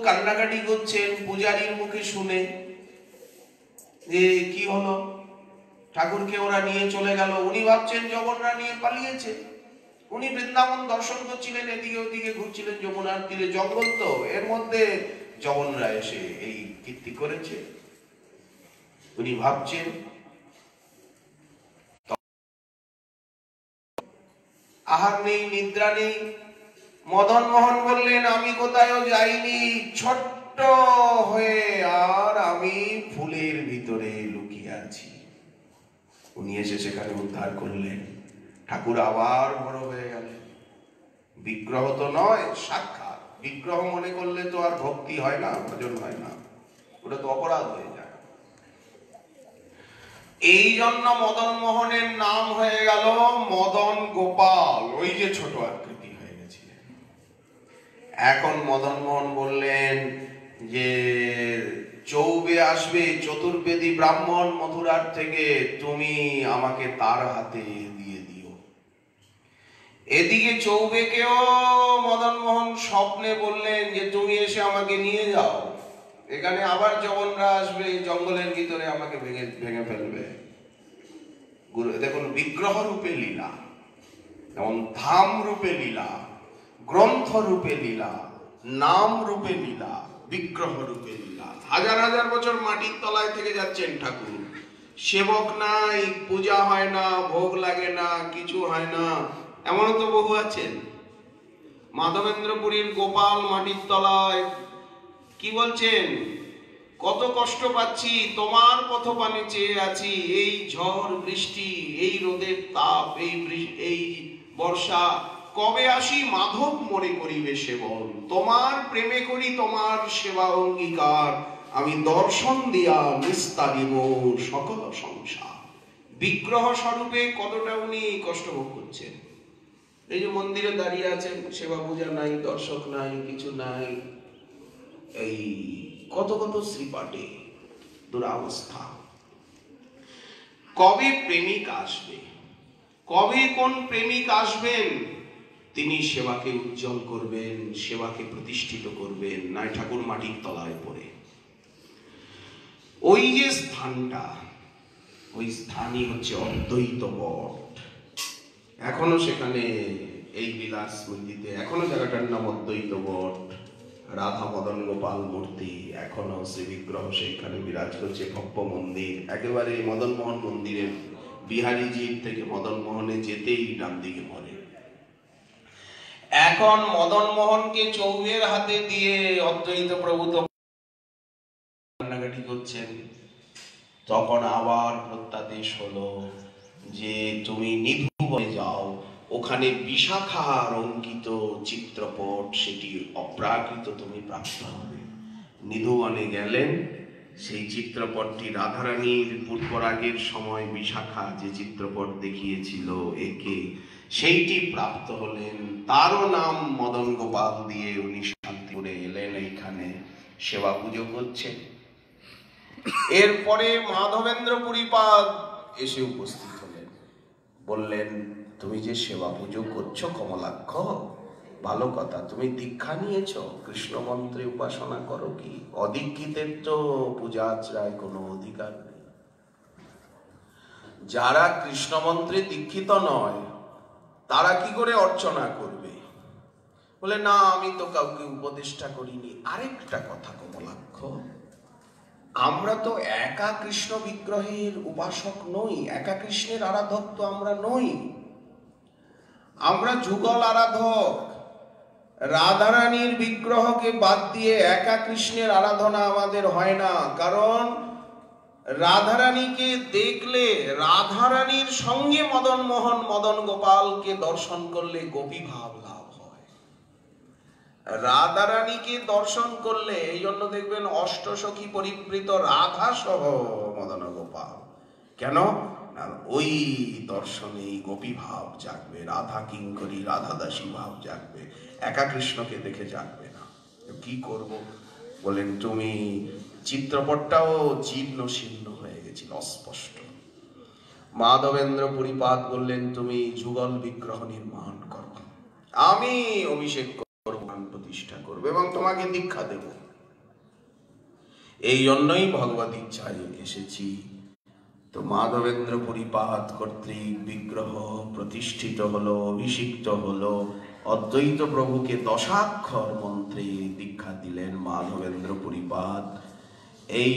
কান্নাকাটি করছেন পূজারীর মুখে শুনে যে কি হলো, ঠাকুরকে ওরা নিয়ে চলে গেল। উনি ভাবছেন যবনরা নিয়ে পালিয়েছে। উনি বৃন্দাবন দর্শন করছিলেন, এদিকে ওদিকে ঘুরছিলেন, যমুনার তীরে জঙ্গল তো, এর মধ্যে যবনরা এসে এই কীর্তি করেছে। উনি ভাবছেন, আহার নেই, নিদ্রা নেই। মদন মোহন বললেন, আমি কোথায়ও যাইনি, ছোট্ট হয়ে আর আমি ফুলের ভিতরে লুকিয়ে আছি। উনি এসে সেখানে উদ্ধার করলেন। ঠাকুর আবার বড় হয়ে গেলেন। বিগ্রহ তো নয়, সাক্ষাৎ। বিগ্রহ মনে করলে তো আর ভক্তি হয় না, ভজন হয় না, ওটা তো অপরাধ হয়ে যায়। এই জন্য মদন মোহনের নাম হয়ে গেল মদন গোপাল, ওই যে ছোট আকৃতি হয়ে গেছিলেন। এখন মদন মোহন বললেন যে চৌবে আসবে চতুর্বেদী ব্রাহ্মণ মথুরার থেকে, তুমি আমাকে তার হাতে দিয়ে দিও। এদিকে চৌবেকেও মদন মোহন স্বপ্নে বললেন যে তুমি এসে আমাকে নিয়ে যাও, এখানে আবার যবনরা আসবে, জঙ্গলের ভিতরে আমাকে ভেঙে ফেলবে। দেখুন, বিগ্রহ রূপে লীলা, যেমন ধাম রূপে লীলা, গ্রন্থ রূপে লীলা, নাম রূপে লীলা, বিগ্রহ রূপে লীলা। হাজার হাজার বছর মাটির তলায় থেকে যাচ্ছেন ঠাকুর, সেবক নাই, পূজা হয় না, ভোগ লাগে না, কিছু হয় না, এমনও তো বহু আছেন। মাধবেন্দ্রপুরীর গোপাল মাটির তলায় কি বলছেন, কত কষ্ট পাচ্ছি, তোমার পথপানে চেয়ে আছি, এই ঝড় বৃষ্টি, এই রোদের তাপ, এই বর্ষা, কবে আসি মাধব মনে করিবে সেবন, তোমার প্রেমে করি তোমার সেবা অঙ্গীকার, আমি দর্শন দিয়া নিস্তারিব সকল সংসার। বিগ্রহ স্বরূপে কতটা উনি কষ্ট ভোগ করছেন। এই যে মন্দিরে দাঁড়িয়ে আছেন, সেবা পূজা নাই, দর্শক নাই, কিছু নাই, এই কত কত শ্রীপাঠে দুরাবস্থা। কবে প্রেমিক আসবে, কবে কোন প্রেমিক আসবেন, তিনি সেবাকে উজ্জ্বল করবেন, সেবাকে প্রতিষ্ঠিত করবেন, নাই ঠাকুর মাটির তলায় পড়ে। ওই যে স্থানটা, ওই স্থানই হচ্ছে অদ্বৈত বট। এখনো সেখানে এই বিলাস স্মৃতিতে এখনো জায়গাটার নাম অদ্বৈত বট। রাধা মদন গোপাল মূর্তি এখনো শ্রী বিগ্রহ সেখানে বিরাজ করছে, ভব্য মন্দির। একেবারে মদন মোহন মন্দিরের বিহারীজির থেকে মদন মোহনে যেতেই ডান দিকে পড়ে। এখন মদন মোহনকে চৌবের হাতে দিয়ে অদ্বৈত প্রভু তো কান্নাকাটি করছেন। তখন আবার প্রত্যাদেশ হলো যে তুমি নিধুবনে যাও, ওখানে বিশাখার অঙ্কিত চিত্রপট, সেটি অপ্রাকৃত তুমি প্রাপ্ত হবে। নিধুবনে গেলেন, সেই চিত্রপটটি রাধারানীর পূর্বরাগের সময় বিশাখা যে চিত্রপট দেখিয়েছিল একে, সেইটি প্রাপ্ত হলেন। তারও নাম মদন গোপাল দিয়ে উনি শান্তিপুরে এলেন, এইখানে সেবা পুজো করছেন। এরপরে মাধবেন্দ্রপুরীপাদ এসে উপস্থিত হলেন, বললেন তুমি যে সেবা পুজো করছো কমলাক্ষ, ভালো কথা, তুমি দীক্ষা নিয়েছ, কৃষ্ণ মন্ত্রে উপাসনা করো কি? অদীক্ষিতের তো পূজা আচরায় কোনো অধিকার নেই। যারা কৃষ্ণ মন্ত্রে দীক্ষিত নয় তারা কি করে অর্চনা করবে? বলে না, আমি তো কাউকে উপদেষ্টা করিনি। আরেকটা কথা কমলাক্ষ, আমরা তো একা কৃষ্ণ বিগ্রহের উপাসক নই, একা কৃষ্ণের আরাধক তো আমরা নই, আমরা যুগল আরাধক। রাধারানীর বিগ্রহকে বাদ দিয়ে একা কৃষ্ণের আরাধনা আমাদের হয় না, কারণ রাধারানীকে দেখলে, রাধারানীর সঙ্গে মদন মোহন মদন গোপালকে দর্শন করলে গোপী ভাব লাভ হয়। রাধারানীকে দর্শন করলে, এই জন্য দেখবেন অষ্টসখী পরিবৃত রাধা সহ মদন গোপাল। কেন? ওই দর্শনে গোপী ভাব জাগবে, রাধা কিঙ্করী রাধা দাসী ভাব জাগবে, একা কৃষ্ণকে দেখে জাগবে না। কি করব? বলেন তুমি চিত্রপটটাও জীর্ণ শীর্ণ হয়ে গেছিল, অস্পষ্ট। মাধবেন্দ্র পুরীপাদ বললেন তুমি যুগল বিগ্রহ নির্মাণ করো, আমি অভিষেক করব, প্রতিষ্ঠা করব এবং তোমাকে দীক্ষা দেব। এই জন্যই ভগবত ইচ্ছায় এসেছি। তো মাধবেন্দ্র পুরীপাদ কর্তৃক বিগ্রহ প্রতিষ্ঠিত হলো, অভিষিক্ত হলো। অদ্বৈত প্রভুকে দশাক্ষর মন্ত্রে দীক্ষা দিলেন মাধবেন্দ্র পুরীপাদ। এই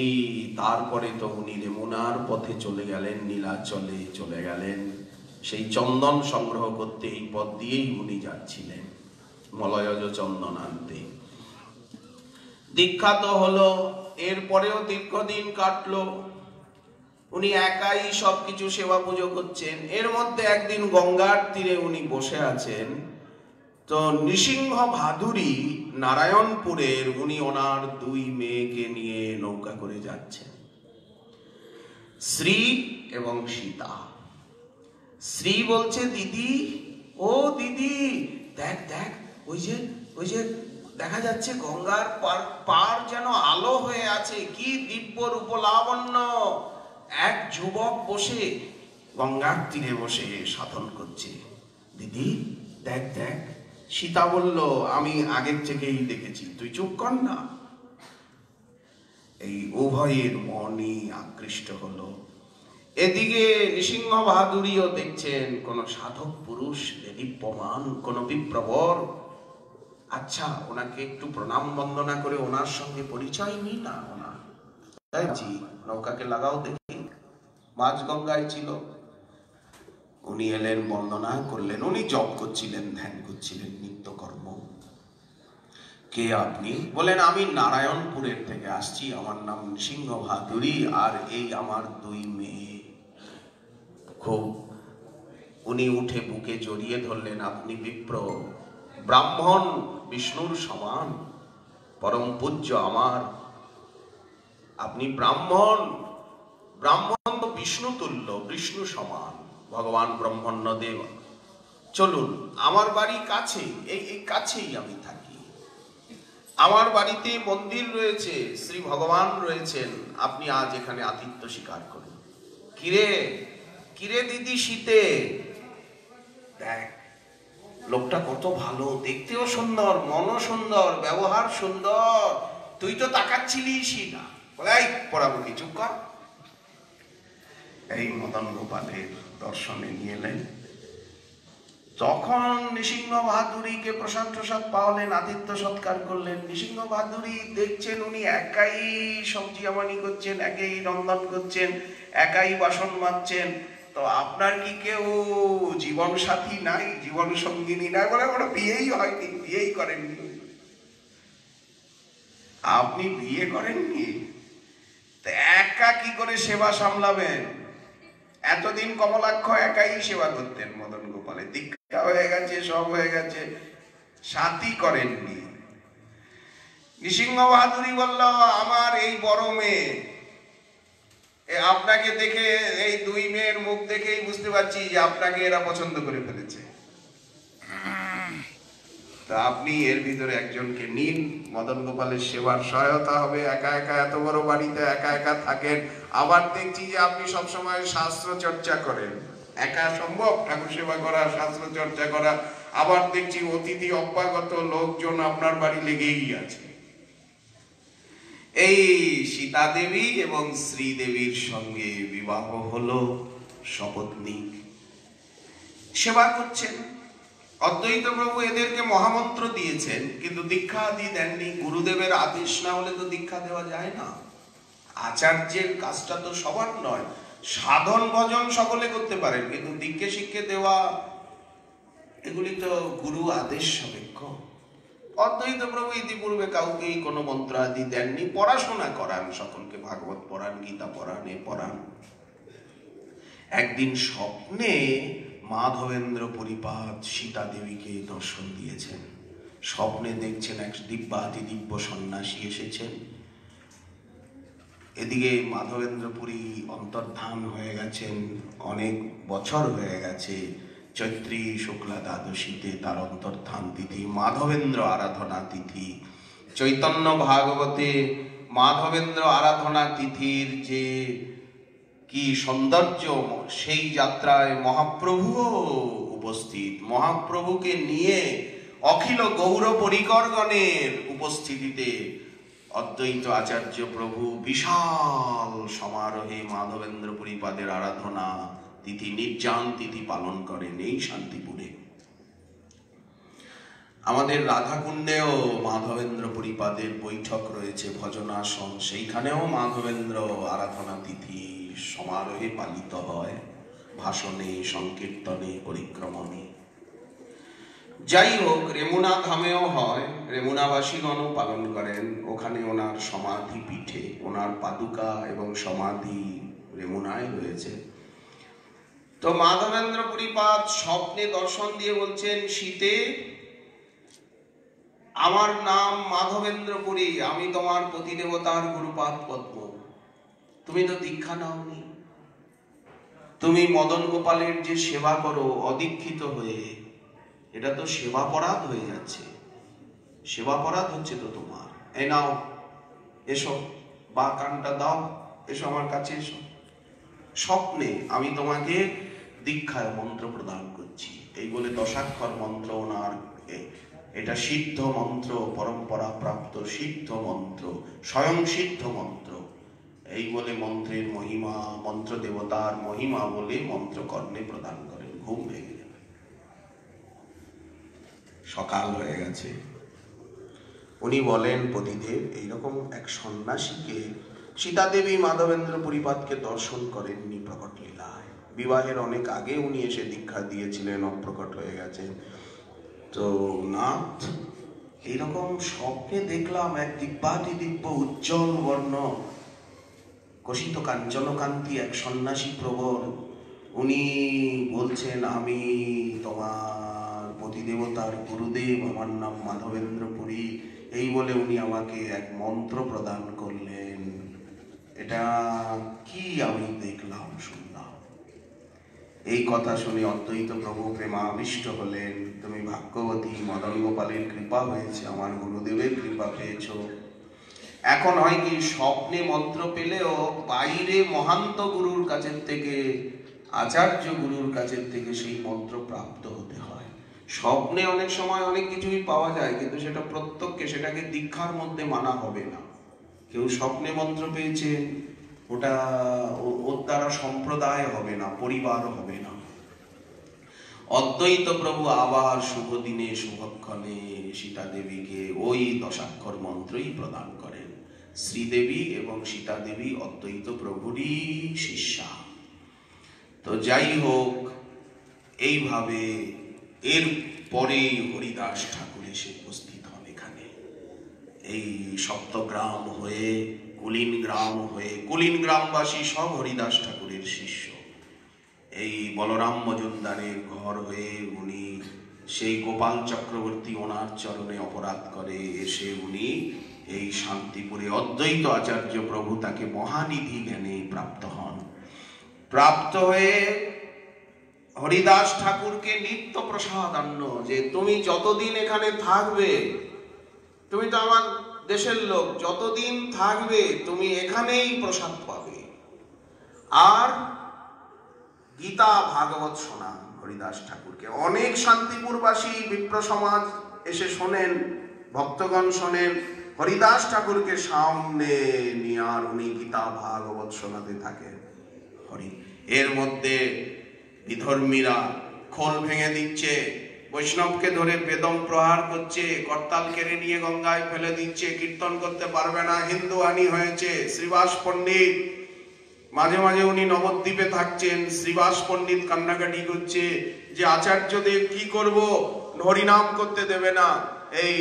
তারপরে তো উনি রেমুনার পথে চলে গেলেন, নীলাচলে চলে গেলেন। সেই চন্দন সংগ্রহ করতে এই পথ দিয়েই উনি যাচ্ছিলেন, মলয়জ চন্দন আনতে। দীক্ষা তো হলো, এরপরেও দীর্ঘদিন কাটলো। উনি একাই সবকিছু সেবা পুজো করছেন। এর মধ্যে একদিন গঙ্গার তীরে উনি বসে আছেন। তো নৃসিংহ ভাদুরী নারায়ণপুরের, উনি ওনার দুই মেয়েকে নিয়ে নৌকা করে যাচ্ছেন, শ্রী এবং সীতা। শ্রী বলছে দিদি, ও দিদি দেখ দেখ, ওই যে দেখা যাচ্ছে গঙ্গার পার যেন আলো হয়ে আছে, কি দিব্য রূপলাবণ্য। এক যুবক বসে গঙ্গার তীরে বসে সাধন করছে, দিদি দেখ দেখ। সীতা বলল আমি আগের থেকেই দেখেছি, তুই চুপ কর না। এই উভয়ের মনই আকৃষ্ট হলো। এদিকে নৃসিংহ বাহাদুরীও দেখছেন কোন সাধক পুরুষ দেদীপ্যমান, কোন বিপ্রবর। আচ্ছা ওনাকে একটু প্রণাম বন্দনা করে ওনার সঙ্গে পরিচয় নি না। ওনার নৌকাকে লাগাও দেখি, মাঝ গঙ্গায় ছিল। উনি এলেন, বন্দনা করলেন। উনি জপ করছিলেন, ধ্যান করছিলেন, নিত্যকর্ম। কে আপনি? বলেন আমি নারায়ণপুরের থেকে আসছি, আমার নাম নৃসিংহ ভাদুরী, আর এই আমার দুই মেয়ে। খুব উনি উঠে বুকে জড়িয়ে ধরলেন, আপনি বিপ্র, ব্রাহ্মণ, বিষ্ণুর সমান, পরম পূজ্য আমার। আপনি ব্রাহ্মণ, ব্রাহ্মণ তো বিষ্ণু তুল্য, বিষ্ণু সমান, ভগবান ব্রহ্মণ্য দেব। চলুন, আমার বাড়ি কাছে, এই কাছেই আমি থাকি। আমার বাড়িতে মন্দির রয়েছে, শ্রী ভগবান রয়েছেন, আপনি আজ এখানে আতিথ্য স্বীকার করুন। কিরে কিরে দিদি শীতে, দেখ লোকটা কত ভালো, দেখতেও সুন্দর, মনও সুন্দর, ব্যবহার সুন্দর, তুই তো তাকাচ্ছিলিসই না। বলে পড়াবো চুপ কর। এই মদন গোপালের দর্শনে নিয়ে এলেন। তখন নৃসিংহ বাহাদুরীকে প্রসাদ প্রসাদ পাওয়ালেন, আতিথ্য সৎকার করলেন। নৃসিংহ বাহাদুরী দেখছেন উনি একাই সবজি আমানি করছেন, একাই রন্ধন করছেন, একাই বাসন মাজছেন। তো আপনার কি কেউ জীবন সাথী নাই, জীবন সঙ্গিনী নাই? বলে ওরা বিয়েই হয়নি, বিয়েই করেননি। আপনি বিয়ে করেননি, একা কি করে সেবা সামলাবেন? এতদিন কমলাক্ষ একাই সেবা করতেন মদন গোপালের, দীক্ষা হয়ে গেছে, সব হয়ে গেছে, সাথী করেননি। নৃসিংহ বাহাদুরী বলল আমার এই বড় মেয়ে, আপনাকে দেখে, এই দুই মেয়ের মুখ দেখেই বুঝতে পারছি যে আপনাকে এরা পছন্দ করে ফেলেছে। তা আপনি এর ভিতরে একজনকে নিন, মদন গোপালের সেবার সহায়তা হবে। একা একা এত বড় বাড়িতে একা একা থাকেন, আবার দেখছি যে আপনি সবসময় শাস্ত্র চর্চা করেন। একা সম্ভব ঠাকুর সেবা করা, শাস্ত্র চর্চা করা? আবার দেখছি অতিথি অভ্যাগত লোকজন আপনার বাড়ি লেগেই আছে। এই সীতা দেবী এবং শ্রীদেবীর সঙ্গে বিবাহ হলো, সপত্নীক সেবা করছেন। অদ্বৈত প্রভু এদেরকে মহামন্ত্র দিয়েছেন, কিন্তু দীক্ষা আদি দেননি। গুরুদেবের আদেশ না হলে তো দীক্ষা দেওয়া যায় না। আচার্যের কাজটা তো সবার নয়, সাধন ভজন সকলে করতে পারেন, কিন্তু দীক্ষা শিক্ষা দেওয়া এগুলি তো গুরু আদেশ সাপেক্ষ। অদ্বৈত প্রভু ইতিপূর্বে কাউকেই কোনো মন্ত্র আদি দেননি, পড়াশোনা করান, সকলকে ভাগবত পড়ান, গীতা পড়ান, এ পড়ান। একদিন স্বপ্নে মাধবেন্দ্র পরিপাত সীতা দেবীকে দর্শন দিয়েছেন। স্বপ্নে দেখছেন এক দিব্যাতি দিব্য সন্ন্যাসী এসেছেন। এদিকে মাধবেন্দ্রপুরী অন্তর্ধান হয়ে গেছেন, অনেক বছর হয়ে গেছে। চৈত্রী শুক্লা দ্বাদশীতে তার অন্তর্ধান তিথি, মাধবেন্দ্র আরাধনা তিথি। চৈতন্য ভাগবতে মাধবেন্দ্র আরাধনা তিথির যে কি সৌন্দর্য, সেই যাত্রায় মহাপ্রভুও উপস্থিত। মহাপ্রভুকে নিয়ে অখিল গৌর পরিকরগণের উপস্থিতিতে অদ্বৈত আচার্য প্রভু বিশাল সমারোহে মাধবেন্দ্র পরিপাদের আরাধনা তিথি, নির্জান তিথি পালন করেন এই শান্তিপুরে। আমাদের রাধাকুণ্ডেও মাধবেন্দ্র পরিপাদের বৈঠক রয়েছে, ভজনাসন, সেইখানেও মাধবেন্দ্র আরাধনা তিথি সমারোহে পালিত হয়, ভাষণে, সংকীর্তনে, পরিক্রমণে। যাই হোক, রেমুনা ধামেও হয়, রেমুনাবাসীগণও পালন করেন। ওখানে ওনার সমাধি পীঠে, ওনার পাদুকা এবং সমাধি রেমুনায় রয়েছে। তো মাধবেন্দ্র পরিপাত স্বপ্নে দর্শন দিয়ে বলছেন, সীতে, আমার নাম মাধবেন্দ্র পুরী, আমি তোমার পতিদেবতার গুরুপাদ পদ্ম। তুমি তো দীক্ষা নাওনি, তুমি মদন গোপালের যে সেবা করো অদীক্ষিত হয়ে, এটা তো সেবাপরাধ হয়ে যাচ্ছে, সেবাপরাধ হচ্ছে তো তোমার। এই নাও, এসো, বা কানটা দাও, এসো আমার কাছে এসো। স্বপ্নে আমি তোমাকে দীক্ষার মন্ত্র প্রদান করছি, এই বলে দশাক্ষর মন্ত্র ওনার, এটা সিদ্ধ মন্ত্র, পরম্পরা প্রাপ্ত সিদ্ধ মন্ত্র, স্বয়ং সিদ্ধ মন্ত্র। এই বলে মন্ত্রের মহিমা, মন্ত্র দেবতার মহিমা বলে মন্ত্র কর্ণে প্রদান করেন। ঘুম ভেঙে যাবে, সকাল হয়ে গেছে। উনি বলেন, পতিদেব, এইরকম এক সন্ন্যাসীকে সীতা দেবী মাধবেন্দ্র পরিপাতকে দর্শন করেননি প্রকট লীলায়। বিবাহের অনেক আগে উনি এসে দীক্ষা দিয়েছিলেন, অপ্রকট হয়ে গেছেন। তো নাথ, এইরকম স্বপ্নে দেখলাম এক দিব্যাতি দিব্য উজ্জ্বল বর্ণ, কষিত কাঞ্চন কান্তি এক সন্ন্যাসী প্রবর। উনি বলছেন, আমি তোমার পতিদেবতার গুরুদেব, আমার নাম মাধবেন্দ্র পুরী। এই বলে উনি আমাকে এক মন্ত্র প্রদান করলেন। এটা কি আমি দেখলাম, শুনলাম। এই কথা শুনে অদ্বৈত প্রভু প্রেমাবিষ্ট হলেন। তুমি ভাগ্যবতী, মদন গোপালের কৃপা হয়েছে, আমার গুরুদেবের কৃপা পেয়েছ। এখন হয় কি, স্বপ্নে মন্ত্র পেলেও বাইরে মহান্ত গুরুর কাছের থেকে, আচার্য গুরুর কাছের থেকে সেই মন্ত্র প্রাপ্ত হতে হয়। স্বপ্নে অনেক সময় অনেক কিছুই পাওয়া যায়, কিন্তু সেটা প্রত্যক্ষে, সেটাকে দীক্ষার মধ্যে মানা হবে না। কেউ স্বপ্নে মন্ত্র পেয়েছেন, ওটা ওর দ্বারা সম্প্রদায় হবে না, পরিবার হবে না। অদ্বৈত প্রভু আবার শুভ দিনে শুভক্ষণে সীতা দেবীকে ওই দশাক্ষর মন্ত্রই প্রদান করেন। শ্রীদেবী এবং সীতা দেবী অদ্বৈত প্রভুরই শিষ্যা। তো যাই হোক, এইভাবে এর পরে হরিদাস ঠাকুর এসে উপস্থিত হন এখানে। এই সপ্তগ্রাম হয়ে, কুলিন গ্রাম হয়ে, কুলিন গ্রামবাসী সব হরিদাস ঠাকুরের শিষ্য। এই বলরাম মজুমদারের ঘর হয়ে উনি সেই গোপাল চক্রবর্তী ওনার চরণে অপরাধ করে এসে উনি এই শান্তিপুরে অদ্বৈত আচার্য প্রভু তাকে মহানিধি জ্ঞানে প্রাপ্ত হন। প্রাপ্ত হয়ে হরিদাস ঠাকুরকে নিত্য প্রসাদান্ন, যে তুমি যতদিন এখানে থাকবে, তুমি তো আমার দেশের লোক, যতদিন থাকবে তুমি এখানেই প্রসাদ পাবে। আর গীতা ভাগবত শোনান হরিদাস ঠাকুরকে। অনেক শান্তিপুরবাসী বিপ্র সমাজ এসে শোনেন, ভক্তগণ শোনেন, হরিদাস ঠাকুরকে সামনে নিয়ে আর উনি গীতা ভাগবত শোনাতে থাকেন। এর মধ্যে বিধর্মীরা খোল ভেঙে দিচ্ছে, বৈষ্ণবকে ধরে বেদম প্রহার করছে, করতাল কেড়ে নিয়ে গঙ্গায় ফেলে দিচ্ছে, কীর্তন করতে পারবে না, হিন্দু আনি হয়েছে। শ্রীবাস পণ্ডিত মাঝে মাঝে উনি নবদ্বীপে থাকছেন, শ্রীবাস পণ্ডিত কান্নাকাটি করছে যে আচার্যদেব কি করব, হরিনাম করতে দেবে না। এই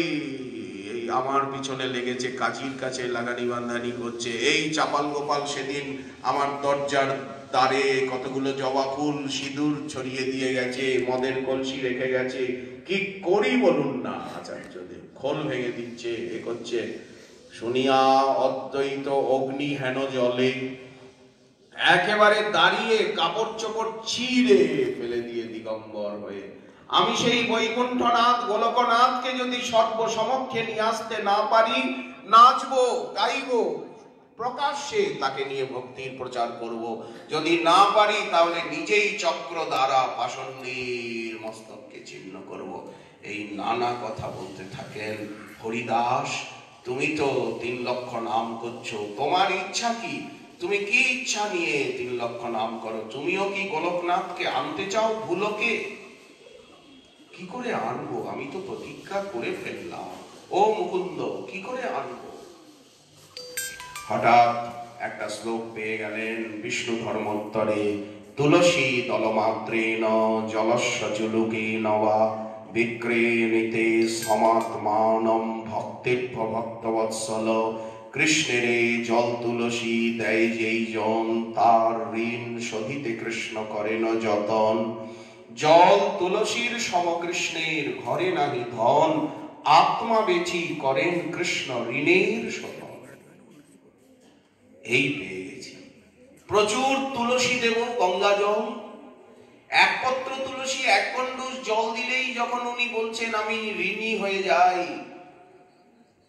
আমার পিছনে লেগেছে, কাজীর কাছে লাগানি বান্ধানি করছে। এই চাপাল গোপাল সেদিন আমার দরজার দ্বারে কতগুলো জবা ফুল সিঁদুর ছড়িয়ে দিয়ে গেছে, মদের কলসি রেখে গেছে। কি করি বলুন না আচার্যদেব? খোল ভেঙে দিচ্ছে, এ করছে। শুনিয়া অদ্বৈত অগ্নি হেন জলে একেবারে দাঁড়িয়ে কাপড় চোপড় ছিঁড়ে ফেলে দিয়ে দিগম্বর হয়ে, আমি সেই বৈকুণ্ঠনাথ গোলকনাথকে যদি সর্বসমক্ষে নিয়ে আসতে না পারি, নাচবো গাইবো প্রকাশ্যে, তাকে নিয়ে ভক্তির প্রচার করব। যদি না পারি তাহলে নিজেই চক্র দ্বারা পাষণ্ডীর মস্তককে ছিন্ন করব। এই নানা কথা বলতে থাকেন। হরিদাস, তুমি তো 3 লক্ষ নাম করছো, তোমার ইচ্ছা কি? তুমি কি ইচ্ছা নিয়ে 3 লক্ষ নাম করো? তুমিও কি গোলকনাথকে আনতে চাও ভুলোকে? কি করে আনবো? আমি তো প্রতিজ্ঞা করে ফেললাম। ও মুকুন্দ, কি করে আনবো? হঠাৎ একটা শ্লোক পেয়ে গেলেন বিষ্ণু ধর্মোত্তরে। তুলসী দলমাত্রেণ জলস্য চুলুকেন বা বিক্রেণীতে সমাত্মানম ভক্তির্ভ ভক্তবৎসল। কৃষ্ণের জল তুলসী দেয় যেই জন, তার ঋণ শোধিতে কৃষ্ণ করেন যতন। জল তুলসীর সমকৃষ্ণের, ঘরে নাহি ধন, আত্মা বেচি করেন কৃষ্ণ ঋণের শোধন। এই পেয়ে গেছি। প্রচুর তুলসী দেব, গঙ্গা জল, 1 পত্র তুলসী 1 গণ্ডূষ জল দিলেই যখন উনি বলছেন আমি ঋণী হয়ে যাই,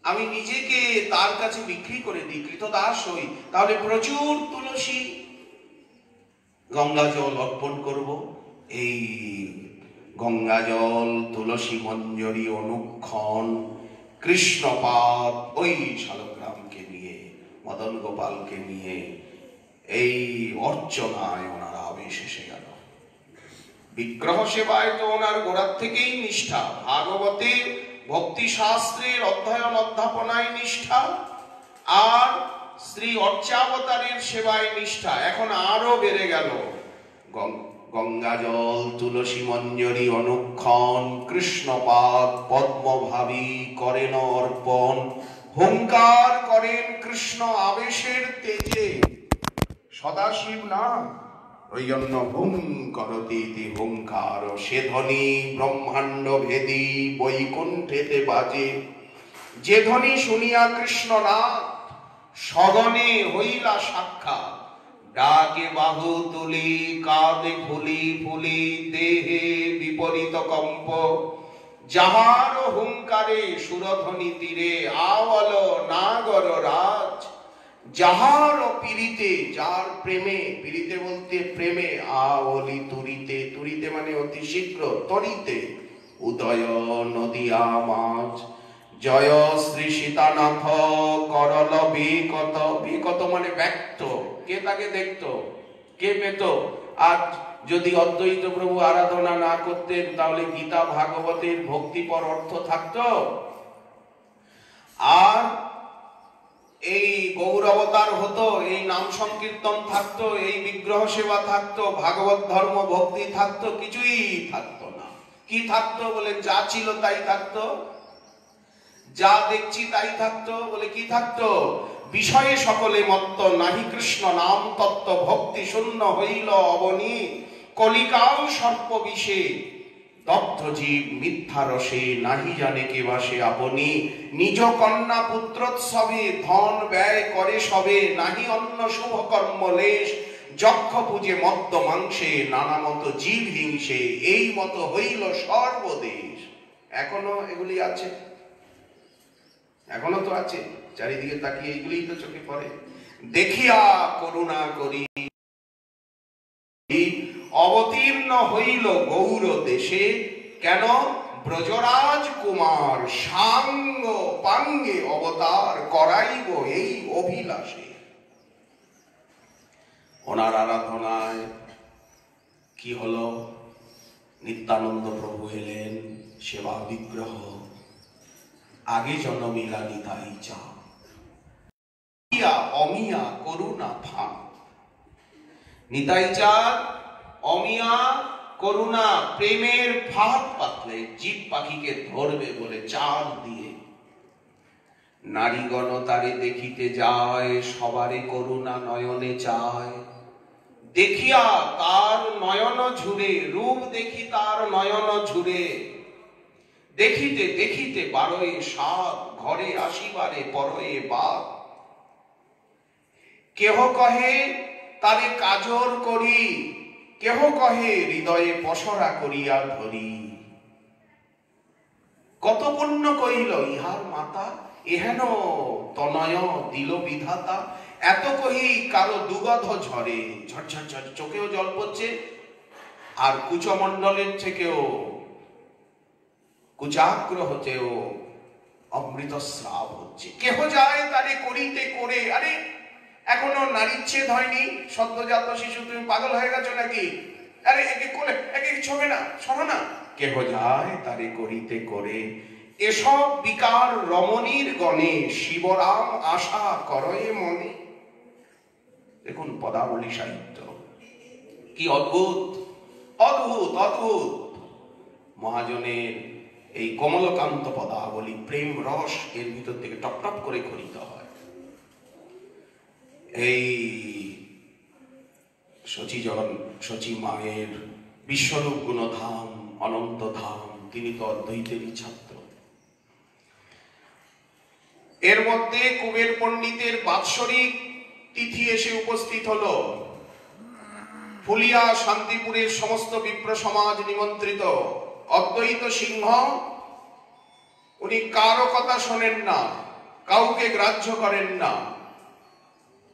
আমি নিজেকে তার কাছে বিক্রি করে দিই, কৃতদাস হই, তাহলে প্রচুর তুলসী গঙ্গা জল অর্পণ করব। এই গঙ্গা জল, তুলসী মঞ্জরি অনুক্ষণ, কৃষ্ণপাদ, ওই শালগ্রামকে নিয়ে, মদন গোপালকে নিয়ে এই অর্চনায় ওনার আবেশ এসে গেল। বিগ্রহ সেবায় তো ওনার গোড়ার থেকেই নিষ্ঠা, ভাগবতে ভক্তি শাস্ত্রের অধ্যয়ন অধ্যাপনায় নিষ্ঠা, আর শ্রী অর্চাবতারের সেবায় নিষ্ঠা এখন আরো বেড়ে গেল। গঙ্গা জল, তুলসী মঞ্জরি অনুক্ষণ, কৃষ্ণপাদ পদ্মভাবী করেন অর্পণ। হুঙ্কার করেন কৃষ্ণ আবেশের তেজে, সদাশিব না, ওই জন্য হুং করতি হুঙ্কার, সে ধ্বনি ব্রহ্মাণ্ড ভেদী বৈকুণ্ঠেতে বাজে। যে ধ্বনি শুনিয়া কৃষ্ণনাথ সগনে হইলা সাক্ষাৎ। ডাকে বাহু তুলি, কাঁদে ফুলি ফুলি, দেহে বিপরীত কম্প। যাহার হুঙ্কারে সুরধ্বনি তীরে, আওয়াল নাগর রাজ। যাহার পীড়িতে, যার প্রেমে, পীড়িতে বলতে প্রেমে, আওলি তুরিতে, তুরিতে মানে অতি শীঘ্র, তরিতে উদয় নদিয়া মাঝ। জয় শ্রী সীতানাথ করল বিকত, বিকত মানে ব্যক্ত। কে তাকে দেখতো, কে পেত? আজ যদি অদ্বৈত প্রভু আরাধনা না করতেন তাহলে গীতা ভাগবতের ভক্তিপর অর্থ থাকতো? আর এই গৌর অবতার হতো, এই নাম সংকীর্তন থাকতো, এই বিগ্রহ সেবা থাকতো, ভাগবত ধর্ম ভক্তি থাকতো? কিছুই থাকতো না। কি থাকতো বলে? যা ছিল তাই থাকতো, যা দেখছি তাই থাকতো। বলে কি থাকতো? বিষয়ে সকলে মত্ত, নাহি কৃষ্ণ নাম তত্ত্ব, ভক্তি শূন্য হইল অবনী। কলিকাল সর্প বিষে দগ্ধ জীব মিথ্যা রসে, নাহি জানে কে বাসে আপনি। নিজ কন্যা পুত্রোৎসবে ধন ব্যয় করে সবে, নাহি অন্য শুভ কর্ম লেশ। যক্ষ পূজে মদ্য মাংসে, নানা মত জীব হিংসে, এই মত হইল সর্বদেশ। এখনো এগুলি আছে, এখনো তো আছে। চারিদিকে তাকিয়ে এইগুলি তো চোখে পড়ে। দেখিয়া করুণা করি অবতীর্ণ হইল গৌর দেশে, কেন? ব্রজরাজ কুমার সাঙ্গ পাঙ্গে অবতার করাইব এই অভিলাষে। ওনার আরাধনায় কি হলো? নিত্যানন্দ প্রভু এলেন, সেবা বিগ্রহ, আগে জনমিলা নিতাই চা, অমিয়া করুণা ফান। নিতাই চাঁদ অমিয়া করুণা প্রেমের ফাঁদ পাতলে জীব পাখিকে ধরবে বলে চাঁদ দিয়ে নারীগণ তারে দেখিতে যায়, সবারে করুণা নয়নে চায়। দেখিয়া তার নয়ন ঝুরে, রূপ দেখি তার নয়ন ঝুরে। দেখিতে দেখিতে বারোয় সাত, ঘরে আসিবারে পরয়ে বাদ। কেহ কহে তারে কাজর করি, কেহ কহে হৃদয়ে পসরা করিয়া ধরি। কত পুণ্য কহিল ইহার মাতা, এহেন তনয় দিল বিধাতা। এত কহি কারো দুগধ ঝরে, ঝরঝর ঝর চোখেও জল পড়ছে, আর কুচমণ্ডলের থেকেও কুচাগ্র হতেও অমৃত স্রাব হচ্ছে। কেহ যায় তারে করিতে করে। আরে এখনো নারীচ্ছেদ হয়নি, সদ্যজাত শিশু, তুমি পাগল হয়ে গেছো নাকি? আরে একে কোলে, একে ছবে না, সরো না। কেহ যায় তারে করিতে করে। এসব বিকার রমণীর গণে, শিবরাম আশা করয়ে মনে। দেখুন পদাবলী সাহিত্য কি অদ্ভুত অদ্ভুত অদ্ভুত। মহাজনের এই কমলকান্ত পদাবলী, প্রেম রস এর ভিতর থেকে টপ টপ করে খরিত হয়। এই শচী মায়ের বিশ্বরূপ গুণধাম, অনন্ত ধাম, তিনি তো অদ্বৈতেরই ছাত্র। এর মধ্যে কুবের পণ্ডিতের বাৎসরিক তিথি এসে উপস্থিত হলো। ফুলিয়া শান্তিপুরের সমস্ত বিপ্র সমাজ নিমন্ত্রিত। অদ্বৈত সিংহ উনি কারো কথা শোনেন না, কাউকে গ্রাহ্য করেন না।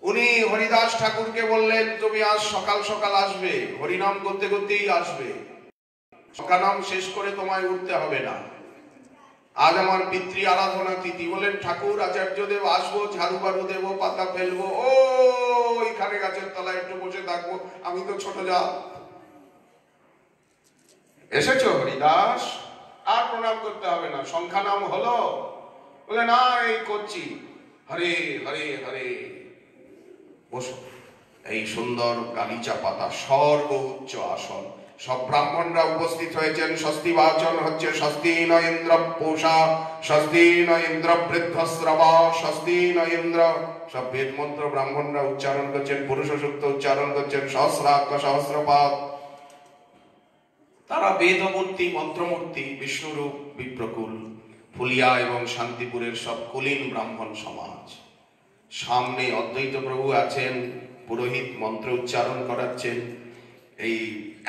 উনি হরিদাস ঠাকুরকে বললেন, তুমি আজ সকাল সকাল আসবে, হরিনাম করতে করতেই আসবে, সকানাম শেষ করে তোমায় উঠতে হবে না। আজ আমার পিতৃ আরাধনা তিথি। বলেন ঠাকুর আচার্যদেব আসবো, ঝাড়ু বাড়ু দেবো, পাতা ফেলবো, ও এখানে গাছের তলায় একটু বসে থাকবো, আমি তো ছোট জাত। এসেছো হরিদাস, আর প্রণাম করতে হবে না, সংখ্যা নাম হলো? বলে না, এই করছি। হরে হরে হরে। বসো। এই সুন্দর গালিচা পাতা, সর্বোচ্চ আসন, সব ব্রাহ্মণরা উপস্থিত হয়েছেন। স্বস্তি বাচন হচ্ছে স্বস্তি ন ইন্দ্র পোষা, স্বস্তি ন ইন্দ্র বৃদ্ধশ্রবা, স্বস্তি ন ইন্দ্র। সব বেদ মন্ত্র ব্রাহ্মণরা উচ্চারণ করছেন, পুরুষ সূক্ত উচ্চারণ করছেন, সহস্রাক্ষ সহস্রপাদ। তারা বেদমূর্তি, মন্ত্রমূর্তি, বিষ্ণুরূপ বিপ্রকুল। ফুলিয়া এবং শান্তিপুরের সব কুলীন ব্রাহ্মণ সমাজ। সামনে অদ্বৈত প্রভু আছেন, পুরোহিত মন্ত্র উচ্চারণ করাচ্ছেন। এই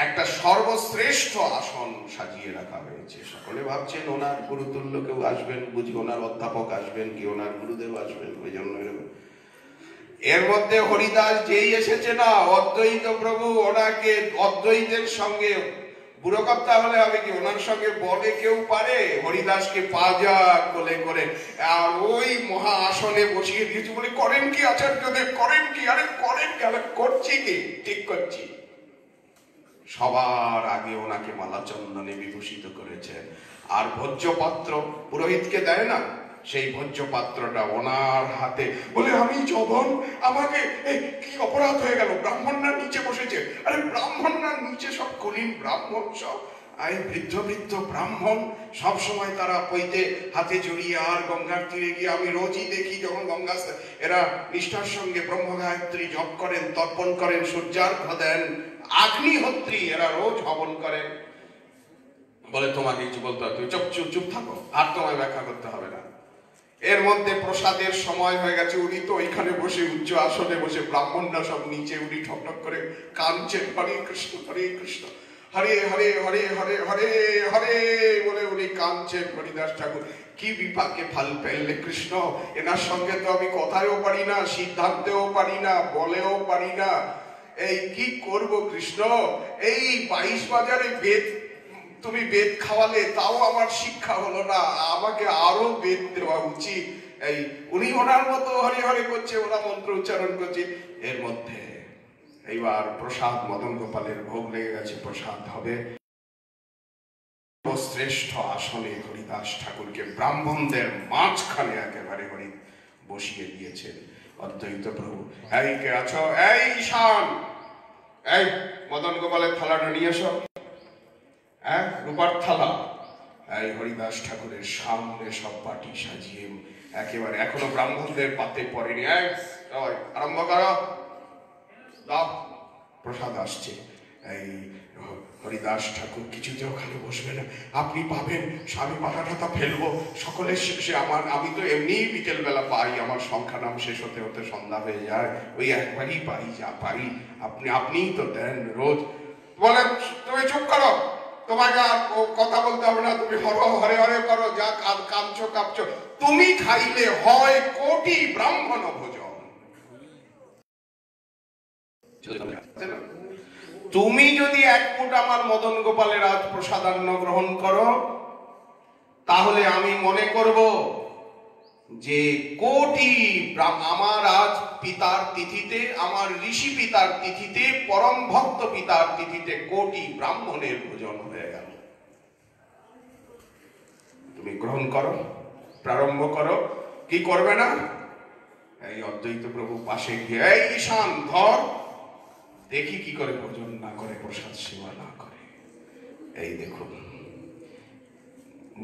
একটা সর্বশ্রেষ্ঠ আসন সাজিয়ে রাখা হয়েছে। সকলে ভাবছেন ওনার গুরুতুল্য কেউ আসবেন, বুঝি ওনার অধ্যাপক আসবেন, কি ওনার গুরুদেব আসবেন, ওই জন্য এর মধ্যে হরিদাস যেই এসেছে না, অদ্বৈত প্রভু ওনাকে অদ্বৈতের সঙ্গে বুড়োকর্তা হলে হবে কি, ওনার সঙ্গে বলে কেউ পারে? হরিদাসকে পাজা কোলে করে আর ওই মহা আসনে বসিয়ে দিয়েছে। বলে করেন কি আচার্যদেব, করেন কি? আরে করেন কি? আরে করছি কি? ঠিক করছি। সবার আগে ওনাকে মালা চন্দনে বিভূষিত করেছেন। আর ভোজ্যপাত্র পুরোহিতকে দেয় না, সেই ভোজ্যপাত্রটা ওনার হাতে। বলে আমি যবন, আমাকে কি অপরাধ হয়ে গেল? ব্রাহ্মণরা নিচে বসেছে। আরে ব্রাহ্মণরা নিচে সব কুলীন ব্রাহ্মণ, সব এই বৃদ্ধ বৃদ্ধ ব্রাহ্মণ, সব সময় তারা পইতে হাতে জড়িয়ে। আর গঙ্গার তীরে গিয়ে আমি রোজই দেখি যখন গঙ্গা এরা নিষ্ঠার সঙ্গে ব্রহ্ম গায়ত্রী জপ করেন, তর্পণ করেন, সূর্যার্ঘ্য দেন, আগ্নিহোত্রী এরা রোজ হবন করেন। বলে তোমাকে কিছু বলতে হবে, তুমি চুপ চুপ চুপ থাকো, আর তোমায় ব্যাখ্যা করতে হবে না। এর মধ্যে প্রসাদের সময় হয়ে গেছে। উনি তো ওইখানে বসে উচ্চ আসনে বসে, ব্রাহ্মণরা সব নিচে, উনি ঠকঠক করে কাঁদছেন, হরে কৃষ্ণ হরে কৃষ্ণ, হরে হরে হরে হরে হরে হরে বলে উনি কাঁদছেন। হরিদাস ঠাকুর কি বিপাকে ফাল ফেললে কৃষ্ণ, এনার সঙ্গে তো আমি কথায়ও পারি না, সিদ্ধান্তেও পারি না, বলেও পারি না, এই কি করব কৃষ্ণ? এই 22 বাজারে বেদ তুমি বেদ খাওয়ালে, তাও আমার শিক্ষা হলো না, আমাকে আরো বেদ দেওয়া উচিত। এই উনি ওনার মতো হরে হরে করছে, ওরা মন্ত্র উচ্চারণ করছে। এর মধ্যে এইবার প্রসাদ, মদন গোপালের ভোগ লেগে গেছে, প্রসাদ হবে। শ্রেষ্ঠ আসনে হরিদাস ঠাকুরকে ব্রাহ্মণদের মাঝখানে একেবারে হরি বসিয়ে দিয়েছেন অদ্বৈত প্রভু। এই কে আছো? এই ঈশান, এই মদন গোপালের থালাটা নিয়ে এসো, রূপার থালা। এই হরিদাস ঠাকুরের সামনে সব বাটি সাজিয়ে একেবারে এখনো ব্রাহ্মণদের পাতে পড়েনি। আরম্ভ করো, দাও, প্রসাদ আসছে। এই হরিদাস ঠাকুর কিছুতে ওখানে বসবে না, আপনি পাবেন, আমি পাতা টাতা ফেলবো সকলের শেষে। আমি তো এমনি বিকেল বেলা পাই, আমার সংখ্যা নাম শেষ হতে হতে সন্ধ্যা হয়ে যায়, ওই একবারই পাই যা পাই, আপনিই তো দেন রোজ। বলে তুমি চুপ করো, তোমাকে আর কথা বলতে হবে না, তুমি হরে হরে করো, যা কাঁদছো কাঁপছো। তুমি খাইলে হয় কোটি ব্রাহ্মণ ভোজন। তুমি যদি এক মুঠ আমার মদন গোপালের আজ প্রসাদান্ন গ্রহণ করো, তাহলে আমি মনে করব যে কোটি আমার আজ পিতার তিথিতে, আমার ঋষি পিতার তিথিতে, পরম ভক্ত পিতার তিথিতে কোটি ব্রাহ্মণের ভোজন হয়ে গেল। তুমি গ্রহণ করো, প্রারম্ভ করো। কি করবে না? এই অদ্বৈত প্রভু পাশে গিয়ে, এই ঈশান ধর, দেখি কি করে ভোজন না করে, প্রসাদ সেবা না করে। এই দেখুন,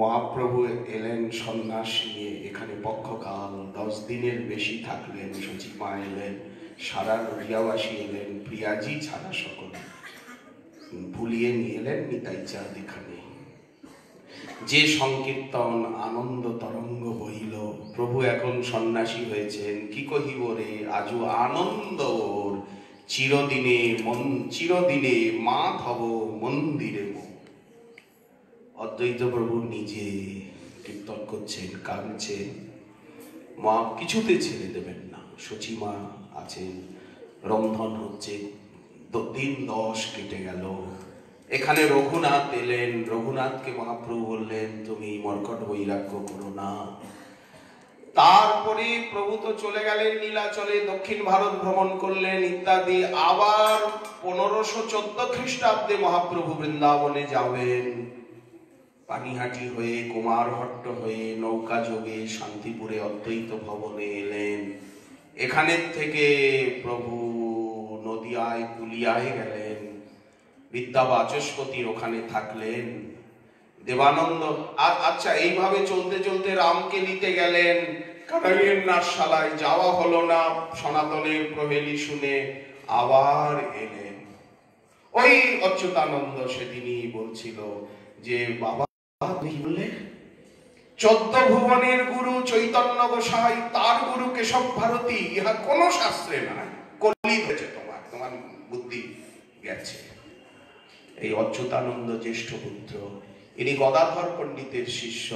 মহাপ্রভু এলেন সন্ন্যাস নিয়ে, এখানে পক্ষকাল 10 দিনের বেশি থাকলেন। সচিমা এলেন, সারা নড়িয়াবাসী এলেন, প্রিয়াজি ছাড়া সকলে ভুলিয়ে নিয়ে এলেন নিতাই চাঁদ। এখানে যে সংকীর্তন আনন্দ তরঙ্গ বইল, প্রভু এখন সন্ন্যাসী হয়েছেন। কি কহিব রে আজু আনন্দ ওর, চিরদিনে মাধব মন্দিরে। অদ্বৈত প্রভু নিজে কীর্তন করছেন, কাঁদছেন, মা কিছুতে ছেড়ে দেবেন না। সচিমা আছেন, রন্ধন হচ্ছে, দিন 10 কেটে গেল। এখানে রঘুনাথ এলেন, রঘুনাথকে মহাপ্রভু বললেন তুমি মর্কট বৈরাগ্য করো না। তারপরে প্রভু তো চলে গেলেন নীলাচলে, দক্ষিণ ভারত ভ্রমণ করলেন ইত্যাদি। আবার 1514 খ্রিস্টাব্দে মহাপ্রভু বৃন্দাবনে যাবেন। পানিহাটি হয়ে, কুমারহট্ট হয়ে, নৌকা যোগে শান্তিপুরে অদ্বৈত ভবনে এলেন। এখানের থেকে প্রভু নদিয়ায় কুলিয়ায় গেলেন, বিদ্যা বাচস্পতির ওখানে থাকলেন। দেবানন্দ আচ্ছা, এইভাবে চলতে চলতে রামকেলিতে গেলেন, কানাইয়ের নাটশালায় যাওয়া হলো না, সনাতনের প্রহেলি শুনে আবার এলেন। ওই অচ্যুতানন্দ সেদিনই বলছিল যে বাবা কি বললে, 14 ভুবনের গুরু চৈতন্য গোসাই, তার গুরু কেশব ভারতী, ইহা কোন শাস্ত্রে নাই, কলি হয়েছে, তোমার বুদ্ধি গেছে। এই অচ্যুতানন্দ জ্যেষ্ঠ পুত্র, ইনি গদাধর পণ্ডিতের শিষ্য,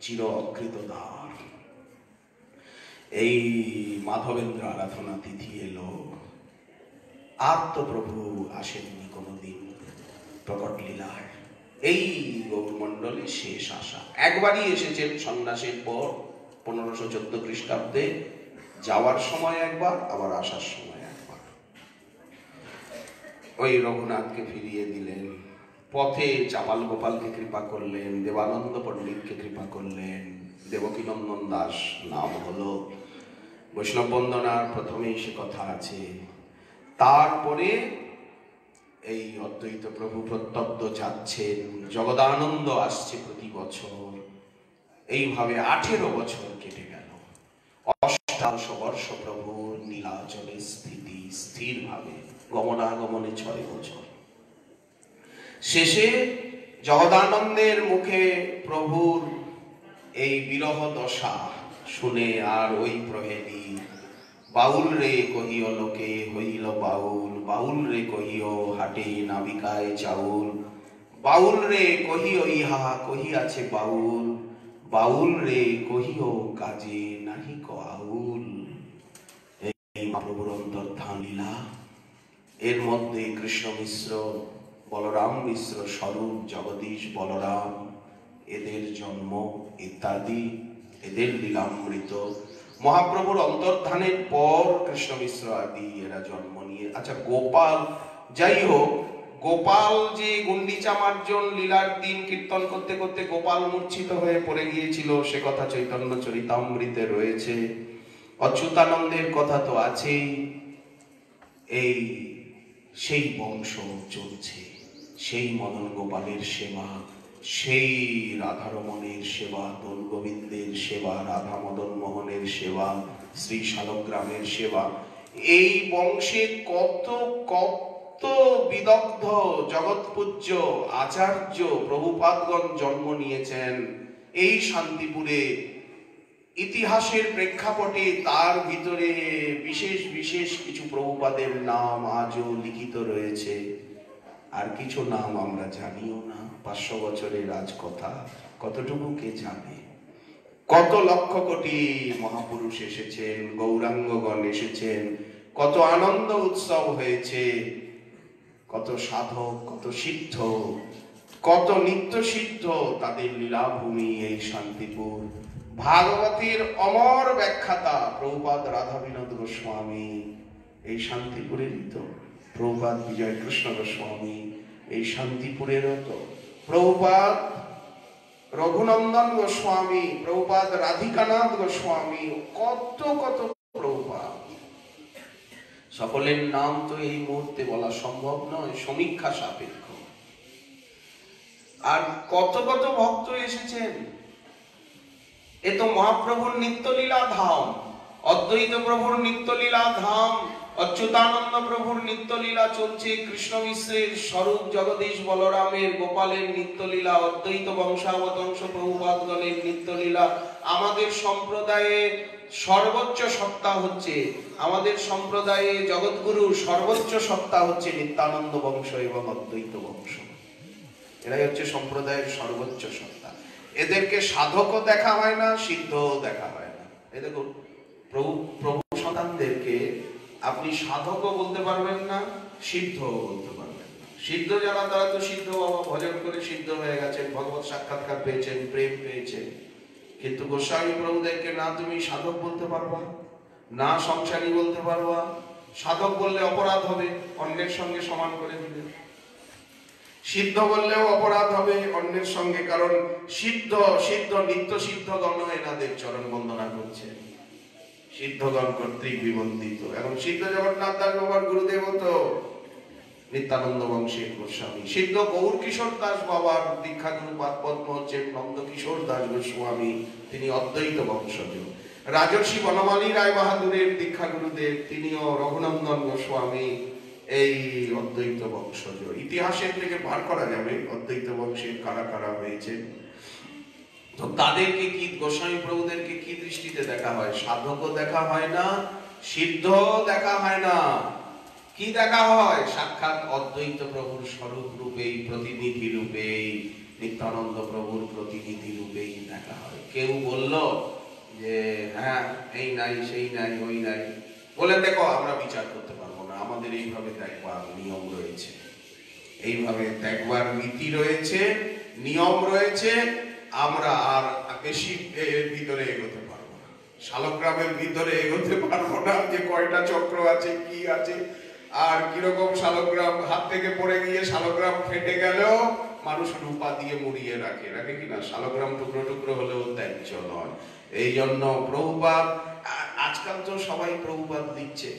চির অকৃতদার। এই মাধবেন্দ্র আরাধনা তিথি এলো, আর তো প্রভু আসেননি কোনদিন প্রকট লীলায়। এই গৌরমণ্ডলে শেষ আসা, একবারই এসেছেন সন্ন্যাসের পর 1514 খ্রিস্টাব্দে, যাওয়ার সময় একবার, আবার আসার সময় একবার। ওই রঘুনাথকে ফিরিয়ে দিলেন, পথে চাপাল গোপালকে কৃপা করলেন, দেবানন্দ পণ্ডিতকে কৃপা করলেন, দেবকীনন্দন দাস নাম হলো। বৈষ্ণব বন্দনার প্রথমেই সে কথা আছে। তারপরে এই অদ্বৈত প্রভু প্রত্যব্দ যাচ্ছেন, জগদানন্দ আসছে প্রতি বছর। এইভাবে 18 বছর কেটে গেল। 18 বর্ষ প্রভুর নীলাচলে স্থিতি, স্থির ভাবে গমনাগমনে 6 বছর। শেষে জগদানন্দের মুখে প্রভুর এই বিরহ দশা শুনে আর ওই প্রহেলি, বাউল রে কহিও লোকে হইল বাউল, বাউল রে কহিও হাটে নাবিকায় চাউল, বাউল রে কহিও ইহা কহিয়াছে বাউল, বাউল রে কহিও কাজে নাহি আউল। এই মহাপ্রভুর অন্তর্ধান লীলা। এর মধ্যে কৃষ্ণ মিশ্র, বলরাম মিশ্র স্বরূপ, জগদীশ বলরাম, এদের জন্ম ইত্যাদি, এদের লীলামৃত। মহাপ্রভুর অন্তর্ধানের পর কৃষ্ণ মিশ্র আদি এরা জন্ম নিয়ে। আচ্ছা, গোপাল, যাই হোক, গোপাল যে গুন্ডিচা মার্জন লীলার দিন কীর্তন করতে করতে গোপাল মূর্ছিত হয়ে পড়ে গিয়েছিল, সে কথা চৈতন্য চরিতামৃতে রয়েছে। অচ্যুতানন্দের কথা তো আছেই। এই সেই বংশ চলছে, সেই মদন গোপালের সেবা, সেই রাধারমণের সেবা, দোল গোবিন্দের সেবা, রাধা মদন মোহনের সেবা, শ্রী শালগ্রামের সেবা। এই বংশে কত কত বিদগ্ধ জগৎপূজ্য আচার্য প্রভুপাদগণ জন্ম নিয়েছেন এই শান্তিপুরে। ইতিহাসের প্রেক্ষাপটে তার ভিতরে বিশেষ বিশেষ কিছু প্রভুপাদের নাম আজও লিখিত রয়েছে, আর কিছু নাম আমরা জানিও না। 500 বছরের রাজকথা কতটুকু কে জানে? কত লক্ষ কোটি মহাপুরুষ এসেছেন, গৌরাঙ্গগণ এসেছেন, কত আনন্দ উৎসব হয়েছে, কত সাধক, কত সিদ্ধ, কত নিত্য সিদ্ধ, তাদের লীলাভূমি এই শান্তিপুর। ভাগবতের অমর ব্যাখ্যাতা প্রভুপাদ রাধা বিনোদ গোস্বামী এই শান্তিপুরেরই তো। প্রভুপাদ বিজয় কৃষ্ণ গোস্বামী এই শান্তিপুরেরও তো। প্রভুপাদ রঘুনন্দন গোস্বামী, প্রভুপাদ রাধিকানাথ গোস্বামী, কত কত প্রভুপাদ। সকলের নাম তো এই মুহূর্তে বলা সম্ভব নয়, সমীক্ষা সাপেক্ষ। আর কত কত ভক্ত এসেছেন। এ তো মহাপ্রভুর নিত্যলীলা ধাম, অদ্বৈত প্রভুর নিত্যলীলা ধাম, অচ্যুতানন্দ প্রভুর নিত্যলীলা চলছে, কৃষ্ণ মিশ্রের স্বরূপ জগদীশ বলরামের গোপালের নিত্যলীলা, অদ্বৈত বংশাবতংশ প্রভুপাদগণের নিত্যলীলা। আমাদের সম্প্রদায়ে সর্বোচ্চ সত্তা হচ্ছে, আমাদের সম্প্রদায়ে জগৎগুরুর সর্বোচ্চ সত্তা হচ্ছে নিত্যানন্দ বংশ এবং অদ্বৈত বংশ। এরাই হচ্ছে সম্প্রদায়ের সর্বোচ্চ সত্তা। এদেরকে সাধকও দেখা হয় না, সিদ্ধও দেখা হয় না। এই দেখুন, প্রভু সন্তানদেরকে আপনি সাধকও বলতে পারবেন না, সিদ্ধও বলতে পারবেন না। সিদ্ধ যারা তারা তো সিদ্ধ বাবা ভজন করে সিদ্ধ হয়ে গেছেন, ভগবত সাক্ষাৎকার পেয়েছেন, প্রেম পেয়েছেন। কিন্তু গোস্বামী প্রভুদেরকে না তুমি সাধক বলতে পারবা, না সংসারী বলতে পারবা। সাধক বললে অপরাধ হবে, অন্যের সঙ্গে সমান করে দিবে। সিদ্ধ বললেও অপরাধ হবে অন্যের সঙ্গে, কারণ সিদ্ধ সিদ্ধ নিত্য সিদ্ধগণ এনাদের চরণ বন্দনা করছে, সিদ্ধগণ কর্তৃক বিবন্দিত। এবং সিদ্ধ জগন্নাথ দাস বাবার গুরুদেব তো নিত্যানন্দ বংশের গোস্বামী। সিদ্ধ গৌর কিশোর দাস বাবার দীক্ষা গুরু পদ্ম হচ্ছেন নন্দ কিশোর দাস গোস্বামী, তিনি অদ্বৈত বংশজ। রাজর্ষি বনমালী রায় বাহাদুরের দীক্ষা গুরুদেব, তিনিও রঘুনন্দন গোস্বামী, এই অদ্বৈত বংশজ। ইতিহাসের থেকে বার করা যাবে অদ্বৈত বংশের কারা কারা হয়েছে। তো তাদেরকে কি, গোস্বামী প্রভুদেরকে কি দৃষ্টিতে দেখা হয়? সাধকও দেখা হয় না, সিদ্ধ দেখা হয় না। কি দেখা হয়? সাক্ষাৎ অদ্বৈত প্রভুর স্বরূপ রূপেই, প্রতিনিধি রূপেই, নিত্যানন্দ প্রভুর প্রতিনিধি রূপেই দেখা হয়। কেউ বলল যে হ্যাঁ এই নাই সেই নাই ওই নাই, বলে দেখো আমরা বিচার করতে পারবো না, আমাদের এইভাবে দেখবার নিয়ম রয়েছে, এইভাবে দেখবার নীতি রয়েছে, নিয়ম রয়েছে, আমরা আর বেশি এর ভিতরে এগোতে পারবো না, শালগ্রামের ভিতরে এগোতে পারবো না, যে কয়টা চক্র আছে কি আছে আর কিরকম শালগ্রাম হাত থেকে পড়ে গিয়ে শালগ্রাম ফেটে গেলেও মানুষ রূপা দিয়ে মুড়িয়ে রাখে, রাখে কিনা? শালগ্রাম টুকরো টুকরো হলেও ত্যায্য নয়। এই জন্য প্রভুপাদ, আজকাল তো সবাই প্রভুপাদ লিখছে,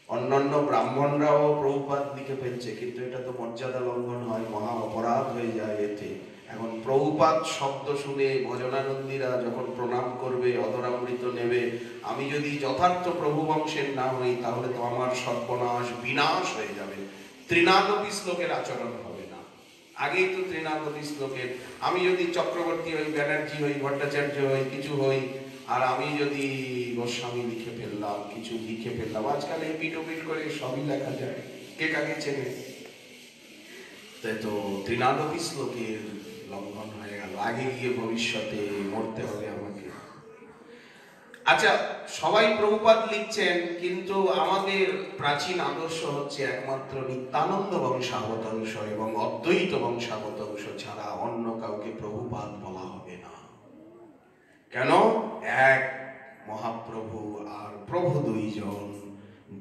অন্যান্য ব্রাহ্মণরাও প্রভুপাদ লিখে ফেলছে, কিন্তু এটা তো মর্যাদা লঙ্ঘন হয়, মহা অপরাধ হয়ে যায় এতে। এখন প্রভুপাদ শব্দ শুনে ভজনানন্দীরা যখন প্রণাম করবে, অধরামৃত নেবে, আমি যদি যথার্থ প্রভু বংশের না হই তাহলে তো আমার সর্বনাশ, বিনাশ হয়ে যাবে। ত্রিনাদপি শ্লোকের আচরণ হবে না। আগেই তো ত্রিনাদপি শ্লোকের, আমি যদি চক্রবর্তী হই, ব্যানার্জি হই, ভট্টাচার্য হই, কিছু হই, আর আমি যদি গোস্বামী লিখে ফেললাম, কিছু লিখে ফেললাম, আজকাল এপিট ওপিট করে সবই লেখা যায়, কে কাকে চেনে। তাই তো ত্রিনাদপি শ্লোকের লঙ্ঘন হয়ে গেল, আগে গিয়ে ভবিষ্যতে মরতে হবে আমাকে। আচ্ছা, সবাই প্রভুপাদ লিখছেন, কিন্তু আমাদের প্রাচীন আদর্শ হচ্ছে একমাত্র নিত্যানন্দ বংশাবতংশ এবং অদ্বৈত বংশাবতংশ ছাড়া অন্য কাউকে প্রভুপাদ বলা হবে না। কেন? এক মহাপ্রভু আর প্রভু দুইজন,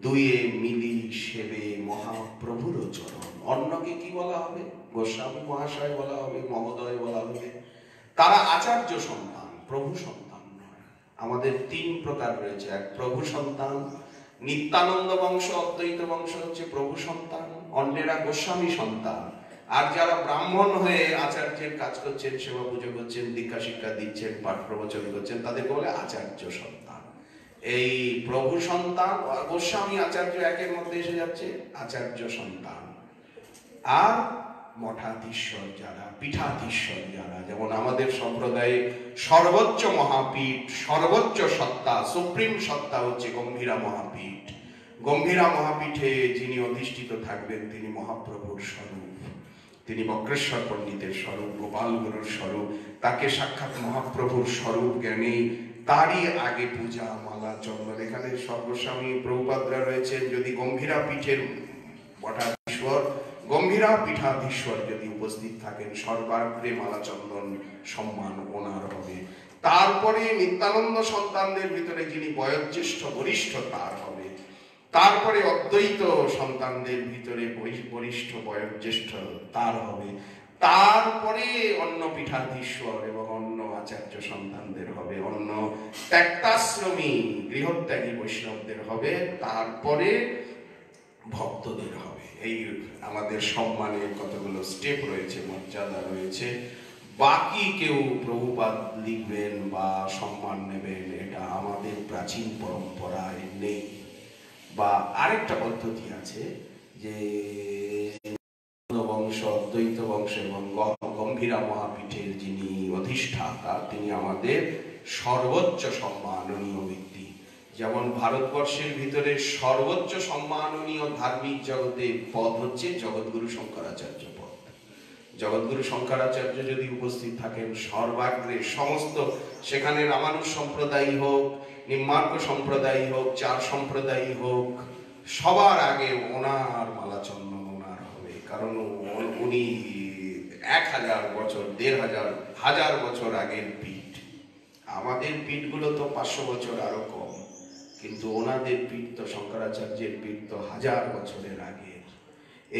দুয়ে মিলি সেবে মহাপ্রভুর চরণ। অন্যকে কি বলা হবে? গোস্বামী মহাশয় বলা হবে, মহোদয় বলা হবে। তারা আচার্য সন্তান, প্রভু সন্তান নয়। আমাদের তিন প্রকার রয়েছে, এক প্রভু সন্তান, নিত্যানন্দ বংশ অদ্বৈত বংশ হচ্ছে প্রভু সন্তান, অন্যেরা গোস্বামী সন্তান, আর যারা ব্রাহ্মণ হয়ে আচার্যের কাজ করছেন, সেবা পুজো করছেন, দীক্ষা শিক্ষা দিচ্ছেন, পাঠ প্রবচন করছেন, তাদেরকে বলে আচার্য সন্তান। এই প্রভু সন্তান, গোস্বামী আচার্য একের মধ্যে এসে যাচ্ছে, আচার্য সন্তান। আর মঠাধীশ্বর যারা, পীঠাধীশ্বর যারা, যেমন আমাদের সম্প্রদায়ে সর্বোচ্চ মহাপীঠ, সর্বোচ্চ সত্তা, সুপ্রিম সত্তা হচ্ছে গম্ভীরা মহাপীঠ। গম্ভীরা মহাপীঠে যিনি অধিষ্ঠিত থাকবেন তিনি মহাপ্রভুর স্বরূপ, তিনি বক্রেশ্বর পণ্ডিতের স্বরূপ, গোপাল গুরুর স্বরূপ। তাকে সাক্ষাৎ মহাপ্রভুর স্বরূপ জ্ঞানী, তারই আগে পূজা, মালা, চন্দন। এখানে সর্বস্বামী প্রভুপাদরা রয়েছেন। যদি গম্ভীরা পীঠের মঠাধীশ্বর, গম্ভীরা পীঠাধীশ্বর যদি উপস্থিত থাকেন, সর্বাগ্রে মালা চন্দন সম্মান ওনার হবে। তারপরে নিত্যানন্দ সন্তানদের ভিতরে যিনি বয়োজ্যেষ্ঠ বরিষ্ঠ তার হবে। তারপরে অদ্বৈত সন্তানদের ভিতরে বরিষ্ঠ বয়োজ্যেষ্ঠ তার হবে। তারপরে অন্য পীঠাধীশ্বর এবং অন্য আচার্য সন্তানদের হবে, অন্য ত্যক্তাশ্রমী গৃহত্যাগী বৈষ্ণবদের হবে, তারপরে ভক্তদের হবে। এই আমাদের সম্মানের কতগুলো স্টেপ রয়েছে, মর্যাদা রয়েছে। বাকি কেউ প্রভুপাদ লিখবেন বা সম্মান নেবেন, এটা আমাদের প্রাচীন পরম্পরায় নেই। বা আরেকটা পদ্ধতি আছে যে বংশ, অদ্বৈত বংশ এবং গম্ভীরা মহাপীঠের যিনি অধিষ্ঠাতা তিনি আমাদের সর্বোচ্চ সম্মাননীয় ব্যক্তি। যেমন ভারতবর্ষের ভিতরে সর্বোচ্চ সম্মাননীয় ধার্মিক জগতে পদ হচ্ছে জগৎগুরু শঙ্করাচার্য পদ। জগৎগুরু শঙ্করাচার্য যদি উপস্থিত থাকেন সর্বাগ্রে, সমস্ত সেখানে রামানুজ সম্প্রদায় হোক, নিম্মার্ক সম্প্রদায় হোক, চার সম্প্রদায় হোক, সবার আগে ওনার মালা চন্দন ওনার হবে। কারণ উনি 1000 বছর, 1500, 1000 বছর আগের পীঠ। আমাদের পীঠগুলো তো 500 বছর আরো কম, কিন্তু ওনাদের পীঠ তো, শঙ্করাচার্যের পীঠ তো 1000 বছরের আগে।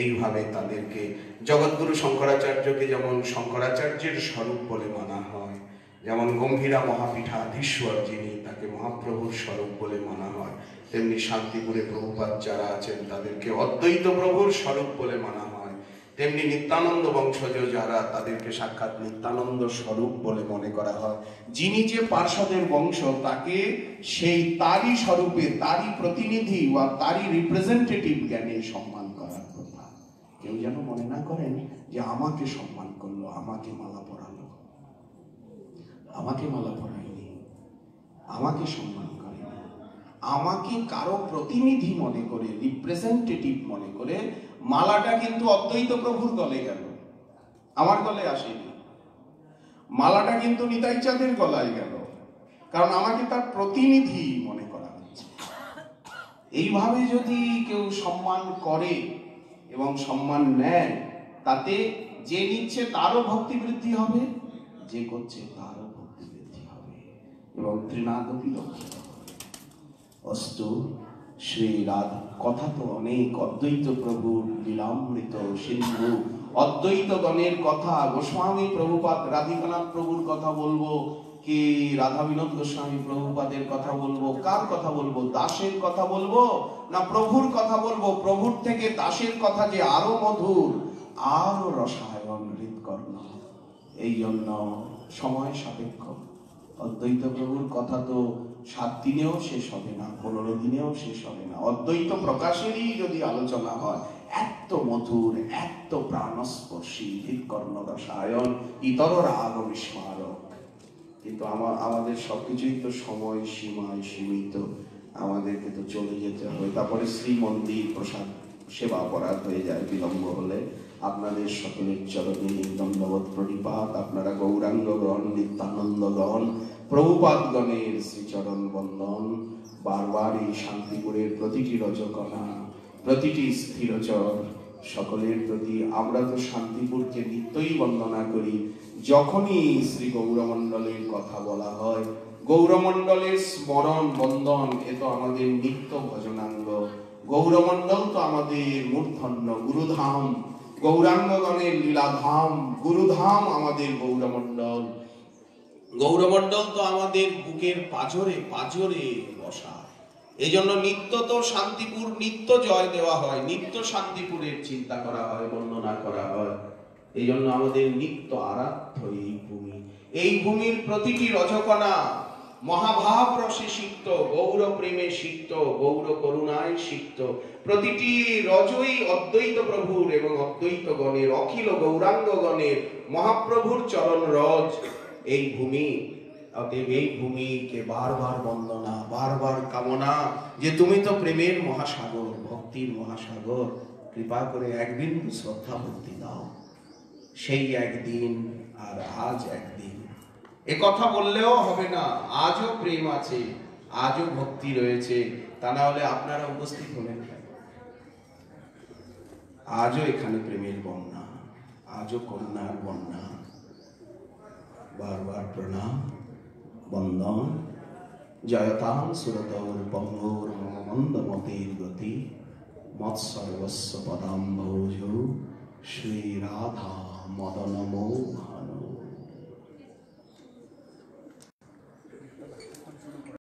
এইভাবে তাদেরকে, জগৎগুরু শঙ্করাচার্যকে যেমন শঙ্করাচার্যের স্বরূপ বলে মানা হয়, যেমন গম্ভীরা মহাপীঠাধীশ্বর যিনি, তাকে মহাপ্রভুর স্বরূপ বলে মানা হয়, তেমনি শান্তিপুরে প্রভুপাদ যারা আছেন তাদেরকে অদ্বৈত প্রভুর স্বরূপ বলে মানা হয়। তেমনি নিত্যানন্দ বংশজ যারা, তাদেরকে সাক্ষাৎ নিত্যানন্দ স্বরূপ বলে মনে করা হয়। যিনি যে পার্শ্বদের বংশ, তাকে সেই তারই স্বরূপে, তারই প্রতিনিধি বা তারই রিপ্রেজেন্টেটিভ জ্ঞানে সম্মান করার কথা। কেউ যেন মনে না করেন যে আমাকে সম্মান করলো, আমাকে মালা পরালো। আমাকে মালা পরায়নি, আমাকে সম্মান করেনি, আমাকে কারো প্রতিনিধি মনে করে, রিপ্রেজেন্টেটিভ মনে করে মালাটা কিন্তু অদ্বৈত প্রভুর গলে গেল, আমার গলে আসেনি। মালাটা কিন্তু নিতাই চাঁদের গলায় গেল, কারণ আমাকে তার প্রতিনিধি মনে করা হচ্ছে। এইভাবে যদি কেউ সম্মান করে এবং সম্মান নেয়, তাতে যে নিচ্ছে তারও ভক্তি বৃদ্ধি হবে, যে করছে তারও ভক্তি বৃদ্ধি হবে এবং ত্রিনাদপি রক্ষিত হবে। অস্তু শ্রী রাধা। কথা তো অনেক, অদ্বৈত প্রভুর লীলামৃত সিন্ধু, অদ্বৈত গণের কথা, গোস্বামী প্রভুপাদ, রাধিকানাথ প্রভুর কথা বলবো কি রাধা বিনোদ গোস্বামী প্রভুপাদের কথা বলবো, কার কথা বলবো? দাসের কথা বলবো না প্রভুর কথা বলবো? প্রভুর থেকে দাসের কথা যে আরো মধুর, আরো রসায়ন, হৃৎকর্ণ। এই জন্য সময় সাপেক্ষ। অদ্বৈত প্রভুর কথা তো 7 দিনেও শেষ হবে না, 15 দিনেও শেষ হবে না। অদ্বৈত প্রকাশেরই যদি আলোচনা হয়, এত মধুর, এত প্রাণস্পর্শী, হৃৎকর্ণ রসায়ন, ইতর রাগ বিস্মারক। কিন্তু আমাদের সবকিছুই তো সময় সীমায় সীমিত, আমাদেরকে তো চলে যেতে হবে। তারপরে শ্রীমন্দির প্রসাদ সেবা অপরাধ হয়ে যায় বিলম্ব হলে। আপনাদের সকলের চরণে দণ্ডবৎ প্রণিপাত। আপনারা গৌরাঙ্গগণ, নিত্যানন্দগণ, প্রভুপাদগণের শ্রীচরণ বন্দন। বারবার এই শান্তিপুরের প্রতিটি রজকণা, প্রতিটি স্থিরচর সকলের প্রতি আমরা তো শান্তিপুরকে নিত্যই বন্দনা করি। যখনই শ্রী গৌরমণ্ডলের কথা বলা হয়, গৌরমণ্ডলের স্মরণ বন্দন, এ তো আমাদের নিত্য ভজনাঙ্গ। গৌরমণ্ডল তো আমাদের মূর্ধন্য গুরুধাম, গৌরাঙ্গগণের লীলাধাম, গুরুধাম আমাদের গৌরমণ্ডল। গৌরমণ্ডল তো আমাদের বুকের পাঁজরে পাঁজরে বসা। এই জন্য নিত্য তো শান্তিপুর, নিত্য জয় দেওয়া হয়, নিত্য শান্তিপুরের চিন্তা করা হয়, বর্ণনা করা হয়। এই জন্য আমাদের নিত্য আরাধ্য এই ভূমি। এই ভূমির প্রতিটি রজকণা মহাভাব রসে সিক্ত, গৌর প্রেমে সিক্ত, গৌর করুণায় সিক্ত। প্রতিটি রজই অদ্বৈত প্রভুর এবং অদ্বৈত গণের, অখিল গৌরাঙ্গ গণের মহাপ্রভুর চরণ রজ এই ভূমি। অতএব এই ভূমিকে বারবার বন্দনা, বারবার কামনা যে তুমি তো প্রেমের মহাসাগর, ভক্তির মহাসাগর, কৃপা করে এক বিন্দু শ্রদ্ধা ভক্তি দাও। সেই একদিন আর আজ একদিন, এ কথা বললেও হবে না। আজও প্রেম আছে, আজও ভক্তি রয়েছে, তা না হলে আপনারা উপস্থিত হলেন কেন? আজও এখানে প্রেমের বন্যা, আজও কন্যার বন্যা। বারবার প্রণাম বন্দন। জয়তাং সুরতৌর পঙ্গোর মন্দমতির গতি, মৎসর্বস্ব পদাম্ভোজ শ্রী রাধা মদন মোহন